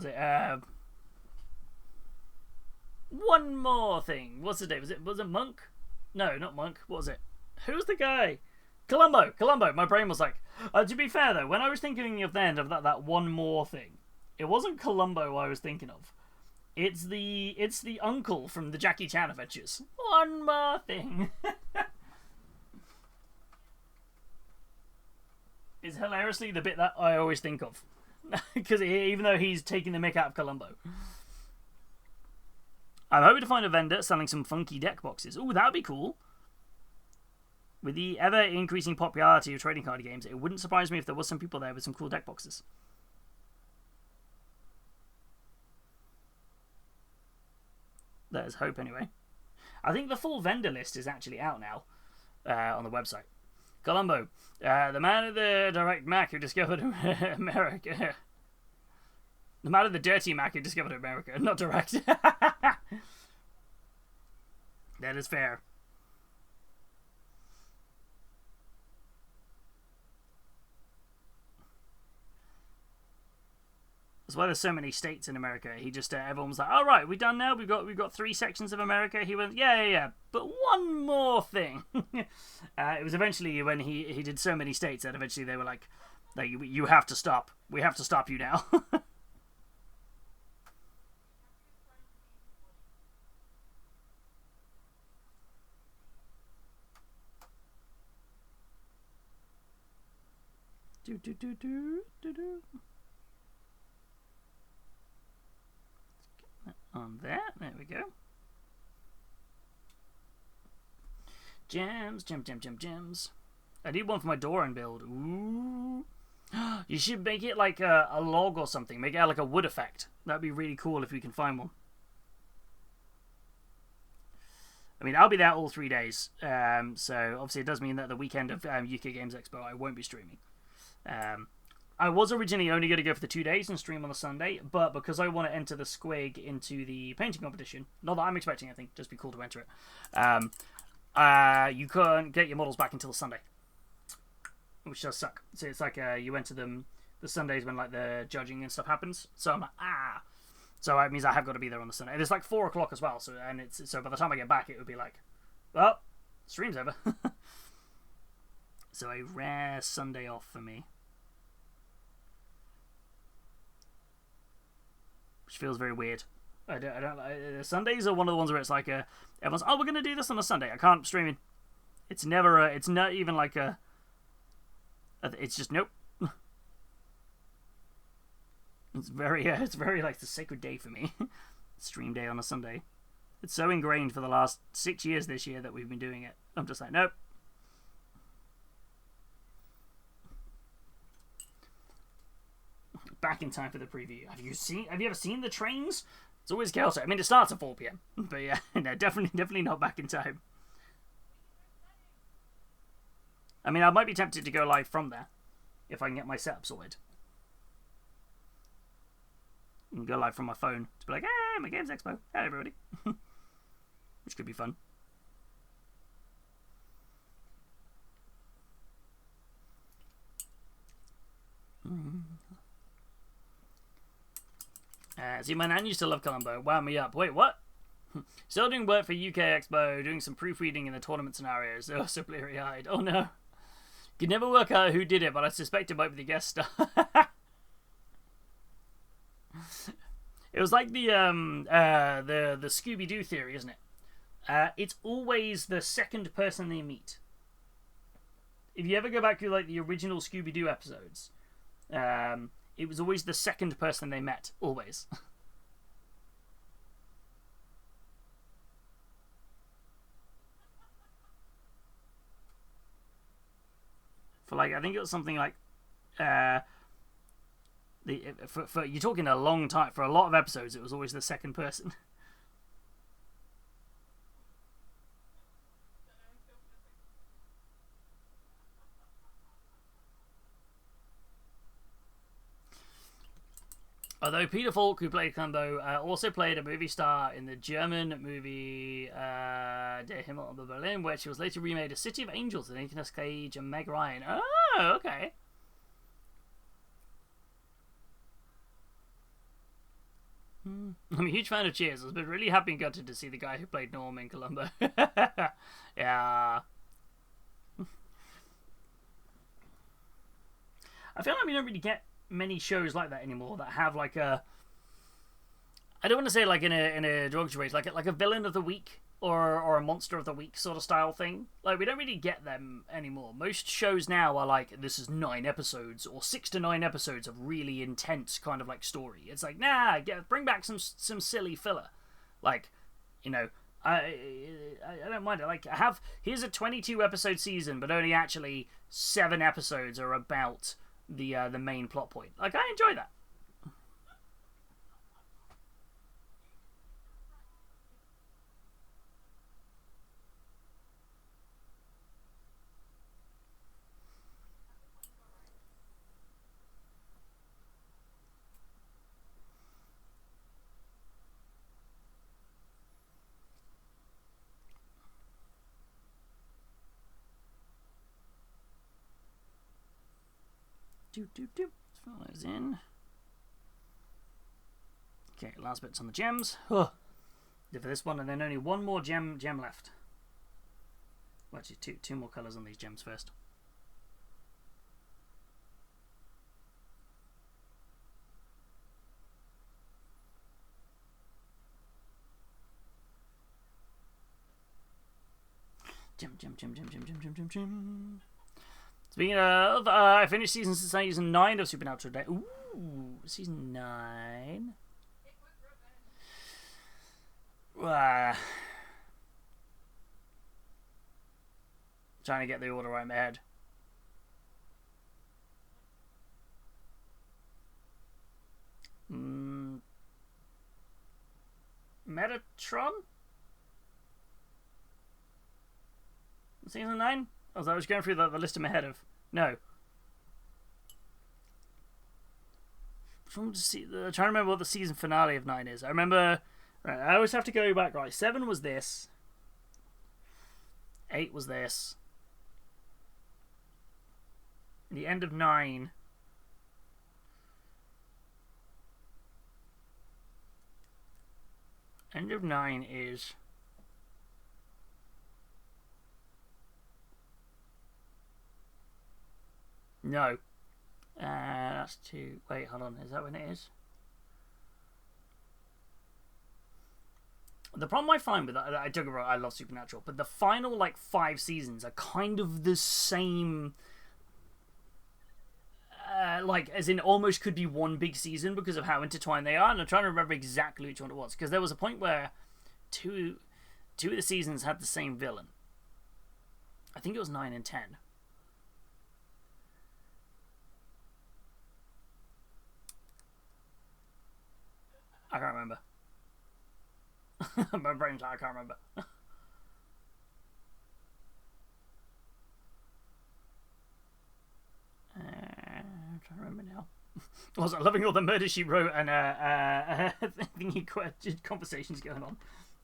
it, one more thing. What's his name? Was it Monk? No, not Monk. What was it? Who's the guy? Columbo. My brain was like, to be fair though, when I was thinking of then of that one more thing, it wasn't Columbo I was thinking of. It's the uncle from the Jackie Chan adventures. One more thing. It's hilariously the bit that I always think of. Because even though he's taking the mick out of Columbo. I'm hoping to find a vendor selling some funky deck boxes. Ooh, that would be cool. With the ever-increasing popularity of trading card games, it wouldn't surprise me if there was some people there with some cool deck boxes. There's hope, anyway. I think the full vendor list is actually out now on the website. Columbo, the man of the direct Mac who discovered America. The man of the dirty Mac who discovered America, not direct. That is fair. That's why there's so many states in America. He just everyone was like, "All right, we're done now. We've got 3 sections of America." He went, "Yeah, but one more thing." It was eventually when he did so many states that eventually they were like, "You have to stop. We have to stop you now." On that, there we go. Gems. I need one for my Doran build. Ooh. You should make it like a log or something. Make it like a wood effect. That'd be really cool if we can find one. I mean, I'll be there all 3 days. So obviously it does mean that the weekend of UK Games Expo I won't be streaming. I was originally only going to go for the 2 days and stream on the Sunday, but because I want to enter the Squig into the painting competition, not that I'm expecting anything, just be cool to enter it, you can't get your models back until Sunday, which does suck. So it's like you enter them the Sundays when like the judging and stuff happens. So I'm like, so it means I have got to be there on the Sunday. And it's like 4 o'clock as well. So by the time I get back, it would be like, well, stream's over. So a rare Sunday off for me, which feels very weird. I don't. Sundays are one of the ones where it's like everyone's, oh, we're gonna do this on a Sunday. I can't stream it. It's never. It's not even like a. It's just nope. It's very like the sacred day for me. Stream day on a Sunday. It's so ingrained for the last 6 years this year that we've been doing it. I'm just like, nope. Back in time for the preview. Have you ever seen the trains? It's always chaotic. I mean, it starts at 4 PM. But yeah, no, definitely not back in time. I mean, I might be tempted to go live from there if I can get my setup sorted. And go live from my phone to be like, hey, my Games Expo. Hey, everybody. Which could be fun. See, my nan used to love Columbo. Wound me up. Wait, what? Still doing work for UK Expo, doing some proofreading in the tournament scenarios. Oh, so bleary-eyed. Oh, no. Could never work out who did it, but I suspect it might be the guest star. It was like the Scooby-Doo theory, isn't it? It's always the second person they meet. If you ever go back to like the original Scooby-Doo episodes, it was always the second person they met. Always. For like, I think it was something like, for you're talking a long time. For a lot of episodes, it was always the second person. Although Peter Falk, who played Columbo, also played a movie star in the German movie Der Himmel über Berlin, which was later remade as City of Angels with Nicolas Cage and Meg Ryan. Oh, okay. I'm a huge fan of Cheers. I've been really happy and gutted to see the guy who played Norm in Columbo. Yeah. I feel like we don't really get many shows like that anymore that have like a, I don't want to say like in a derogatory way, like a villain of the week or a monster of the week sort of style thing. Like we don't really get them anymore. Most shows now are like, this is 9 episodes or 6 to 9 episodes of really intense kind of like story. It's like, nah, bring back some silly filler. Like, you know, I don't mind it. Like, here's a 22 episode season, but only actually 7 episodes are about the main plot point. Like, I enjoy that. Let's fill those in. Okay, last bits on the gems. Oh, for this one, and then only one more gem left. Well, actually, two more colours on these gems first. Gem. Speaking of, I finished season 9 of Supernatural today. Ooh, season 9. Trying to get the order right in my head. Mm, Metatron? Season 9? I was going through the list in my head of... No. I'm trying to remember what the season finale of 9 is. I remember... Right, I always have to go back. Right, 7 was this. 8 was this. The end of 9... End of 9 is... No. That's 2... Wait, hold on. Is that when it is? The problem I find with that... I don't get wrong, I love Supernatural, but the final, like, 5 seasons are kind of the same... like, as in almost could be one big season because of how intertwined they are, and I'm trying to remember exactly which one it was, because there was a point where two of the seasons had the same villain. I think it was 9 and 10. I can't remember. My brain's like, I can't remember. I'm trying to remember now. I was loving all the murder she wrote and thingy conversations going on.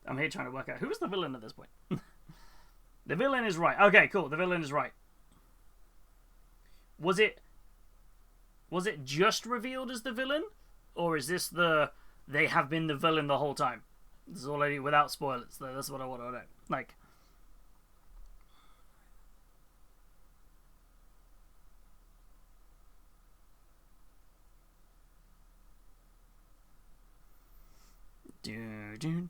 I'm here trying to work out who was the villain at this point. The villain is right. Okay, cool. The villain is right. Was it just revealed as the villain, or is this they have been the villain the whole time? This is already without spoilers. That's what I want to know. Like. Do.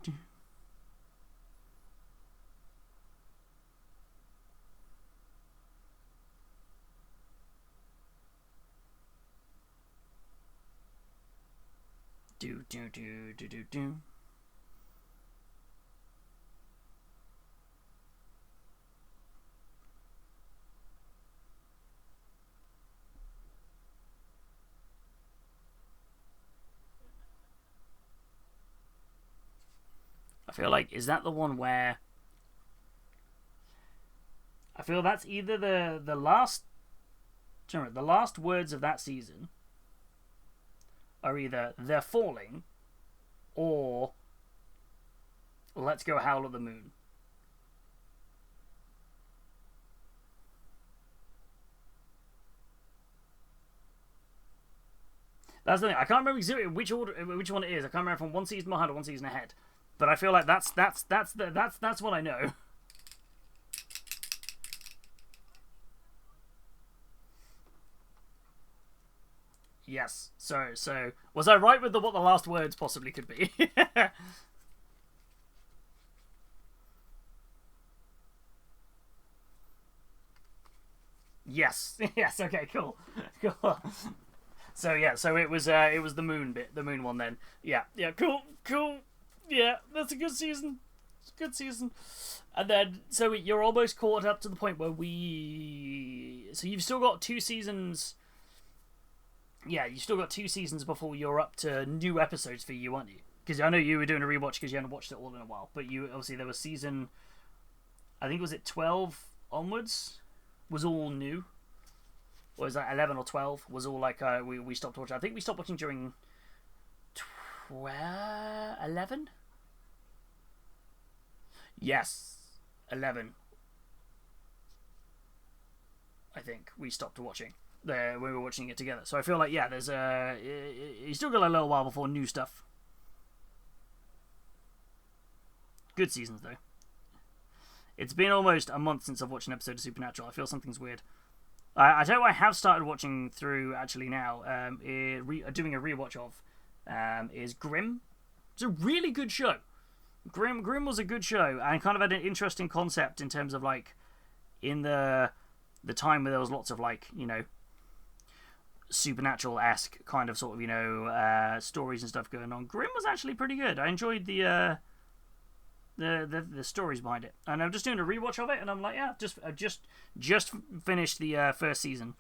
I feel like, is that the one where... I feel that's either the last... The last words of that season are either they're falling or let's go howl at the moon. That's the thing. I can't remember exactly which one it is. I can't remember from one season behind or one season ahead. But I feel like that's what I know. Yes. So was I right with what the last words possibly could be? Yes. Yes. Okay. Cool. Cool. So yeah. So it was the moon bit, the moon one then. Yeah. Yeah. Cool. Cool. Yeah. That's a good season. It's a good season. And then so you're almost caught up to the point where so you've still got 2 seasons. Yeah, you still got 2 seasons before you're up to new episodes for you, aren't you? Because I know you were doing a rewatch because you hadn't watched it all in a while. But you obviously there was season, I think was it 12 onwards, was all new, or is that 11 or 12? Was all like we stopped watching. I think we stopped watching during 11. Yes, 11. I think we stopped watching. There, we were watching it together. So I feel like, yeah, there's you still got a little while before new stuff. Good seasons though. It's been almost a month since I've watched an episode of Supernatural. I feel something's weird. I tell you what I have started watching through actually now, doing a rewatch of, is Grimm. It's a really good show. Grimm was a good show and kind of had an interesting concept in terms of like, in the time where there was lots of like, you know, supernatural-esque kind of sort of, stories and stuff going on. Grimm was actually pretty good. I enjoyed the stories behind it, and I'm just doing a rewatch of it, and I'm like, yeah, just finished the first season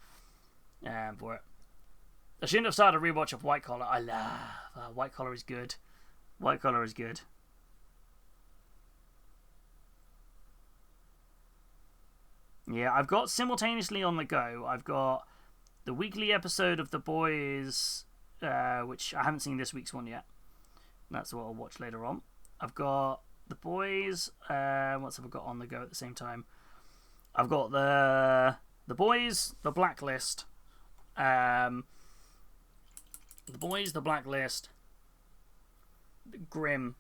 for it. I shouldn't have started a rewatch of White Collar. I love White Collar is good. White Collar is good. Yeah, I've got simultaneously on the go. I've got the weekly episode of The Boys, which I haven't seen this week's one yet. That's what I'll watch later on. I've got The Boys. What have I got on the go at the same time? I've got the Boys, The Blacklist. The Boys, The Blacklist. Grimm.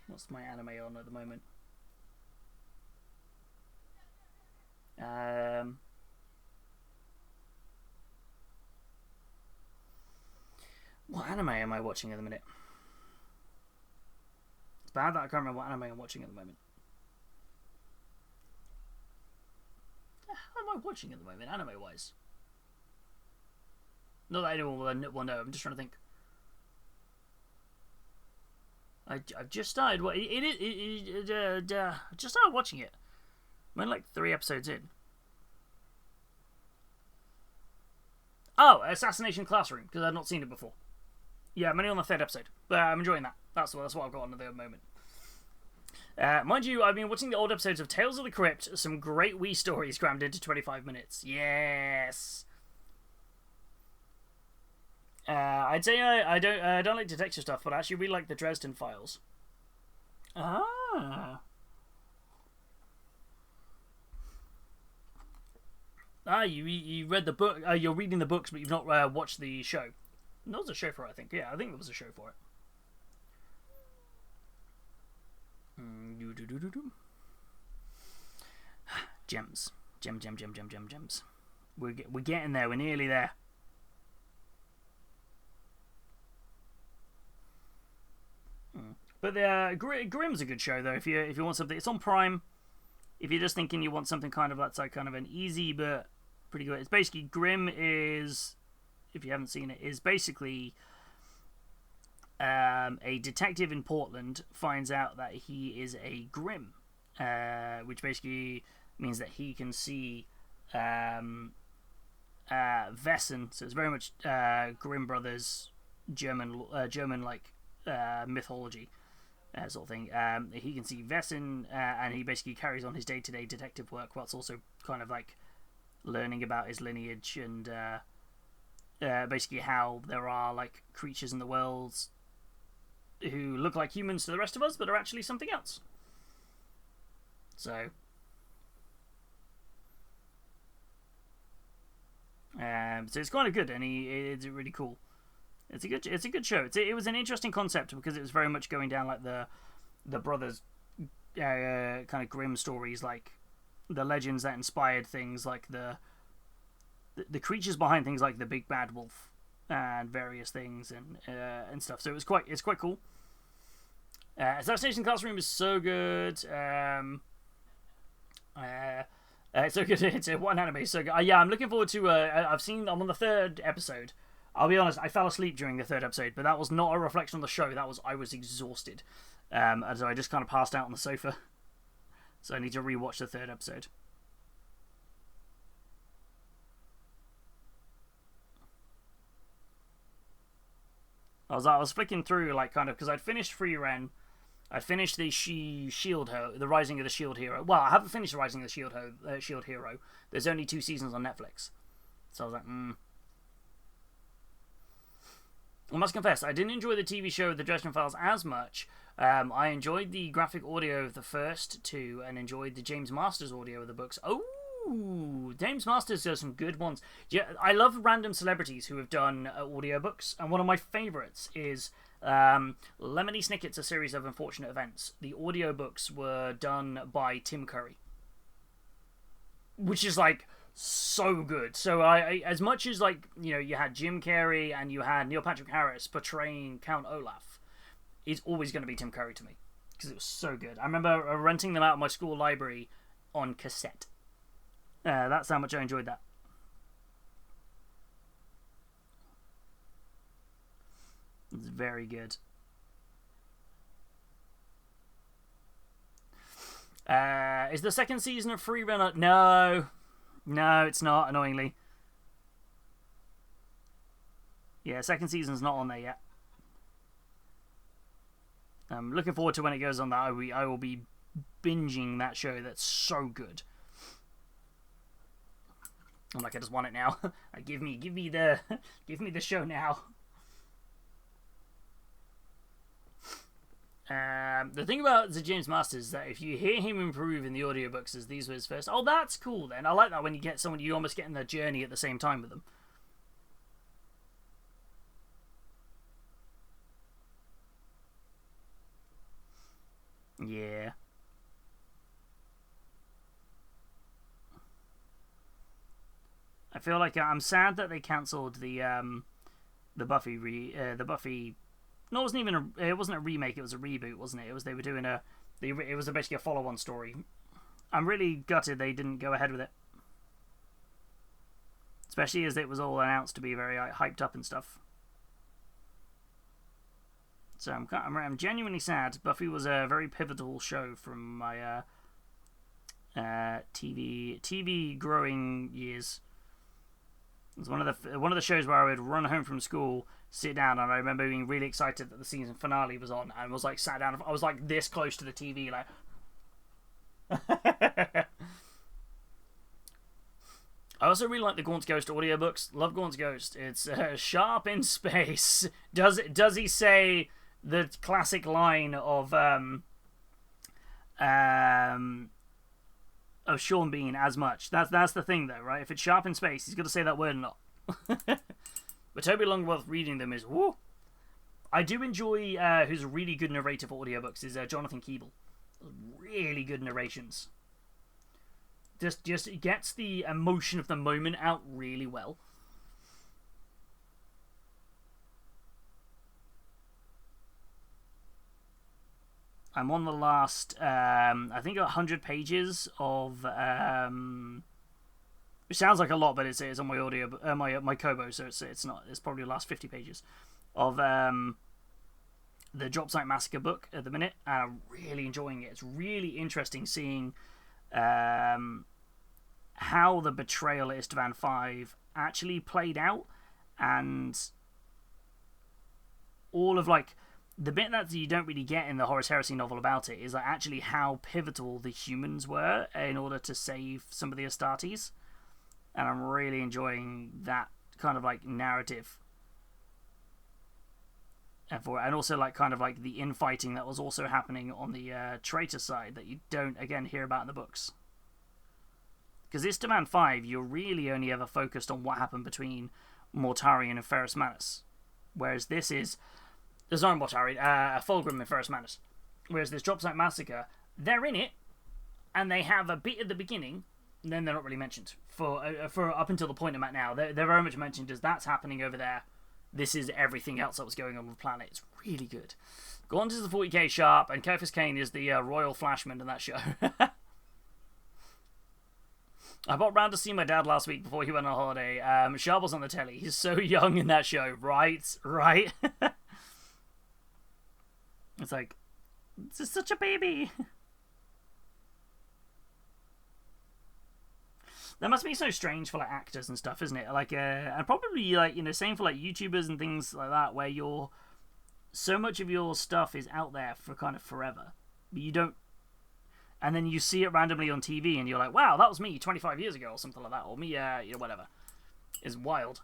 What's my anime on at the moment? What anime am I watching at the minute? It's bad that I can't remember what anime I'm watching at the moment. What am I watching at the moment, anime-wise? Not that anyone will know. I'm just trying to think. I've just started. Just started watching it. I'm only like 3 episodes in. Oh, Assassination Classroom, because I've not seen it before. Yeah, I'm only on the 3rd episode, but I'm enjoying that. That's what I've got on at the moment. Mind you, I've been watching the old episodes of Tales of the Crypt. Some great wee stories crammed into 25 minutes. Yes. I'd say I don't like detective stuff, but I actually really like the Dresden Files. Ah, you read the book. You're reading the books, but you've not watched the show. There was a show for it, I think. Yeah, I think there was a show for it. Gems. Gems. We're getting there. We're nearly there. But Grimm's a good show though. If you want something, it's on Prime. If you're just thinking you want something kind of that's like kind of an easy but pretty good. It's basically Grimm is, if you haven't seen it, is basically a detective in Portland finds out that he is a Grimm, which basically means that he can see Wesen. So it's very much Grimm brothers, German like mythology. Sort of thing. He can see Wesen, and he basically carries on his day-to-day detective work whilst also kind of like learning about his lineage and basically how there are like creatures in the world who look like humans to the rest of us but are actually something else. So it's kind of good, and it's really cool. It's a good show. It was an interesting concept because it was very much going down like the brothers kind of Grimm stories, like the legends that inspired things like the creatures behind things like the big bad wolf and various things and stuff. So it's quite cool. Assassination Classroom is so good. It's so good. It's one anime. So good. Yeah, I'm looking forward to. I'm on the 3rd episode. I'll be honest, I fell asleep during the 3rd episode, but that was not a reflection on the show. I was exhausted, and so I just kind of passed out on the sofa. So I need to rewatch the 3rd episode. I was flicking through like kind of because I'd finished Free Ren, I'd finished the the Rising of the Shield Hero. Well, I haven't finished the Rising of the Shield Hero. There's only 2 seasons on Netflix, so I was like, I must confess, I didn't enjoy the TV show The Dresden Files as much. I enjoyed the graphic audio of the first 2 and enjoyed the James Masters audio of the books. Oh, James Masters does some good ones. Yeah, I love random celebrities who have done audiobooks, and one of my favourites is Lemony Snicket's A Series of Unfortunate Events. The audiobooks were done by Tim Curry, which is like so good. So I as much as like, you know, you had Jim Carrey and you had Neil Patrick Harris portraying Count Olaf, it's always going to be Tim Curry to me because it was so good. I remember renting them out of my school library on cassette. That's how much I enjoyed that. It's very good. Is the second season of Free Runner? No. No, it's not, annoyingly. Yeah, second season's not on there yet. I'm looking forward to when it goes on that. I will be binging that show. That's so good. I'm like, I just want it now. give me the show now. The thing about the James Masters is that if you hear him improve in the audiobooks as these were his first, oh, that's cool then. I like that when you get someone, you almost get in their journey at the same time with them. Yeah. I feel like I'm sad that they cancelled the Buffy the Buffy. No, it wasn't even it wasn't a remake. It was a reboot, wasn't it? It was they were doing it was basically a follow-on story. I'm really gutted they didn't go ahead with it, especially as it was all announced to be very hyped up and stuff. So I'm genuinely sad. Buffy was a very pivotal show from my TV growing years. It was one of the shows where I would run home from school, sit down, and I remember being really excited that the season finale was on, and was like sat down. I was like this close to the TV, like. I also really like the Gaunt's Ghost audiobooks. Love Gaunt's Ghost. It's sharp in space. Does he say the classic line of Sean Bean as much? That's the thing though, right? If it's sharp in space, he's got to say that word or not. But Toby Longworth reading them is woo. I do enjoy who's a really good narrator for audiobooks is Jonathan Keeble. Really good narrations. Just gets the emotion of the moment out really well. I'm on the last, I think 100 pages of, it sounds like a lot, but it's on my audio, my Kobo, so it's not. It's probably the last 50 pages of the Drop Site Massacre book at the minute, and I'm really enjoying it. It's really interesting seeing how the betrayal at Istvan 5 actually played out, and all of like the bit that you don't really get in the Horus Heresy novel about it is like actually how pivotal the humans were in order to save some of the Astartes, and I'm really enjoying that kind of like narrative. And also like kind of like the infighting that was also happening on the traitor side that you don't again hear about in the books. Because Istvan 5, you're really only ever focused on what happened between Mortarion and Ferrus Manus, whereas this is sorry, Mortarion, Fulgrim and Ferrus Manus. Whereas this Drop Site Massacre, they're in it, and they have a bit at the beginning, and then they're not really mentioned for up until the point I'm at now. They're very much mentioned as that's happening over there. This is everything else that was going on with the planet. It's really good. Gaunt is the 40k sharp, and Kefis Kane is the royal flashman in that show. I bought round to see my dad last week before he went on holiday. Sharp was on the telly. He's so young in that show, right? It's like, this is such a baby. That must be so strange for like actors and stuff, isn't it? Like, and probably like same for like YouTubers and things like that, where so much of your stuff is out there for kind of forever, but you don't, and then you see it randomly on TV, and you're like, wow, that was me 25 years ago, or something like that, or me, whatever. It's wild.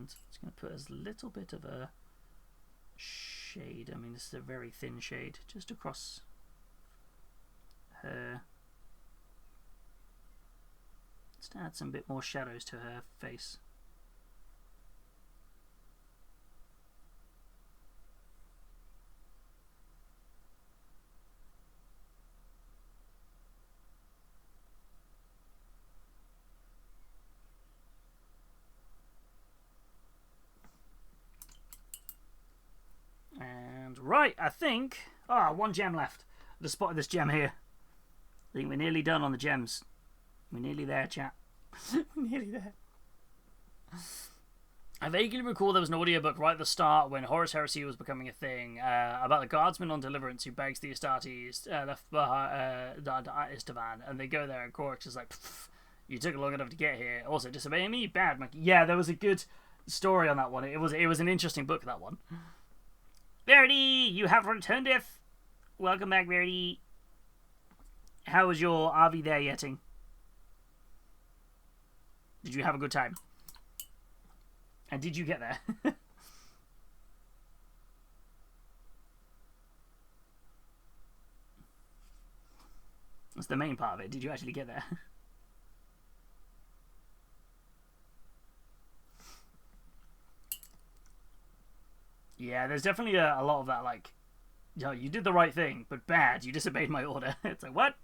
It's going to put a little bit of a shade. I mean, this is a very thin shade just across her. Just to add some bit more shadows to her face. Right, I think... one gem left. I just spotted this gem here. I think we're nearly done on the gems. We're nearly there, chat. We're nearly there. I vaguely recall there was an audiobook right at the start when Horus Heresy was becoming a thing about the guardsman on Deliverance who begs the Astartes left behind Istvan, and they go there and Korix is like, you took long enough to get here. Also, disobey me? Bad monkey. Yeah, there was a good story on that one. It was an interesting book, that one. Verity, you have returned if. Welcome back, Verity. How was your RV there, Yetting? Did you have a good time? And did you get there? That's the main part of it. Did you actually get there? Yeah, there's definitely a lot of that, like, yo, you did the right thing, but bad, you disobeyed my order. It's like, what?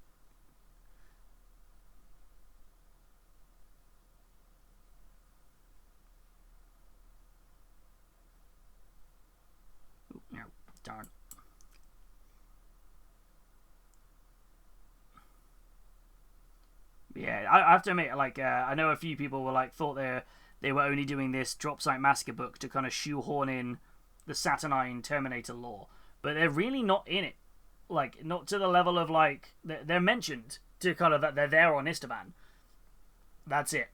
Ooh, no, darn. Yeah, I have to admit, like, I know a few people were like thought they were only doing this Drop Site Massacre book to kind of shoehorn in the Saturnine Terminator lore, but they're really not in it. Like, not to the level of, like, they're mentioned to kind of that they're there on Istvan. That's it.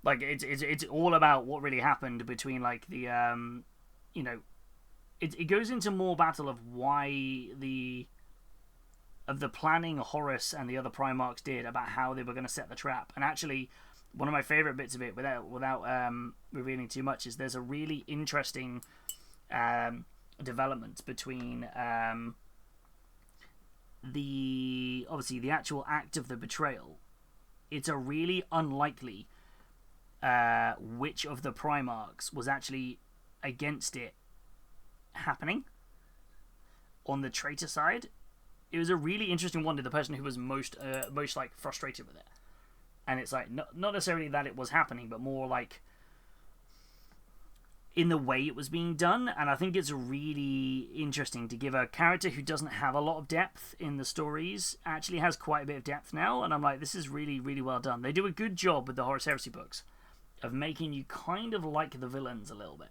Like, it's all about what really happened between, like, the you know, it goes into more battle of why the planning Horus and the other Primarchs did about how they were going to set the trap. And actually, one of my favorite bits of it, without revealing too much, is there's a really interesting development between obviously the actual act of the betrayal. It's a really unlikely which of the Primarchs was actually against it happening on the traitor side. It was a really interesting one to the person who was most like frustrated with it, and it's like not necessarily that it was happening, but more like in the way it was being done. And I think it's really interesting to give a character who doesn't have a lot of depth in the stories actually has quite a bit of depth now, and I'm like, this is really, really well done. They do a good job with the Horus Heresy books of making you kind of like the villains a little bit.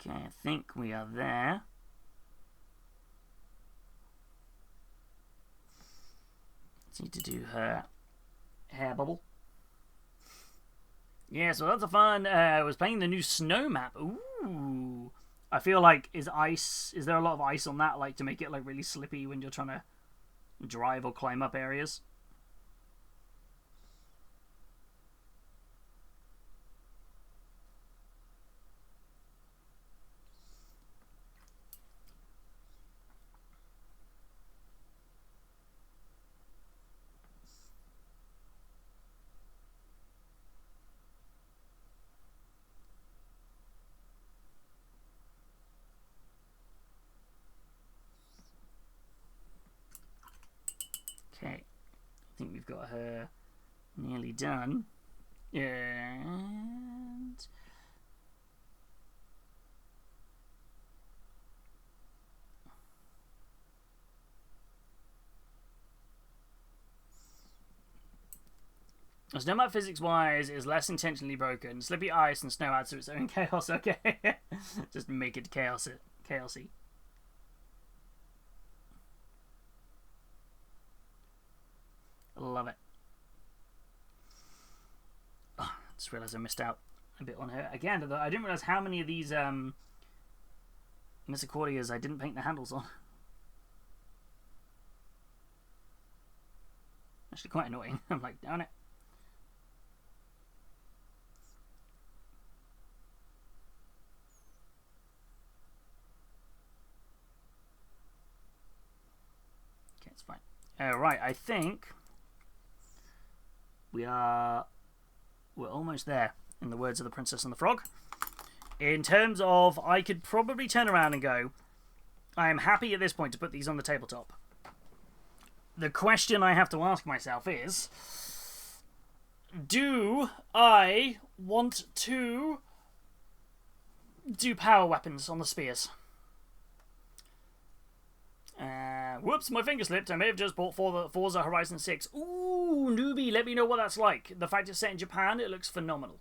Okay, I think we are there. Let's need to do her hair bubble. Yeah, so that's a fun. I was playing the new snow map. Ooh, I feel like is there a lot of ice on that, like to make it like really slippy when you're trying to drive or climb up areas? Okay, I think we've got her nearly done. And snow map physics-wise is less intentionally broken. Slippy ice and snow adds to its own chaos. Okay, just make it chaosy. Love it. Oh, I just realised I missed out a bit on her again. I didn't realise how many of these Misericordias I didn't paint the handles on. Actually, quite annoying. I'm like, darn it. Okay, it's fine. Right, I think we're almost there, in the words of the Princess and the Frog. In terms of, I could probably turn around and go, I am happy at this point to put these on the tabletop. The question I have to ask myself is, do I want to do power weapons on the spears? Whoops, my finger slipped. I may have just bought Forza Horizon 6. Ooh, newbie, let me know what that's like. The fact it's set in Japan, it looks phenomenal.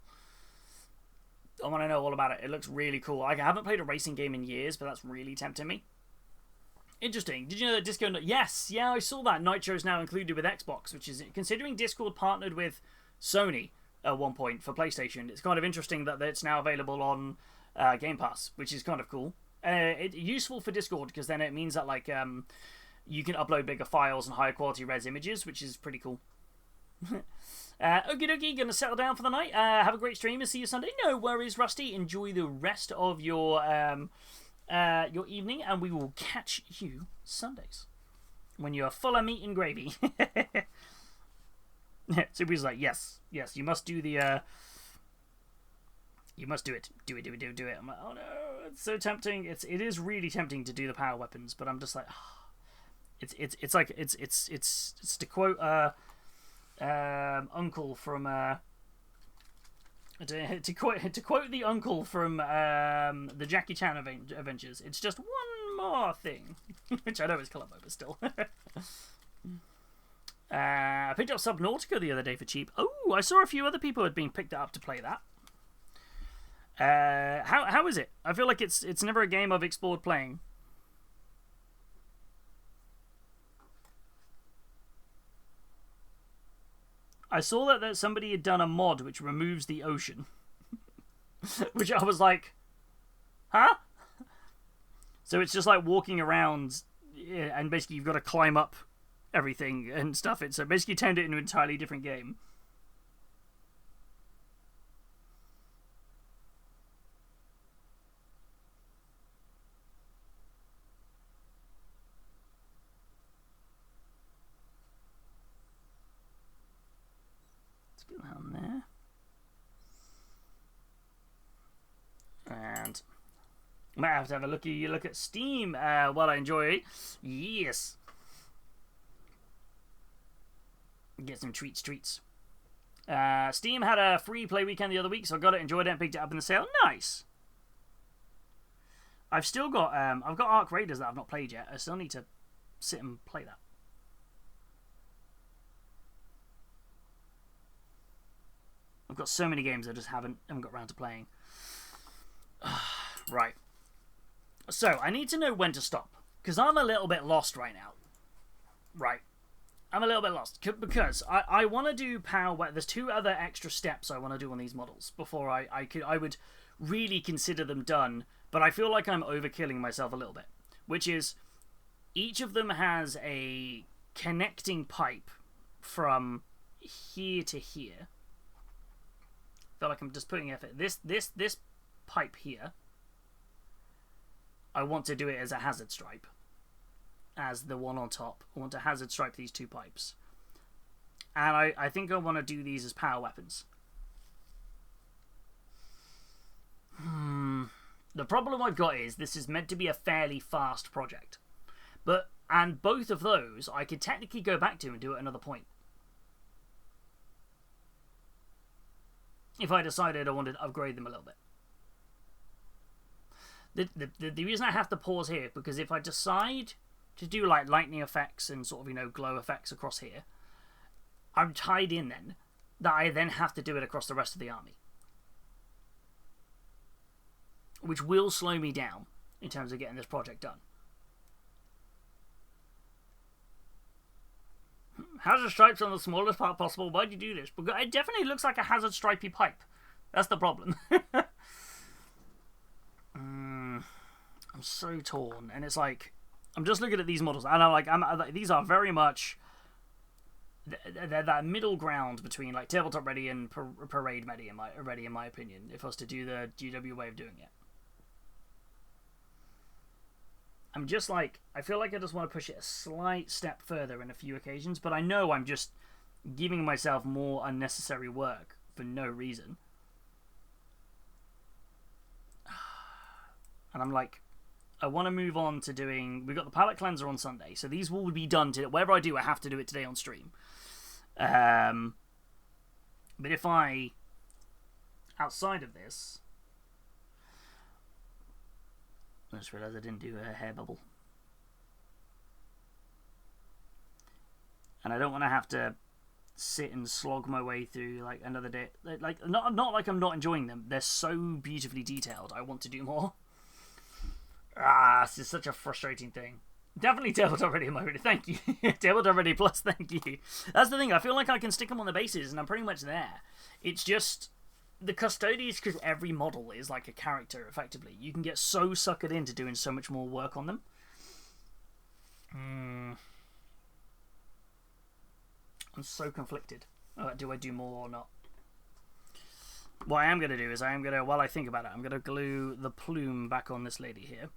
I want to know all about it. It looks really cool. I haven't played a racing game in years, but that's really tempting me. Interesting. Did you know that Discord... Yes, yeah, I saw that. Nitro is now included with Xbox, which is... Considering Discord partnered with Sony at one point for PlayStation, it's kind of interesting that it's now available on Game Pass, which is kind of cool. It's useful for Discord, because then it means that, like, you can upload bigger files and higher quality res images, which is pretty cool. Okie dokie, gonna settle down for the night. Have a great stream and see you Sunday. No worries, Rusty. Enjoy the rest of your evening, and we will catch you Sundays when you're full of meat and gravy. Super's like, yes, you must do the. You must do it. Do it. I'm like, oh no, it's so tempting. It is really tempting to do the power weapons, but I'm just like, oh. It's like it's to quote uncle from to quote the uncle from the Jackie Chan Adventures. It's just one more thing, which I know is Columbo, but still. I picked up Subnautica the other day for cheap. Oh, I saw a few other people had been picked up to play that. How is it? I feel like it's never a game I've explored playing. I saw that somebody had done a mod which removes the ocean. Which I was like, huh? So it's just like walking around, and basically you've got to climb up everything and stuff. So basically turned it into an entirely different game. Down there, and I might have to have a look at Steam while I enjoy. Yes, get some treats. Steam had a free play weekend the other week, so I got it, enjoyed it, and picked it up in the sale. Nice. I've still got I've got Arc Raiders that I've not played yet. I still need to sit and play that. I've got so many games I just haven't got around to playing. Right. So, I need to know when to stop. Because I'm a little bit lost right now. Right. I'm a little bit lost. Because I want to do power... There's two other extra steps I want to do on these models before I would really consider them done. But I feel like I'm overkilling myself a little bit. Which is, each of them has a connecting pipe from here to here. I feel like I'm just putting effort. This pipe here, I want to do it as a hazard stripe. As the one on top. I want to hazard stripe these two pipes. And I think I want to do these as power weapons. The problem I've got is this is meant to be a fairly fast project. And both of those I could technically go back to and do at another point. If I decided I wanted to upgrade them a little bit. The reason I have to pause here, because if I decide to do like lightning effects and sort of, glow effects across here, I'm tied in then, that I then have to do it across the rest of the army. Which will slow me down in terms of getting this project done. Hazard stripes on the smallest part possible. Why'd you do this? Because it definitely looks like a hazard stripey pipe. That's the problem. I'm so torn, and it's like I'm just looking at these models, and these are very much they're that middle ground between like tabletop ready and parade ready in my opinion. If I was to do the GW way of doing it. I'm just like, I feel like I just want to push it a slight step further in a few occasions, but I know I'm just giving myself more unnecessary work for no reason. And I'm like, I want to move on to doing... We've got the palette cleanser on Sunday, so these will be done today. Whatever I do, I have to do it today on stream. But if I... Outside of this... I just realised I didn't do a hair bubble. And I don't want to have to sit and slog my way through like another day. Like not like I'm not enjoying them. They're so beautifully detailed. I want to do more. This is such a frustrating thing. Definitely Tabletop Ready in my video. Thank you. Tabletop Ready Plus, thank you. That's the thing. I feel like I can stick them on the bases and I'm pretty much there. It's just... The Custodes, because every model is like a character, effectively. You can get so suckered into doing so much more work on them. I'm so conflicted. Do I do more or not? What I am going to do is while I think about it, I'm going to glue the plume back on this lady here.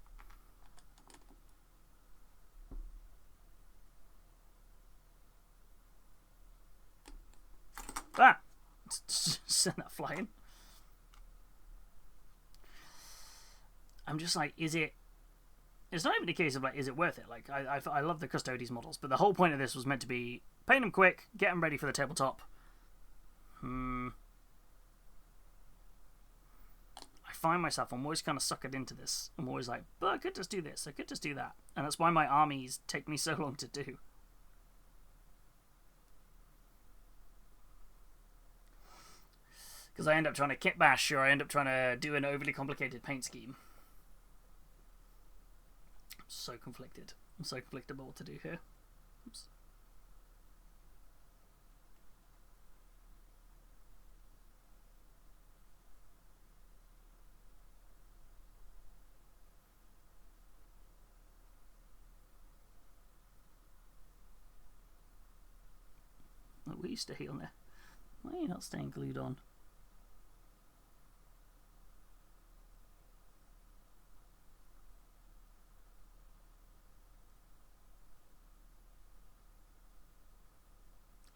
Ah! Send that flying. I'm just like, is it... It's not even a case of like, is it worth it? Like, I love the Custodes models, but the whole point of this was meant to be paint them quick, get them ready for the tabletop. I find myself, I'm always kind of suckered into this. I'm always like, but I could just do this, I could just do that. And that's why my armies take me so long to do. Because I end up trying to kit bash, or I end up trying to do an overly complicated paint scheme. I'm so conflicted. I'm so conflicted about what to do here. Oops. Oh, will you stay on there? Why are you not staying glued on?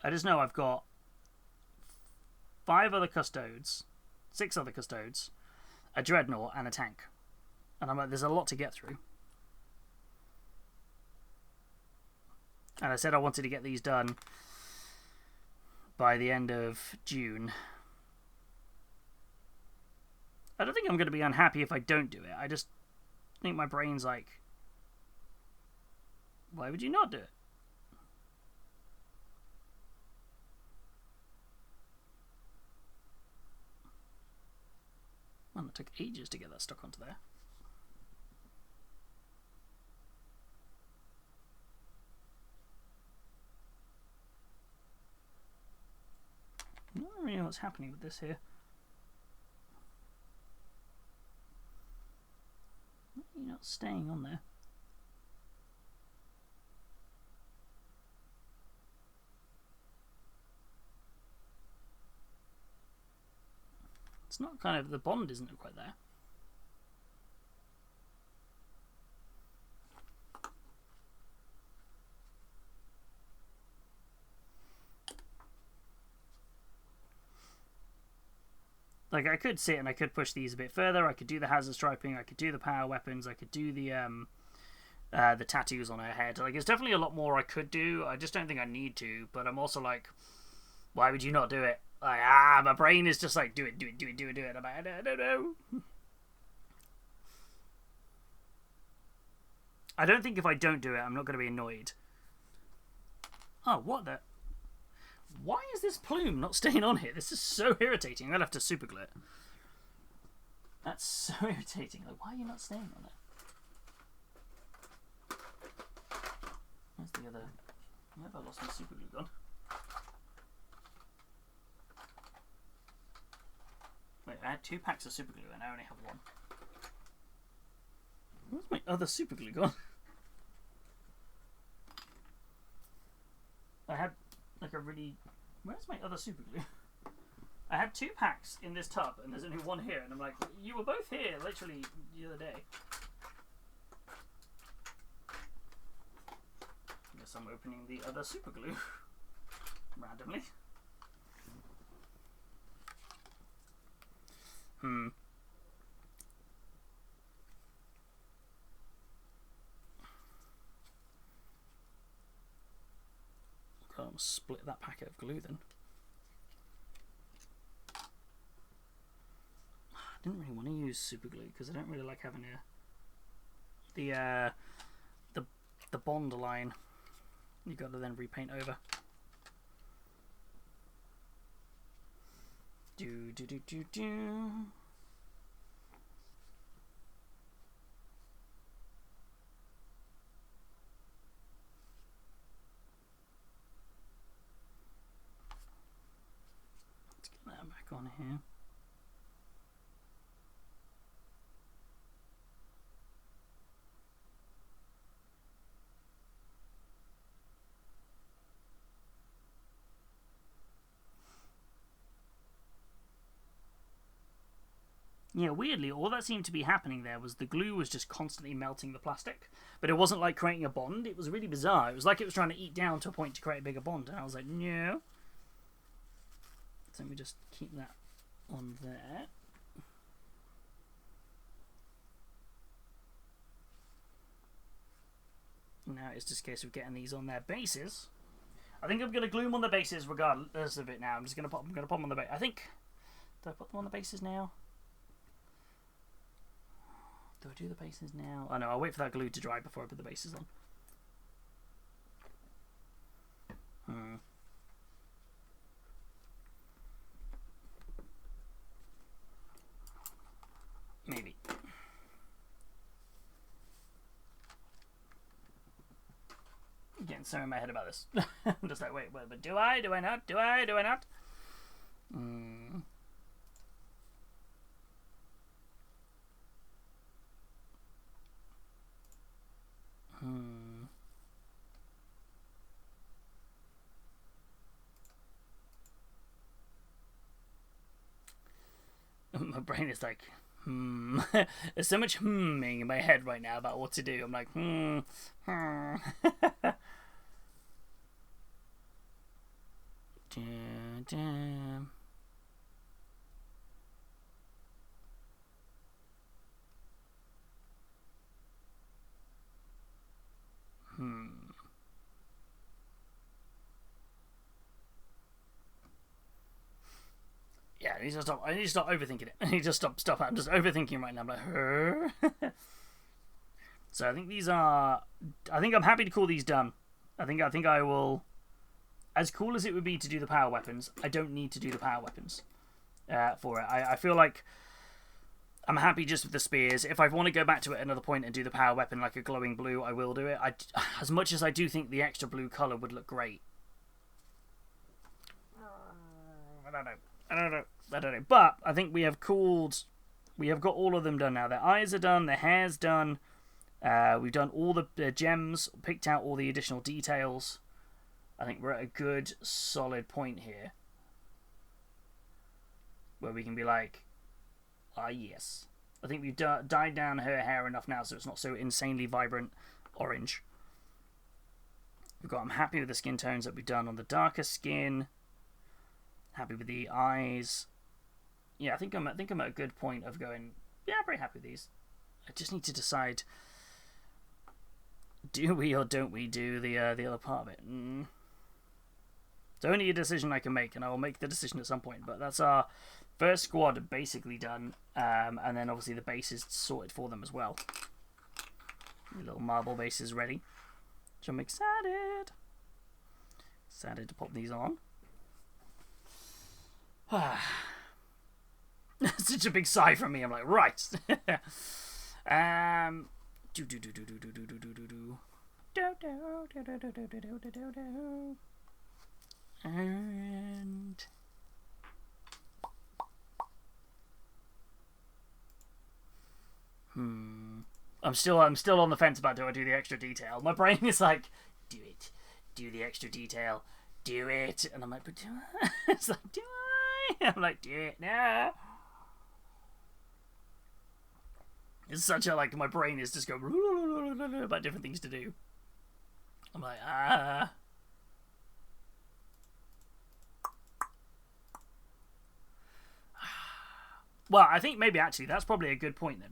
I just know I've got 5 other Custodes, 6 other Custodes, a Dreadnought, and a tank. And I'm like, there's a lot to get through. And I said I wanted to get these done by the end of June. I don't think I'm going to be unhappy if I don't do it. I just think my brain's like, why would you not do it? Well, it took ages to get that stuck onto there. I don't really know what's happening with this here. You're not staying on there. It's not kind of, the bond isn't quite there. Like, I could sit and I could push these a bit further. I could do the hazard striping. I could do the power weapons. I could do the tattoos on her head. Like, there's definitely a lot more I could do. I just don't think I need to. But I'm also like, why would you not do it? Like, my brain is just like, do it. I'm like, I don't know. I don't think if I don't do it, I'm not going to be annoyed. Oh, what the... Why is this plume not staying on here? This is so irritating. I'm going to have to super glue it. That's so irritating. Like, why are you not staying on it? Where's the other... Where have I lost my super glue gone? Wait, I had 2 packs of super glue and I only have 1. Where's my other super glue gone? I had like a really... Where's my other super glue? I had 2 packs in this tub and there's only 1 here, and I'm like, you were both here literally the other day. I guess I'm opening the other super glue randomly. split that packet of glue then. I didn't really want to use super glue because I don't really like having the bond line. You got to then repaint over. Do. Let's get that back on here. Yeah, weirdly, all that seemed to be happening there was the glue was just constantly melting the plastic, but it wasn't like creating a bond. It was really bizarre. It was like it was trying to eat down to a point to create a bigger bond, and I was like, no. So let me just keep that on there. Now it's just a case of getting these on their bases. I think I'm going to glue them on the bases regardless of it now. I'm going to put them on the base. I think... Do I put them on the bases now? Do I do the bases now? Oh no, I'll wait for that glue to dry before I put the bases on. Maybe. I'm getting so in my head about this. I'm just like, wait, but do I? Do I not? Do I? Do I not? My brain is like, There's so much humming in my head right now about what to do. I'm like, Yeah, I need to stop. I need to stop overthinking it. I need to stop. I'm just overthinking right now. I'm like, So I think these are. I think I'm happy to call these done. I think I will. As cool as it would be to do the power weapons, I don't need to do the power weapons for it. I feel like I'm happy just with the spears. If I want to go back to it at another point and do the power weapon like a glowing blue, I will do it. As much as I do think the extra blue colour would look great. I don't know. But I think we have got all of them done now. Their eyes are done. Their hair's done. We've done all the gems, picked out all the additional details. I think we're at a good, solid point here. Where we can be like, yes. I think we've dyed down her hair enough now so it's not so insanely vibrant orange. I'm happy with the skin tones that we've done on the darker skin. Happy with the eyes. Yeah, I think I'm at a good point of going, yeah, I'm very happy with these. I just need to decide, do we or don't we do the other part of it? It's only a decision I can make, and I will make the decision at some point. But that's our first squad basically done, and then obviously the base is sorted for them as well. The little marble base is ready, which I'm excited to pop these on. Such a big sigh from me. I'm like, right. And I'm still on the fence about do I do the extra detail. My brain is like, do it, do the extra detail, do it, and I'm like, but do I? It's like, do I? I'm like, do it now. It's such a, like, my brain is just going about different things to do. I'm like, Well, I think maybe actually that's probably a good point then,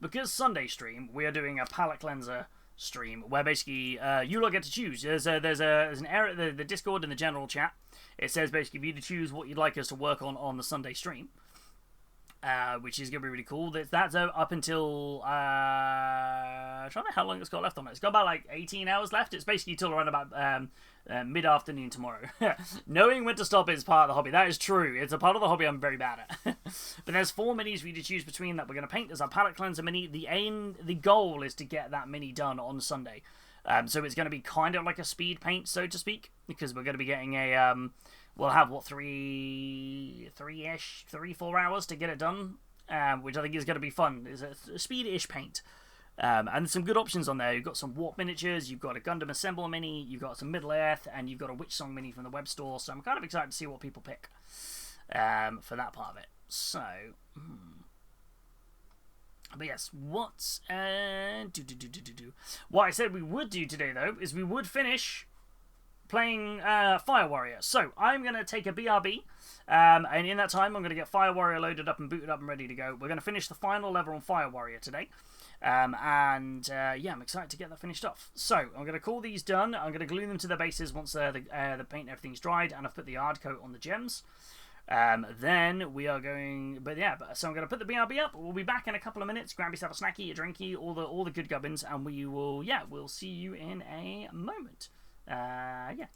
because Sunday stream we are doing a palette cleanser stream where basically you lot get to choose. There's an area, the Discord and the general chat. It says basically for you to choose what you'd like us to work on the Sunday stream. Which is going to be really cool. That's up until I'm trying to know how long it's got left on it. It's got about like 18 hours left. It's basically till around about mid-afternoon tomorrow. Knowing when to stop is part of the hobby. That is true. It's a part of the hobby I'm very bad at. But there's 4 minis for you to choose between that we're going to paint. There's our palette cleanser mini. The goal is to get that mini done on Sunday. So it's going to be kind of like a speed paint, so to speak, because we're going to be getting a we'll have, what, 4 hours to get it done, which I think is going to be fun. It's a speed-ish paint. And some good options on there. You've got some Warp miniatures, you've got a Gundam Assemble mini, you've got some Middle-earth, and you've got a Witch Song mini from the web store, so I'm kind of excited to see what people pick for that part of it. So, But yes, what I said we would do today, though, is we would finish playing Fire Warrior. So I'm going to take a BRB, and in that time I'm going to get Fire Warrior loaded up and booted up and ready to go. We're going to finish the final level on Fire Warrior today, yeah, I'm excited to get that finished off. So I'm going to call these done. I'm going to glue them to the bases once the paint and everything's dried, and I've put the hard coat on the gems. Then we are going, so I'm going to put the BRB up. We'll be back in a couple of minutes. Grab yourself a snacky, a drinky, all the good gubbins, and we'll see you in a moment. Yeah.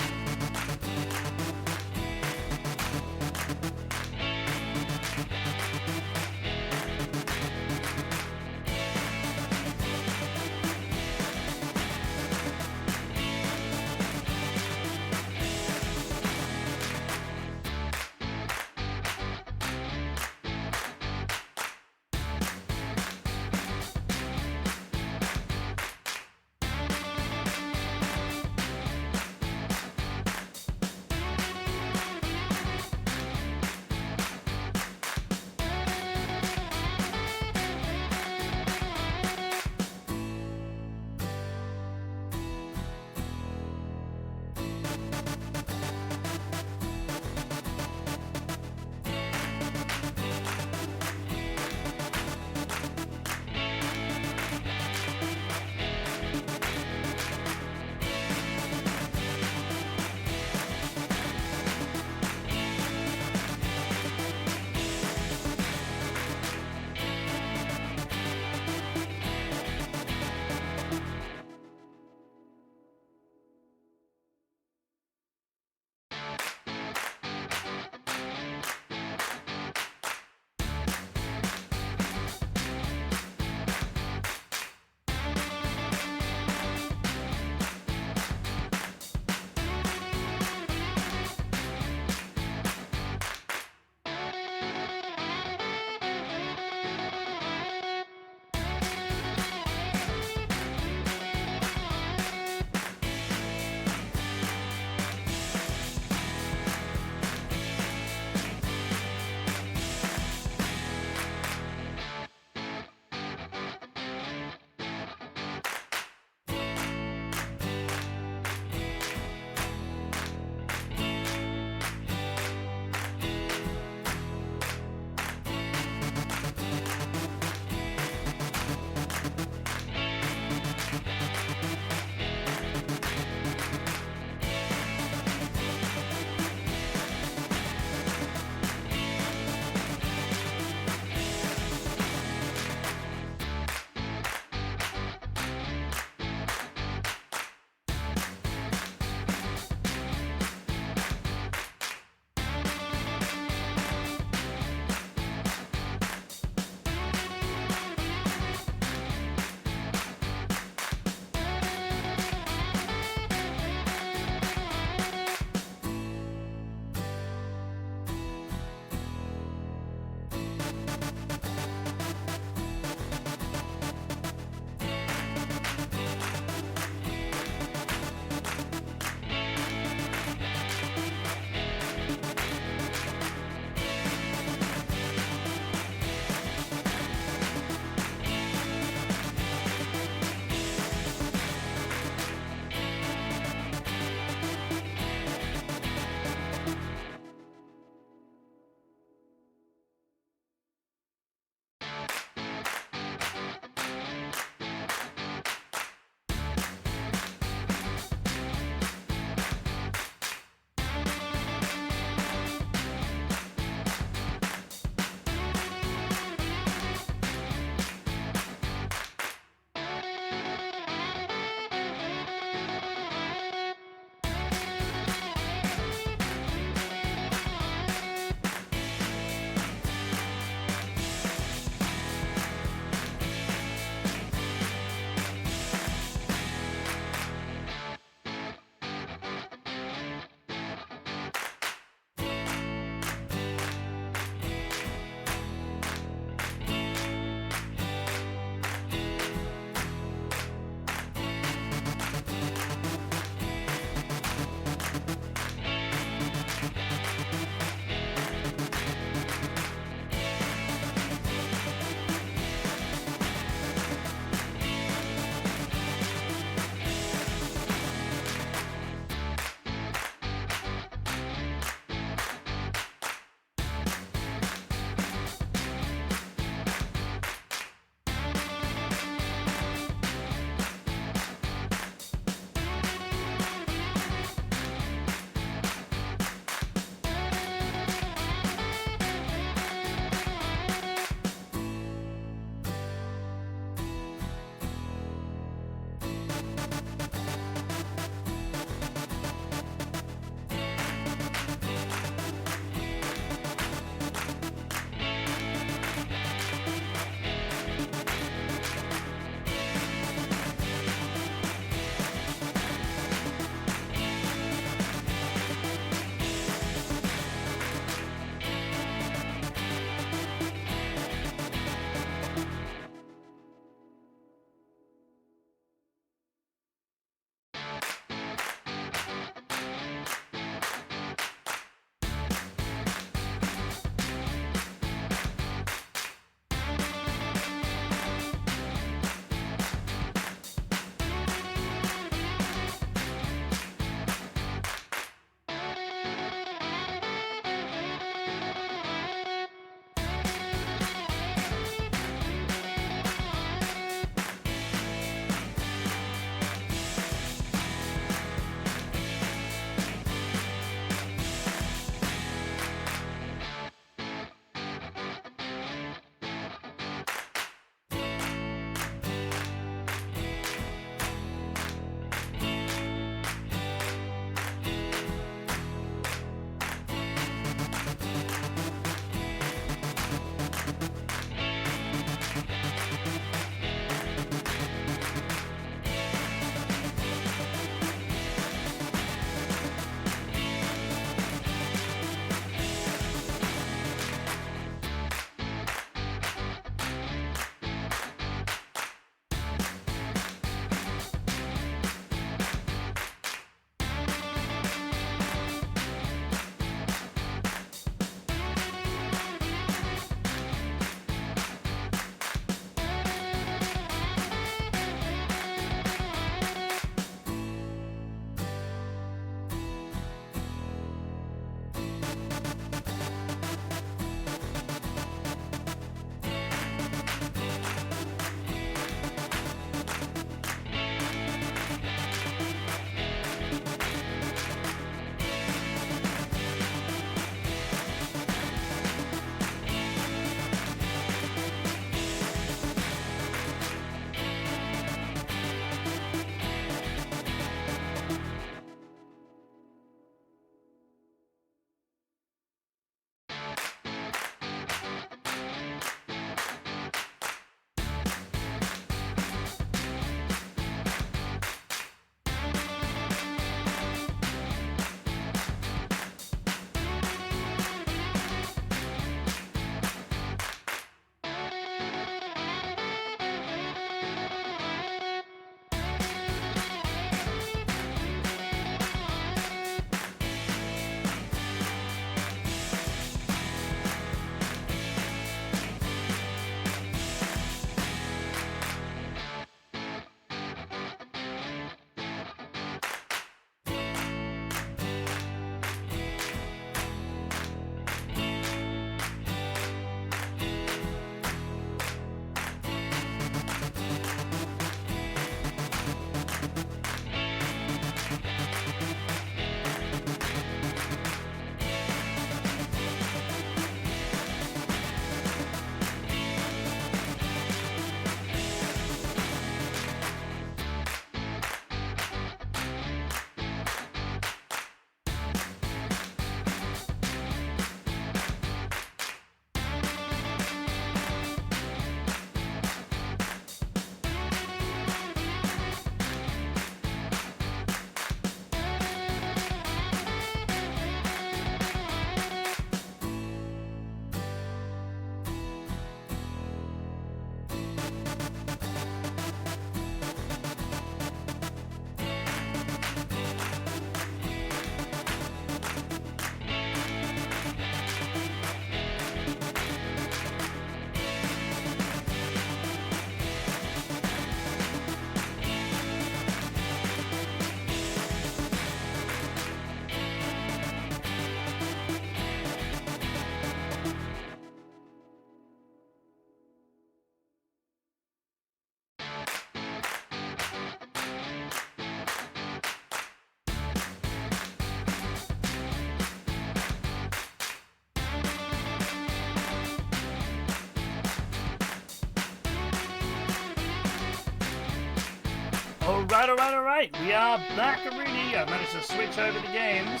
Alright. We are back, Rooney. I managed to switch over the games.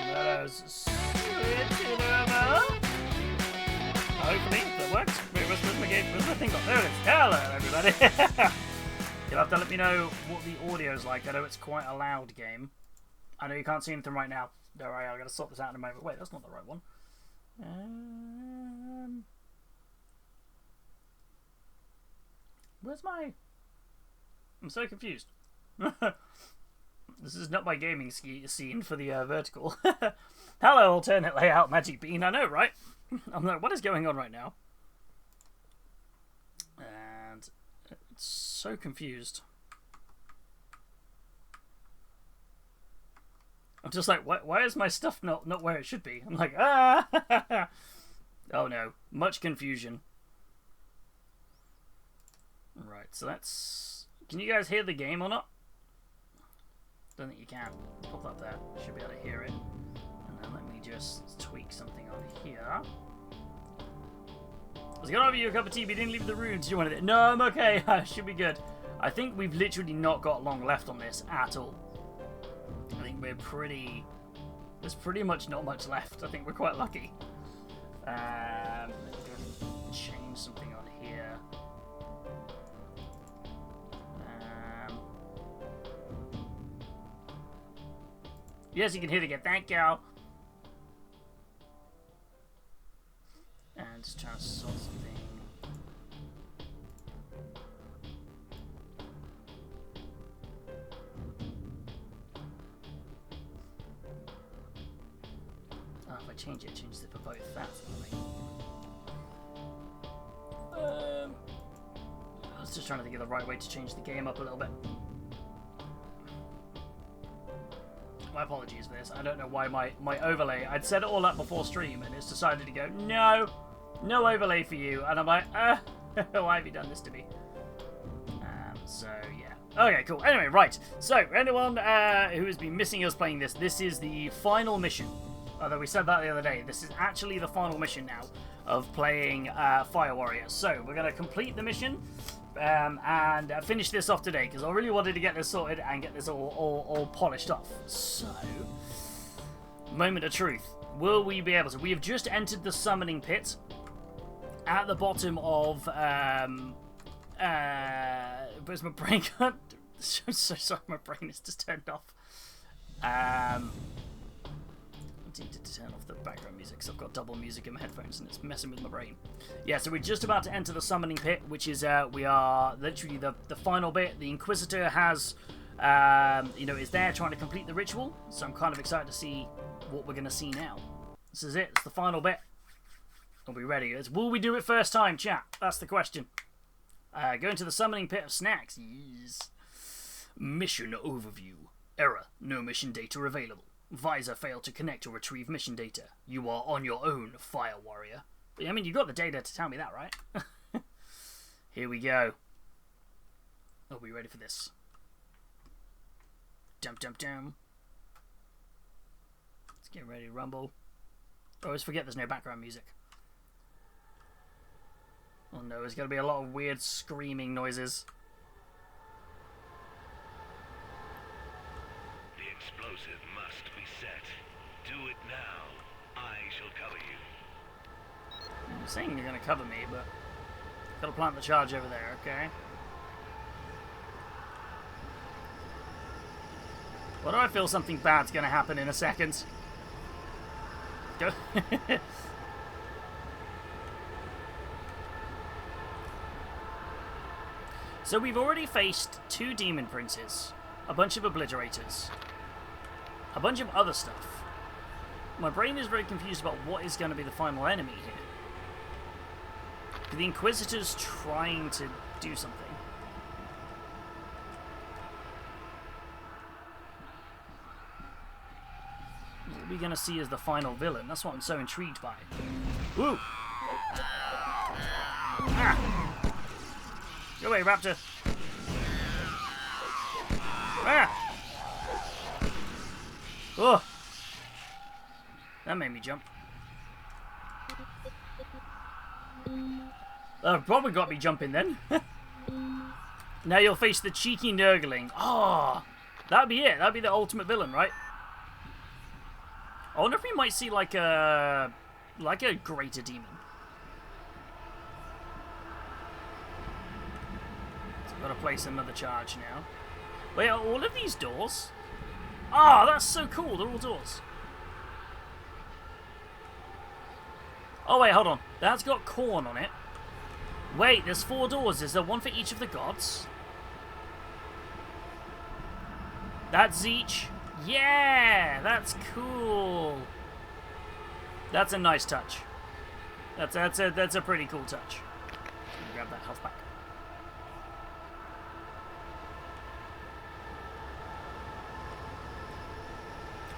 Let us switch it over. Hopefully that works. Wait, where's the thing got? There it is. Hello, everybody. You'll have to let me know what the audio's like. I know it's quite a loud game. I know you can't see anything right now. Don't worry, I've got to sort this out in a moment. Wait, that's not the right one. Where's my... I'm so confused. This is not my gaming scene for the vertical. Hello, alternate layout, Magic Bean. I know, right? I'm like, what is going on right now? And it's so confused. I'm just like, why is my stuff not where it should be? I'm like, ah! Oh no, much confusion. Right, so that's... Can you guys hear the game or not? Don't think you can. Pop that there. Should be able to hear it. And then let me just tweak something on here. I was going to offer you a cup of tea, but you didn't leave the room. Did you want it? No, I'm okay. I should be good. I think we've literally not got long left on this at all. I think we're pretty... There's pretty much not much left. I think we're quite lucky. Let me go change something on here. Yes, you can hear it again. Thank you. And just trying to sort something. Oh, if I change it, changes it for both. That's annoying. I was just trying to think of the right way to change the game up a little bit. My apologies for this. I don't know why my overlay... I'd set it all up before stream and it's decided to go, no overlay for you. And I'm like, why have you done this to me? So, yeah. Okay, cool. Anyway, right. So, anyone who has been missing us playing this, this is the final mission. Although we said that the other day. This is actually the final mission now of playing Fire Warrior. So, we're going to complete the mission and finish this off today because I really wanted to get this sorted and get this all polished off. So, moment of truth. Will we be able to? We have just entered the summoning pit at the bottom of... where's my brain gone? I'm so sorry, my brain is just turned off. I need to turn off the background music because I've got double music in my headphones and it's messing with my brain. Yeah, so we're just about to enter the summoning pit, which is we are literally the final bit. The Inquisitor has, is there trying to complete the ritual. So I'm kind of excited to see what we're going to see now. This is it. It's the final bit. Are we ready? Will we do it first time, chat? That's the question. Going to the summoning pit of snacks. Yes. Mission overview. Error. No mission data available. Visor failed to connect or retrieve mission data. You are on your own, Fire Warrior. I mean, you got the data to tell me that, right? Here we go. Are we ready for this? Jump. Let's get ready to rumble. I always forget there's no background music. Oh no, there's going to be a lot of weird screaming noises. The explosive must be set. Do it now. I shall cover you. You're saying you're going to cover me, but... Gotta plant the charge over there, okay? Why do I feel something bad's going to happen in a second? Go. So we've already faced 2 Demon Princes, a bunch of Obliterators, a bunch of other stuff. My brain is very confused about what is going to be the final enemy here. The Inquisitor's trying to do something. What are we going to see as the final villain? That's what I'm so intrigued by. Woo! Ah! Go away, Raptor! Ah! Oh! That made me jump. Probably got me jumping then. Now you'll face the cheeky Nurgling. Oh, that'd be it. That'd be the ultimate villain, right? I wonder if we might see like a greater demon. So I've got to place another charge now. Wait, are all of these doors? Ah, that's so cool. They're all doors. Oh wait, hold on. That's got corn on it. Wait, there's 4 doors. Is there one for each of the gods? That's each. Yeah, that's cool. That's a nice touch. That's a pretty cool touch. Grab that health back.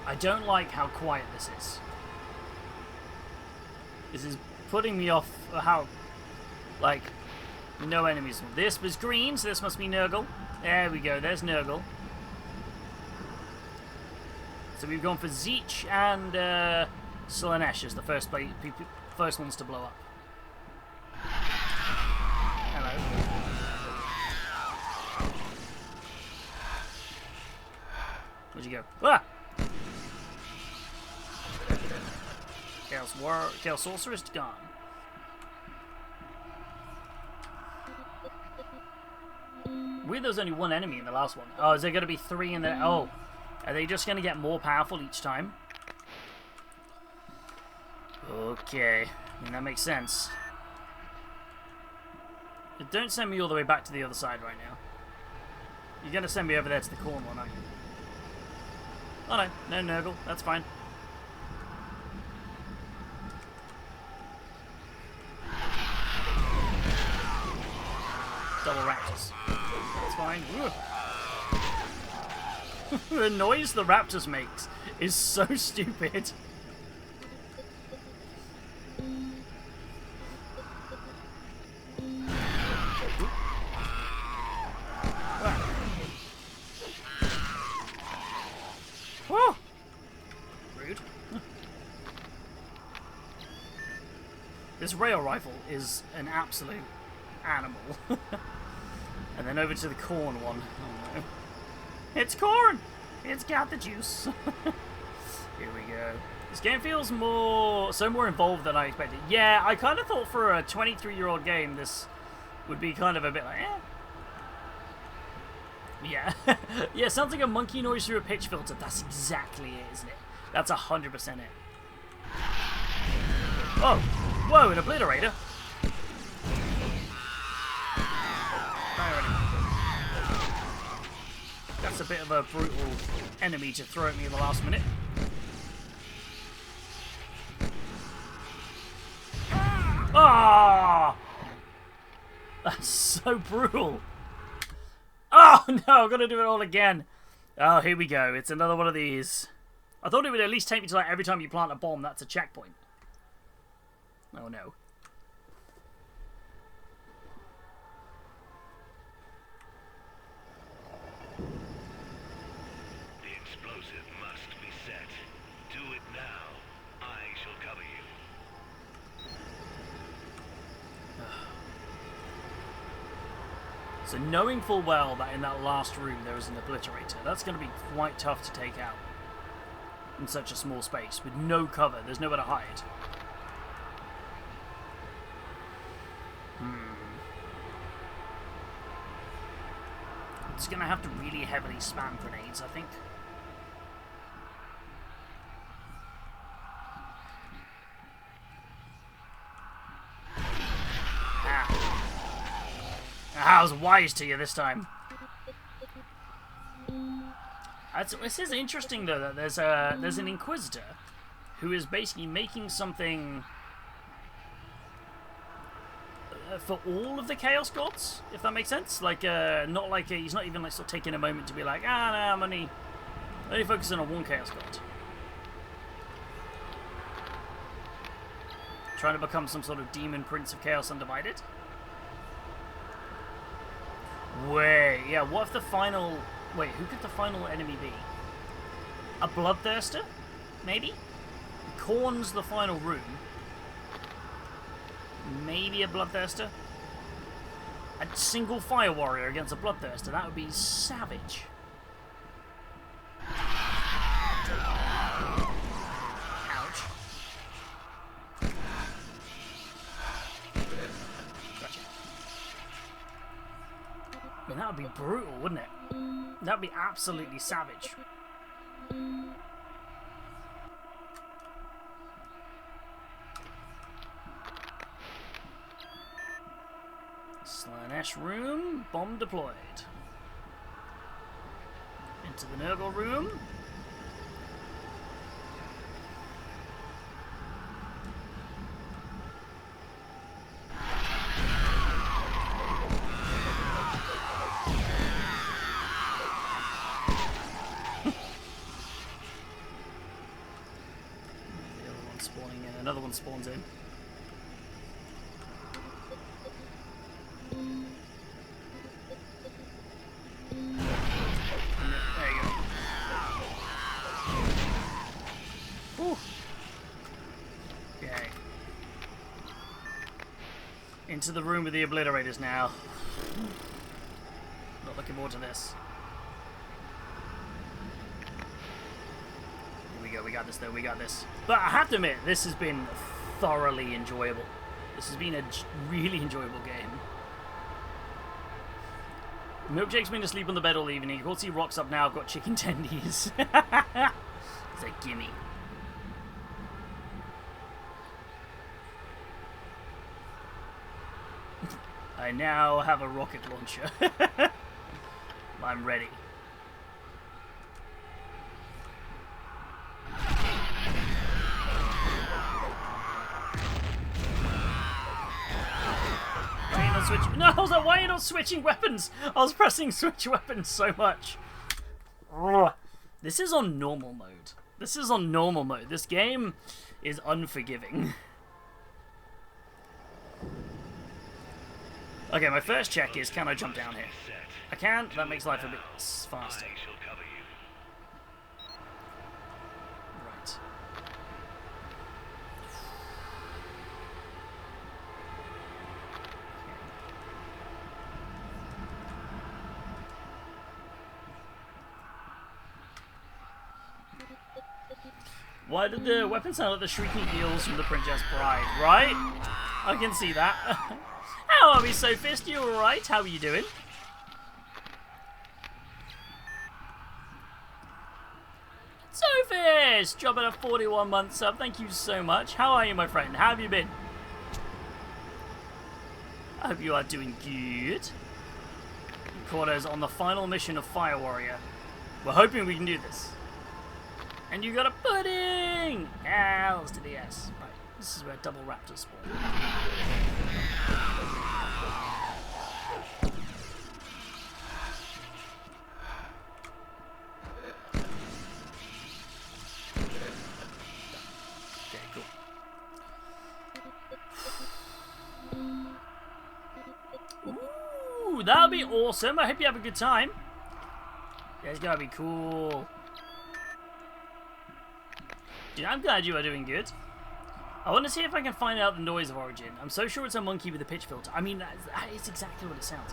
I don't like how quiet this is. This is putting me off how, like, no enemies. This was green, so this must be Nurgle. There we go, there's Nurgle. So we've gone for Zeech and Slanesh as the first ones to blow up. Hello. Where'd you go? Ah! Chaos Sorceress gone. Weird there's only 1 enemy in the last one. Oh, is there going to be 3 in there? Oh, are they just going to get more powerful each time? Okay, I mean, that makes sense. But don't send me all the way back to the other side right now. You're going to send me over there to the corn one, aren't you? Oh no, no Nurgle, that's fine. Double raptors. That's fine. The noise the raptors makes is so stupid. Whoa! Rude. This rail rifle is an absolute animal. And then over to the corn one. Oh no. It's corn! It's got the juice. Here we go. This game feels so more involved than I expected. Yeah, I kind of thought for a 23-year-old game this would be kind of a bit like, eh. Yeah. Yeah, sounds like a monkey noise through a pitch filter. That's exactly it, isn't it? That's 100% it. Oh! Whoa, an obliterator! That's a bit of a brutal enemy to throw at me in the last minute. Ah! That's so brutal. Oh no, I've got to do it all again. Oh, here we go. It's another one of these. I thought it would at least take me to like every time you plant a bomb, that's a checkpoint. Oh no. So knowing full well that in that last room there is an obliterator, that's going to be quite tough to take out in such a small space with no cover. There's nowhere to hide. It's going to have to really heavily spam grenades, I think. I was wise to you this time. This is interesting though that there's an Inquisitor who is basically making something for all of the Chaos Gods, if that makes sense. Like not like he's not even like sort of taking a moment to be like, no, I'm only focusing on one Chaos God. Trying to become some sort of demon prince of Chaos Undivided. Wait, yeah, what if the final... Wait, who could the final enemy be? A Bloodthirster? Maybe? Khorne's the final room. Maybe a Bloodthirster? a single fire warrior against a bloodthirster. That would be savage. Ouch. Gotcha. I mean, that would be brutal, wouldn't it? That would be absolutely savage. Slanesh room, bomb deployed. Into the Nurgle room. The other one's spawning in, another one spawns in. Into the room with the obliterators now. Not looking forward to this. Here we go, we got this though, we got this. But I have to admit, this has been thoroughly enjoyable. This has been a really enjoyable game. Milkshake's been asleep on the bed all evening. Of course he rocks up now, I've got chicken tendies. It's a gimme. I now have a rocket launcher. I'm ready. Why are you not switching? No, I was like, why are you not switching weapons? I was pressing switch weapons so much. This is on normal mode. This is on normal mode. This game is unforgiving. Okay, my first check is, can I jump down here? I can. That makes life a bit faster. Right. Why did the weapon sound like the shrieking eels from the Princess Bride? Right? I can see that. How are we, Sophist? You alright? How are you doing? Sophist! Dropping a 41-month sub. Thank you so much. How are you, my friend? How have you been? I hope you are doing good. Quarters on the final mission of Fire Warrior. We're hoping we can do this. And you got a pudding! Hells to the yes. Right, this is where double raptors spawn. Ooh, that'll be awesome. I hope you have a good time. Yeah, it's gonna be cool. Dude, I'm glad you are doing good. I want to see if I can find out the noise of origin. I'm so sure it's a monkey with a pitch filter. I mean, that is exactly what it sounds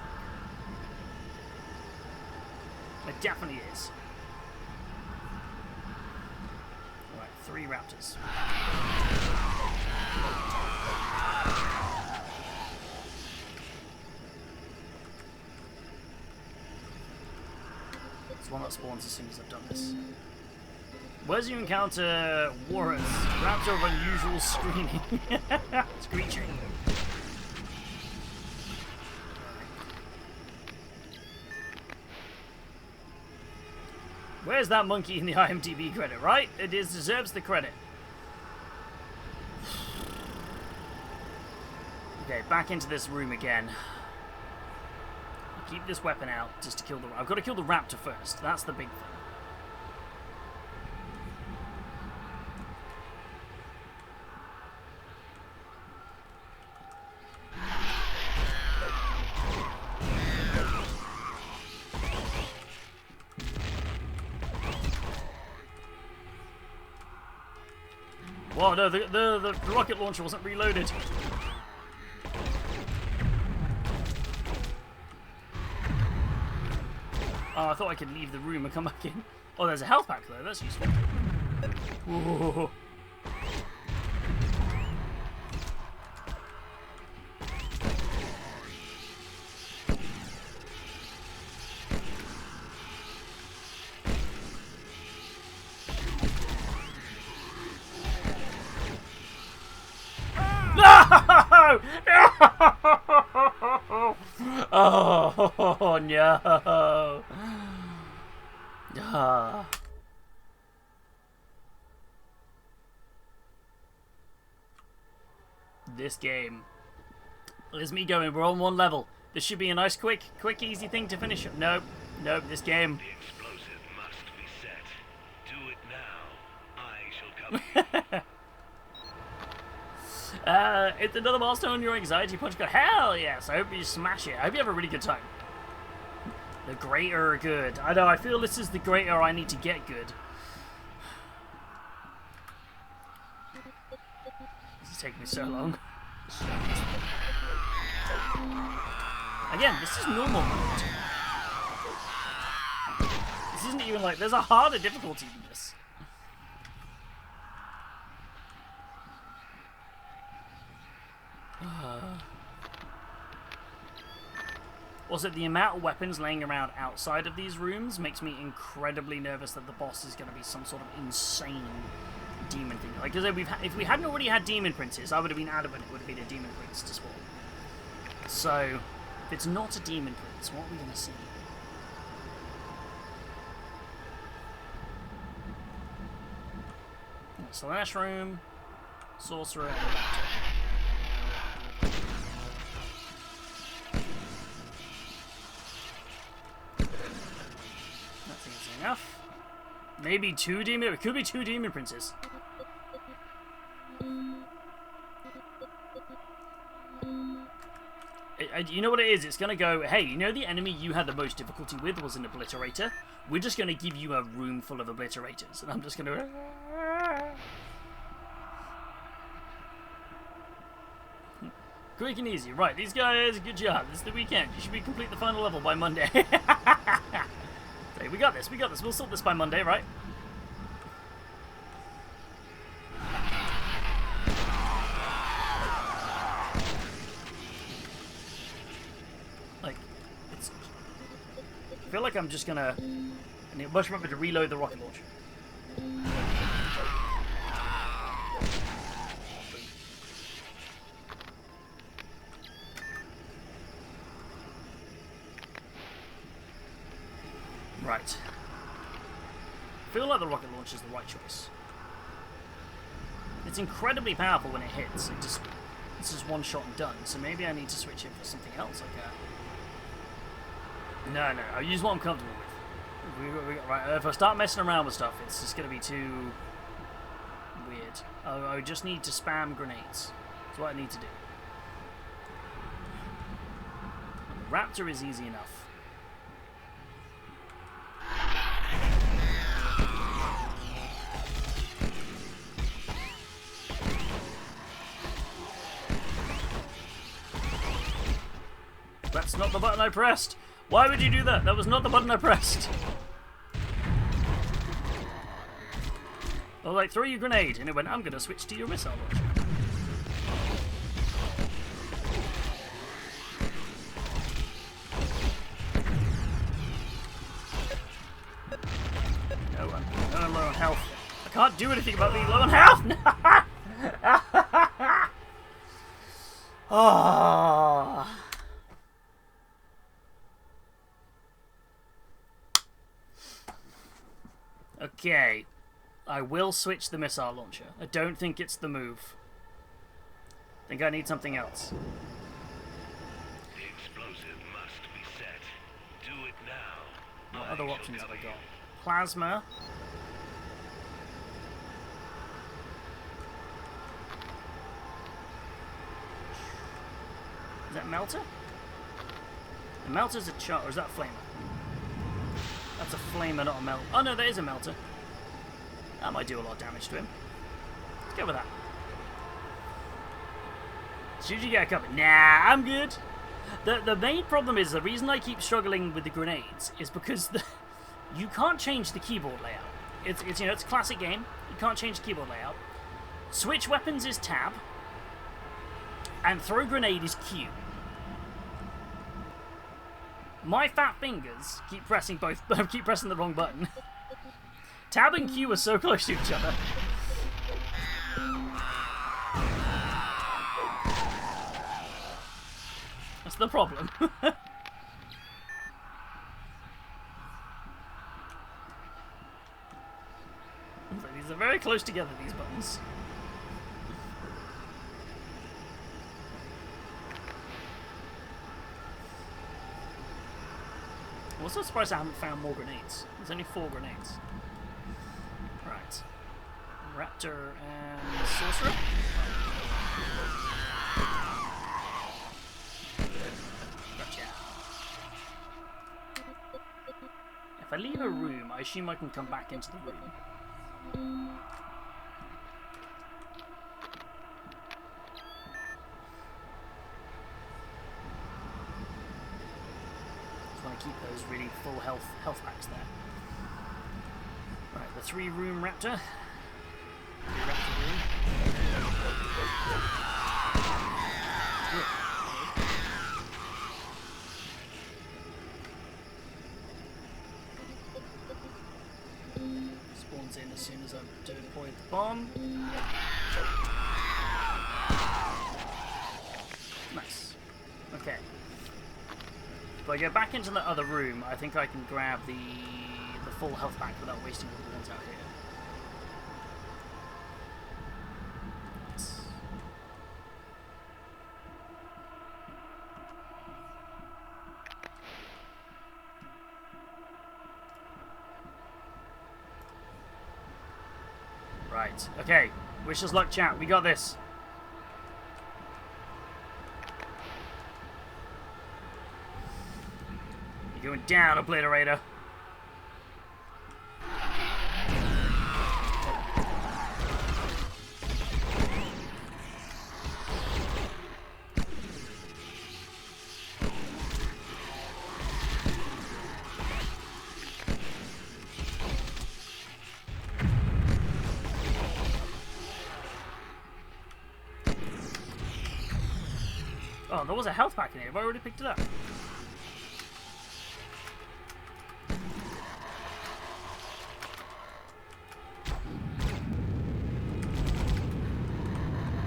like. It definitely is. Alright, 3 raptors. There's one that spawns as soon as I've done this. Where's you encounter Warrants? Raptor of unusual screaming. Screeching. Where's that monkey in the IMDb credit, right? It deserves the credit. Okay, back into this room again. Keep this weapon out just to kill the... I've got to kill the raptor first. That's the big thing. Whoa, no, the rocket launcher wasn't reloaded. Oh, I thought I could leave the room and come back in. Oh, there's a health pack though. That's useful. Whoa. No! Oh no! Ah. This game is me going. We're on one level. This should be a nice, quick, easy thing to finish. Nope, nope. This game. The explosive must be set. Do it now. I shall cover you. It's another milestone on your anxiety punch card. Hell yes! I hope you smash it. I hope you have a really good time. The greater good. I know. I feel this is the greater I need to get good. This is taking me so long. Again, this is normal mode. This isn't even like, there's a harder difficulty than this. Also, the amount of weapons laying around outside of these rooms makes me incredibly nervous that the boss is going to be some sort of insane demon thing. Like, because if we hadn't already had demon princes, I would have been adamant it would have been a demon prince to spawn. So, if it's not a demon prince, what are we going to see? Slash room, sorcerer, and raptor. That seems enough. Maybe two demon. It could be two demon princes. You know what it is? It's going to go, hey, you know the enemy you had the most difficulty with was an obliterator? We're just going to give you a room full of obliterators. And I'm just going to... Quick and easy. Right, these guys, good job. This is the weekend. You should be complete the final level by Monday. Hey, we got this. We got this. We'll sort this by Monday, right? Like, it's... I feel like I'm just gonna... I need much remember to reload the rocket launcher. Right. I feel like the rocket launcher is the right choice. It's incredibly powerful when it hits. It's just one shot and done. So maybe I need to switch it for something else. Like No, I'll use what I'm comfortable with. Right, if I start messing around with stuff, it's just going to be too weird. I just need to spam grenades. That's what I need to do. Raptor is easy enough. That's not the button I pressed. Why would you do that? That was not the button I pressed. I was like, throw your grenade, and it went, I'm going to switch to your missile launcher. No, I'm low on health. I can't do anything about being low on health! Oh. Okay, I will switch the missile launcher. I don't think it's the move. I think I need something else. The explosive must be set. Do it now. What other options have I got? Plasma. Is that melter? The melter's a chart, or is that flamer? That's a flamer, not a melt. Oh no, that is a melter. That might do a lot of damage to him. Let's go with that. Should you get a cup? Nah, I'm good. The main problem is, the reason I keep struggling with the grenades is because you can't change the keyboard layout. It's it's a classic game. You can't change the keyboard layout. Switch weapons is tab, and throw grenade is Q. My fat fingers keep pressing the wrong button. Tab and Q are so close to each other. That's the problem. These are very close together, these buttons. I'm also surprised I haven't found more grenades. There's only 4 grenades. Right. Raptor and Sorcerer. Gotcha. If I leave a room, I assume I can come back into the room. Keep those really full health packs there. Right, the 3-room raptor. Raptor room. Spawns in as soon as I deploy the bomb. Nice. Okay. If I go back into the other room, I think I can grab the full health pack without wasting all the ones out here. Nice. Right, okay. Wish us luck, chat. We got this. You're going down, Obliterator. Oh, there was a health pack in here. Have I already picked it up?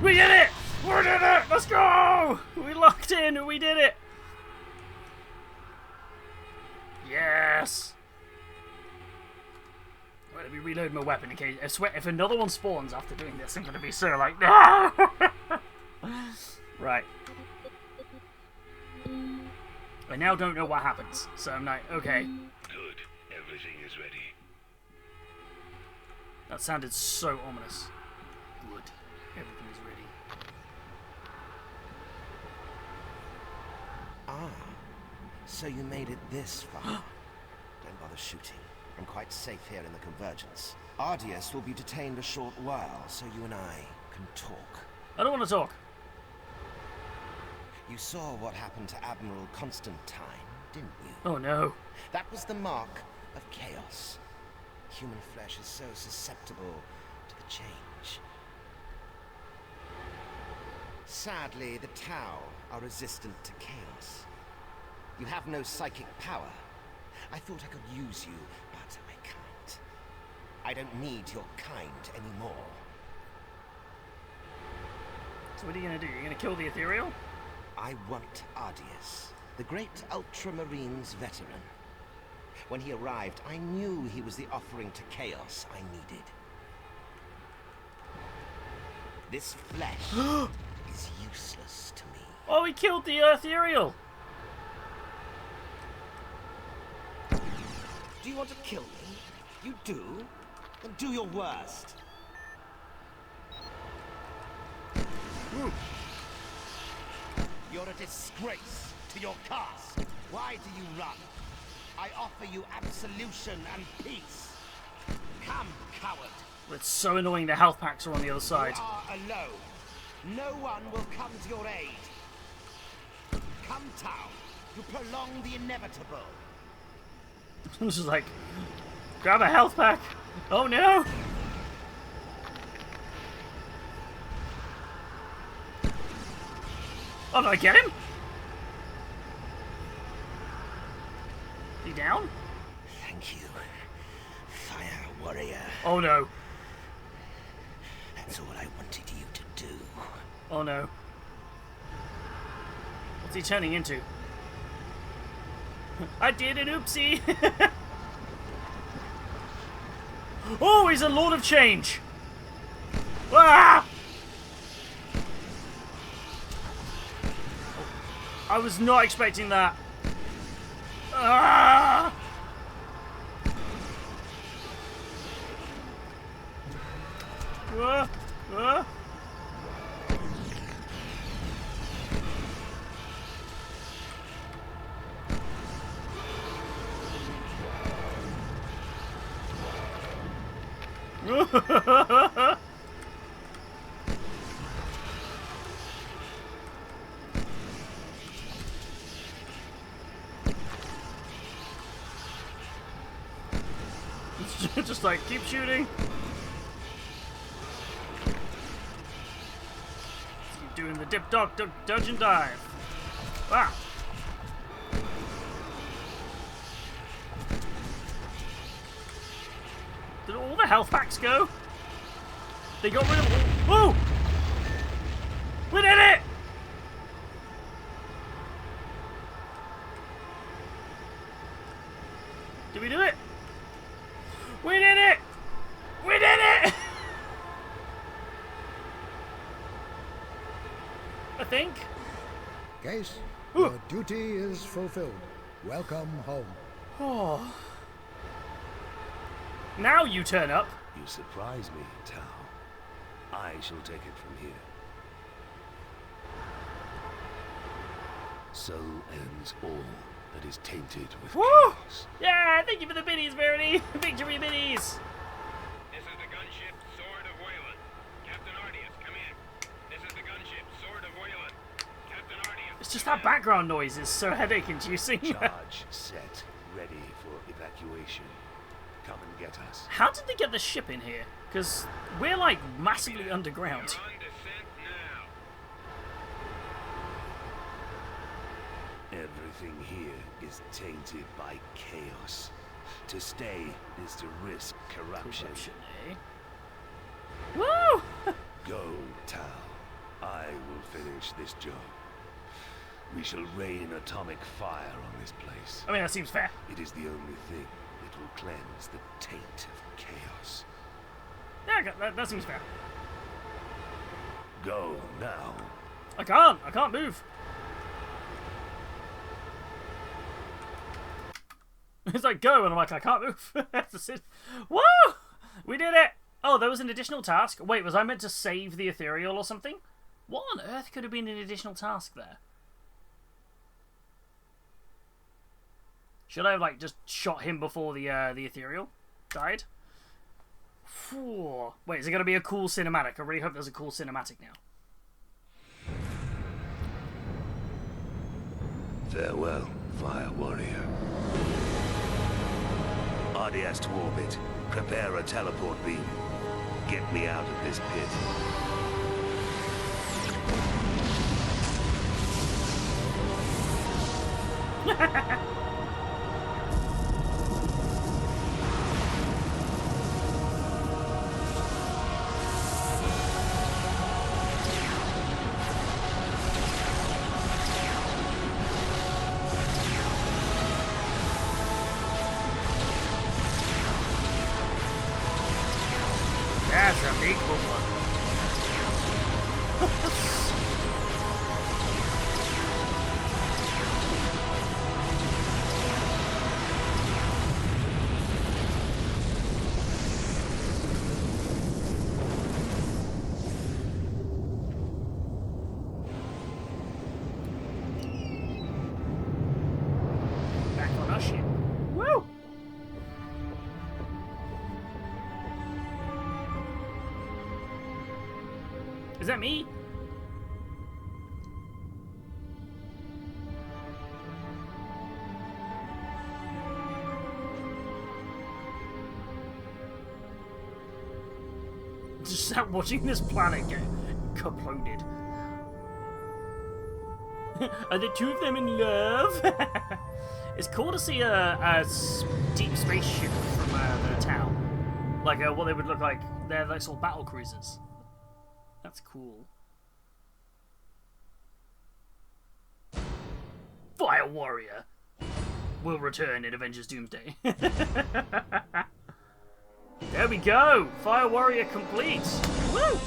We did it! We did it! Let's go! We locked in! We did it! Yes! Right, let me reload my weapon in case... If another one spawns after doing this, I'm going to be so like... No! Right. I now don't know what happens, so I'm like, okay. Good. Everything is ready. That sounded so ominous. Good. Everything is ready. Ah, so you made it this far. Don't bother shooting. I'm quite safe here in the Convergence. Ardius will be detained a short while, so you and I can talk. I don't want to talk. You saw what happened to Admiral Constantine, didn't you? Oh no. That was the mark of chaos. Human flesh is so susceptible to the change. Sadly, the Tau are resistant to chaos. You have no psychic power. I thought I could use you, but I can't. I don't need your kind anymore. So what are you going to do? You're going to kill the Ethereal? I want Ardius, the great Ultramarines veteran. When he arrived, I knew he was the offering to chaos I needed. This flesh is useless to me. Oh, he killed the Ethereal! Do you want to kill me? You do? Then do your worst. Ooh. You're a disgrace to your caste. Why do you run? I offer you absolution and peace. Come, coward. It's so annoying the health packs are on the other side. You are alone. No one will come to your aid. Come, Tau. You prolong the inevitable. I'm just like, grab a health pack. Oh no! Oh, did I get him? Is he down? Thank you, Fire Warrior. Oh no. That's all I wanted you to do. Oh no. What's he turning into? I did an oopsie! Oh, he's a Lord of Change! Ah! I was not expecting that. Ah! Ah! Ah! Just like, keep shooting. Keep doing the dip, dodge, dodge and dive. Ah! Did all the health packs go? They got rid of all... Oh! We did it! Did we do it? We did it! We did it! I think. Case, Ooh. your duty is fulfilled. Welcome home. Oh. Now you turn up. You surprise me, Tau. I shall take it from here. So ends all that is tainted with Woo! chaos. Yeah, thank you for the biddies, Verity. Victory biddies. This is the gunship Sword of Wayland. Captain Ardius, come in. This is the gunship Sword of Wayland. Captain Ardius. It's just that background noise is so headache-inducing. Charge set, ready for evacuation. Come and get us. How did they get the ship in here? Because we're like massively underground. You're on descent now. Everything here is tainted by chaos. To stay is to risk corruption. Eh? Woo! Go, Tau. I will finish this job. We shall rain atomic fire on this place. I mean, that seems fair. It is the only thing that will cleanse the taint of chaos. Yeah, that seems fair. Go now. I can't move. It's like, go, and I'm like, I can't move. That's it. Woo! We did it! Oh, there was an additional task? Wait, was I meant to save the ethereal or something? What on earth could have been an additional task there? Should I have, like, just shot him before the ethereal died? Whew. Wait, is it going to be a cool cinematic? I really hope there's a cool cinematic now. Farewell, Fire Warrior. RDS to orbit. Prepare a teleport beam. Get me out of this pit. That's a big one. Back on our ship. Woo! Is that me? just sat watching this planet get kaploded. Are the two of them in love? It's cool to see a deep space ship from the town. Like what they would look like. They're like sort of battle cruisers. That's cool. Fire Warrior will return in Avengers Doomsday. There we go! Fire Warrior complete! Woo!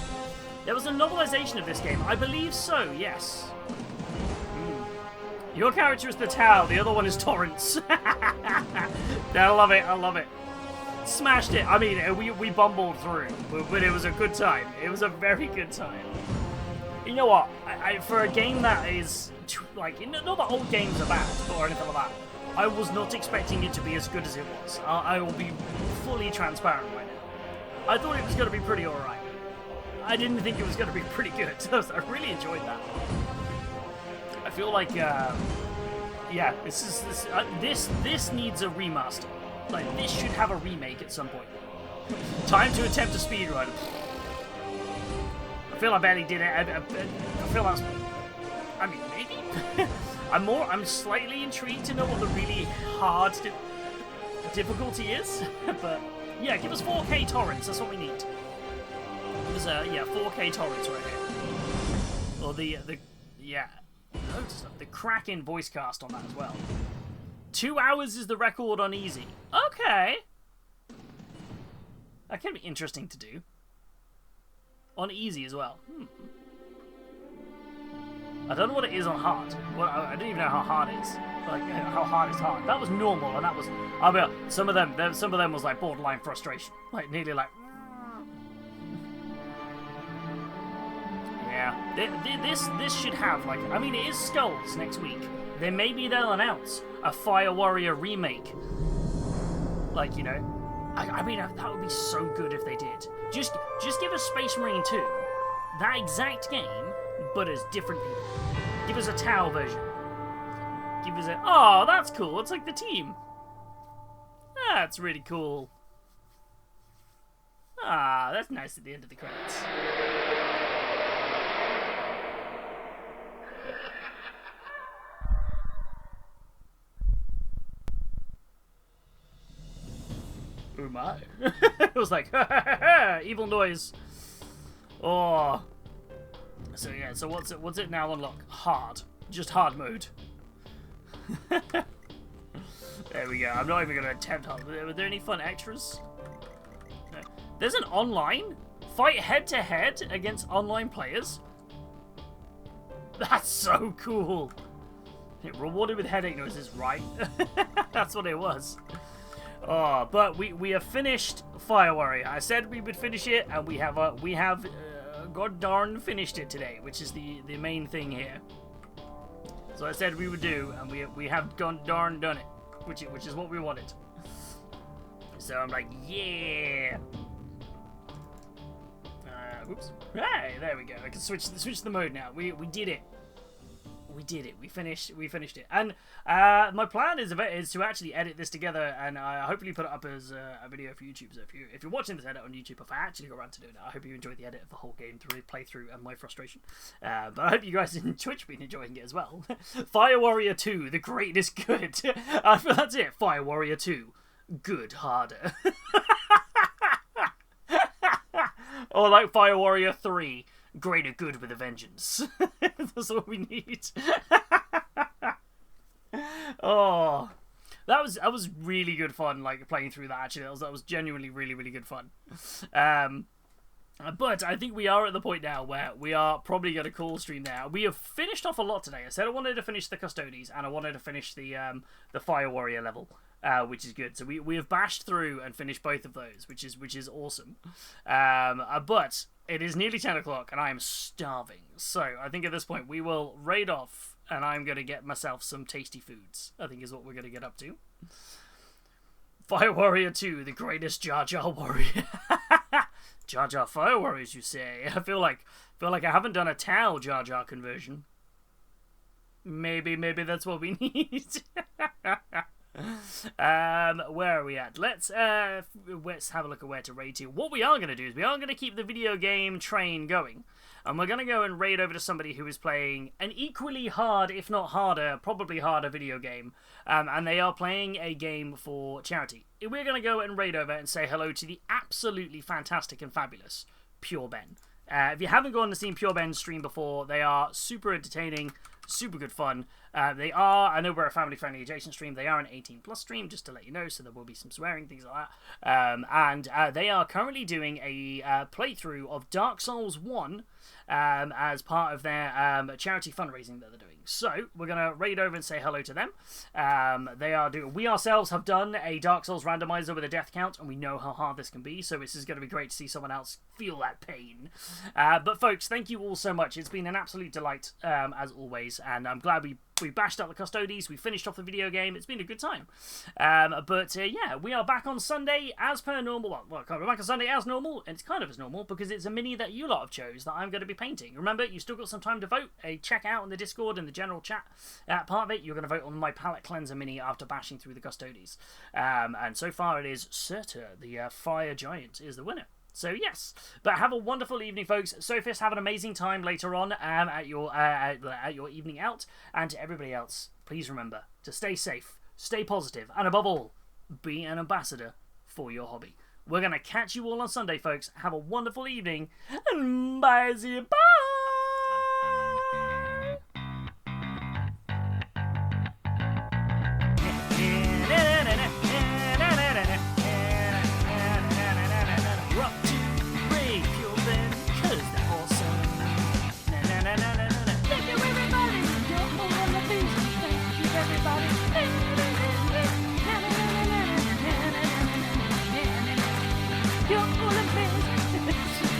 There was a novelization of this game. I believe so, yes. Your character is the Tau, the other one is Torrance. I love it, I love it. Smashed it. I mean, we bumbled through, but it was a good time. It was a very good time. You know what? For a game that is, like, not that old games are bad, or anything like that, I was not expecting it to be as good as it was. I will be fully transparent right now. I thought it was going to be pretty alright. I didn't think it was going to be pretty good. I really enjoyed that. I feel like, yeah, this needs a remaster. Like, this should have a remake at some point. Time to attempt a speedrun. I feel I barely did it. I feel that's... I mean, maybe? I'm slightly intrigued to know what the really hard difficulty is. But, yeah, give us 4K torrents. That's what we need. Give us, 4K torrents right here. Or yeah. Loads of stuff. The Kraken voice cast on that as well. 2 hours is the record on easy. Okay. That can be interesting to do. On easy as well. I don't know what it is on hard. Well, I don't even know how hard it is. Like, how hard is hard. That was normal, and that was... I mean, some of them was like borderline frustration. Like, nearly like... Yeah. This should have, like... I mean, it is Skulls next week. Then maybe they'll announce a Fire Warrior remake. Like, you know... I mean, that would be so good if they did. Just give us Space Marine 2. That exact game, but as different people. Give us a Tau version. Give us a... Oh, that's cool. It's like the team. That's really cool. Ah, that's nice at the end of the credits. Oh my. It was like, evil noise. Oh. So yeah, so what's it now unlock? Hard. Just hard mode. There we go. I'm not even going to attempt hard. Were there any fun extras? No. There's an online? Fight head-to-head against online players? That's so cool. Rewarded with headache noises, right? That's what it was. Oh, but we have finished Fire Warrior. I said we would finish it, and we have god darn finished it today, which is the main thing here. So I said we would do, and we have gone darn done it, which is what we wanted. So I'm like, yeah. Oops. Hey, there we go. I can switch the mode now. We did it. We did it. We finished it. And my plan is to actually edit this together and hopefully put it up as a video for YouTube. So if you're watching this edit on YouTube, if I actually go around to doing it, I hope you enjoyed the edit of the whole game to really play through and my frustration. But I hope you guys in Twitch been enjoying it as well. Fire Warrior 2, the greatest good. That's it. Fire Warrior 2, good harder. Or like Fire Warrior 3. Greater good with a vengeance. That's what we need. Oh, that was really good fun. Like playing through that. Actually, that was genuinely really good fun. But I think we are at the point now where we are probably going to call stream now. We have finished off a lot today. I said I wanted to finish the Custodes and I wanted to finish the Fire Warrior level. Which is good. So we have bashed through and finished both of those, which is awesome. But it is nearly 10 o'clock and I am starving. So I think at this point we will raid off and I'm going to get myself some tasty foods. I think is what we're going to get up to. Fire Warrior 2, the greatest Jar Jar warrior. Jar Jar Fire Warriors, you say? I feel like I haven't done a Tau Jar Jar conversion. Maybe that's what we need. Where are we at? Let's have a look at where to raid to. What we are going to do is we are going to keep the video game train going. And we're going to go and raid over to somebody who is playing an equally hard, if not harder, probably harder video game. And they are playing a game for charity. We're going to go and raid over and say hello to the absolutely fantastic and fabulous Pure Ben. If you haven't gone and seen Pure Ben's stream before, they are super entertaining, super good fun. They are, I know we're a family-friendly adjacent stream, they are an 18+ stream, just to let you know, so there will be some swearing, things like that. And they are currently doing a playthrough of Dark Souls 1 as part of their charity fundraising that they're doing. So, we're going to raid over and say hello to them. We ourselves have done a Dark Souls randomizer with a death count, and we know how hard this can be, so this is going to be great to see someone else feel that pain. But folks, thank you all so much. It's been an absolute delight, as always, and I'm glad we bashed up the Custodes, we finished off the video game, it's been a good time. Yeah, we are back on Sunday as per normal. Well, we're back on Sunday as normal, and it's kind of as normal because it's a mini that you lot have chose that I'm going to be painting. Remember, you still got some time to vote. Check out in the Discord and the general chat. Part of it, you're going to vote on my palette cleanser mini after bashing through the Custodes. And so far it is Surtur, the fire giant, is the winner. So yes, but have a wonderful evening, folks. Sophist, have an amazing time later on at your evening out. And to everybody else, please remember to stay safe, stay positive, and above all, be an ambassador for your hobby. We're going to catch you all on Sunday, folks. Have a wonderful evening, and bye, see you, bye!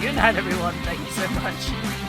Good night, everyone. Thank you so much.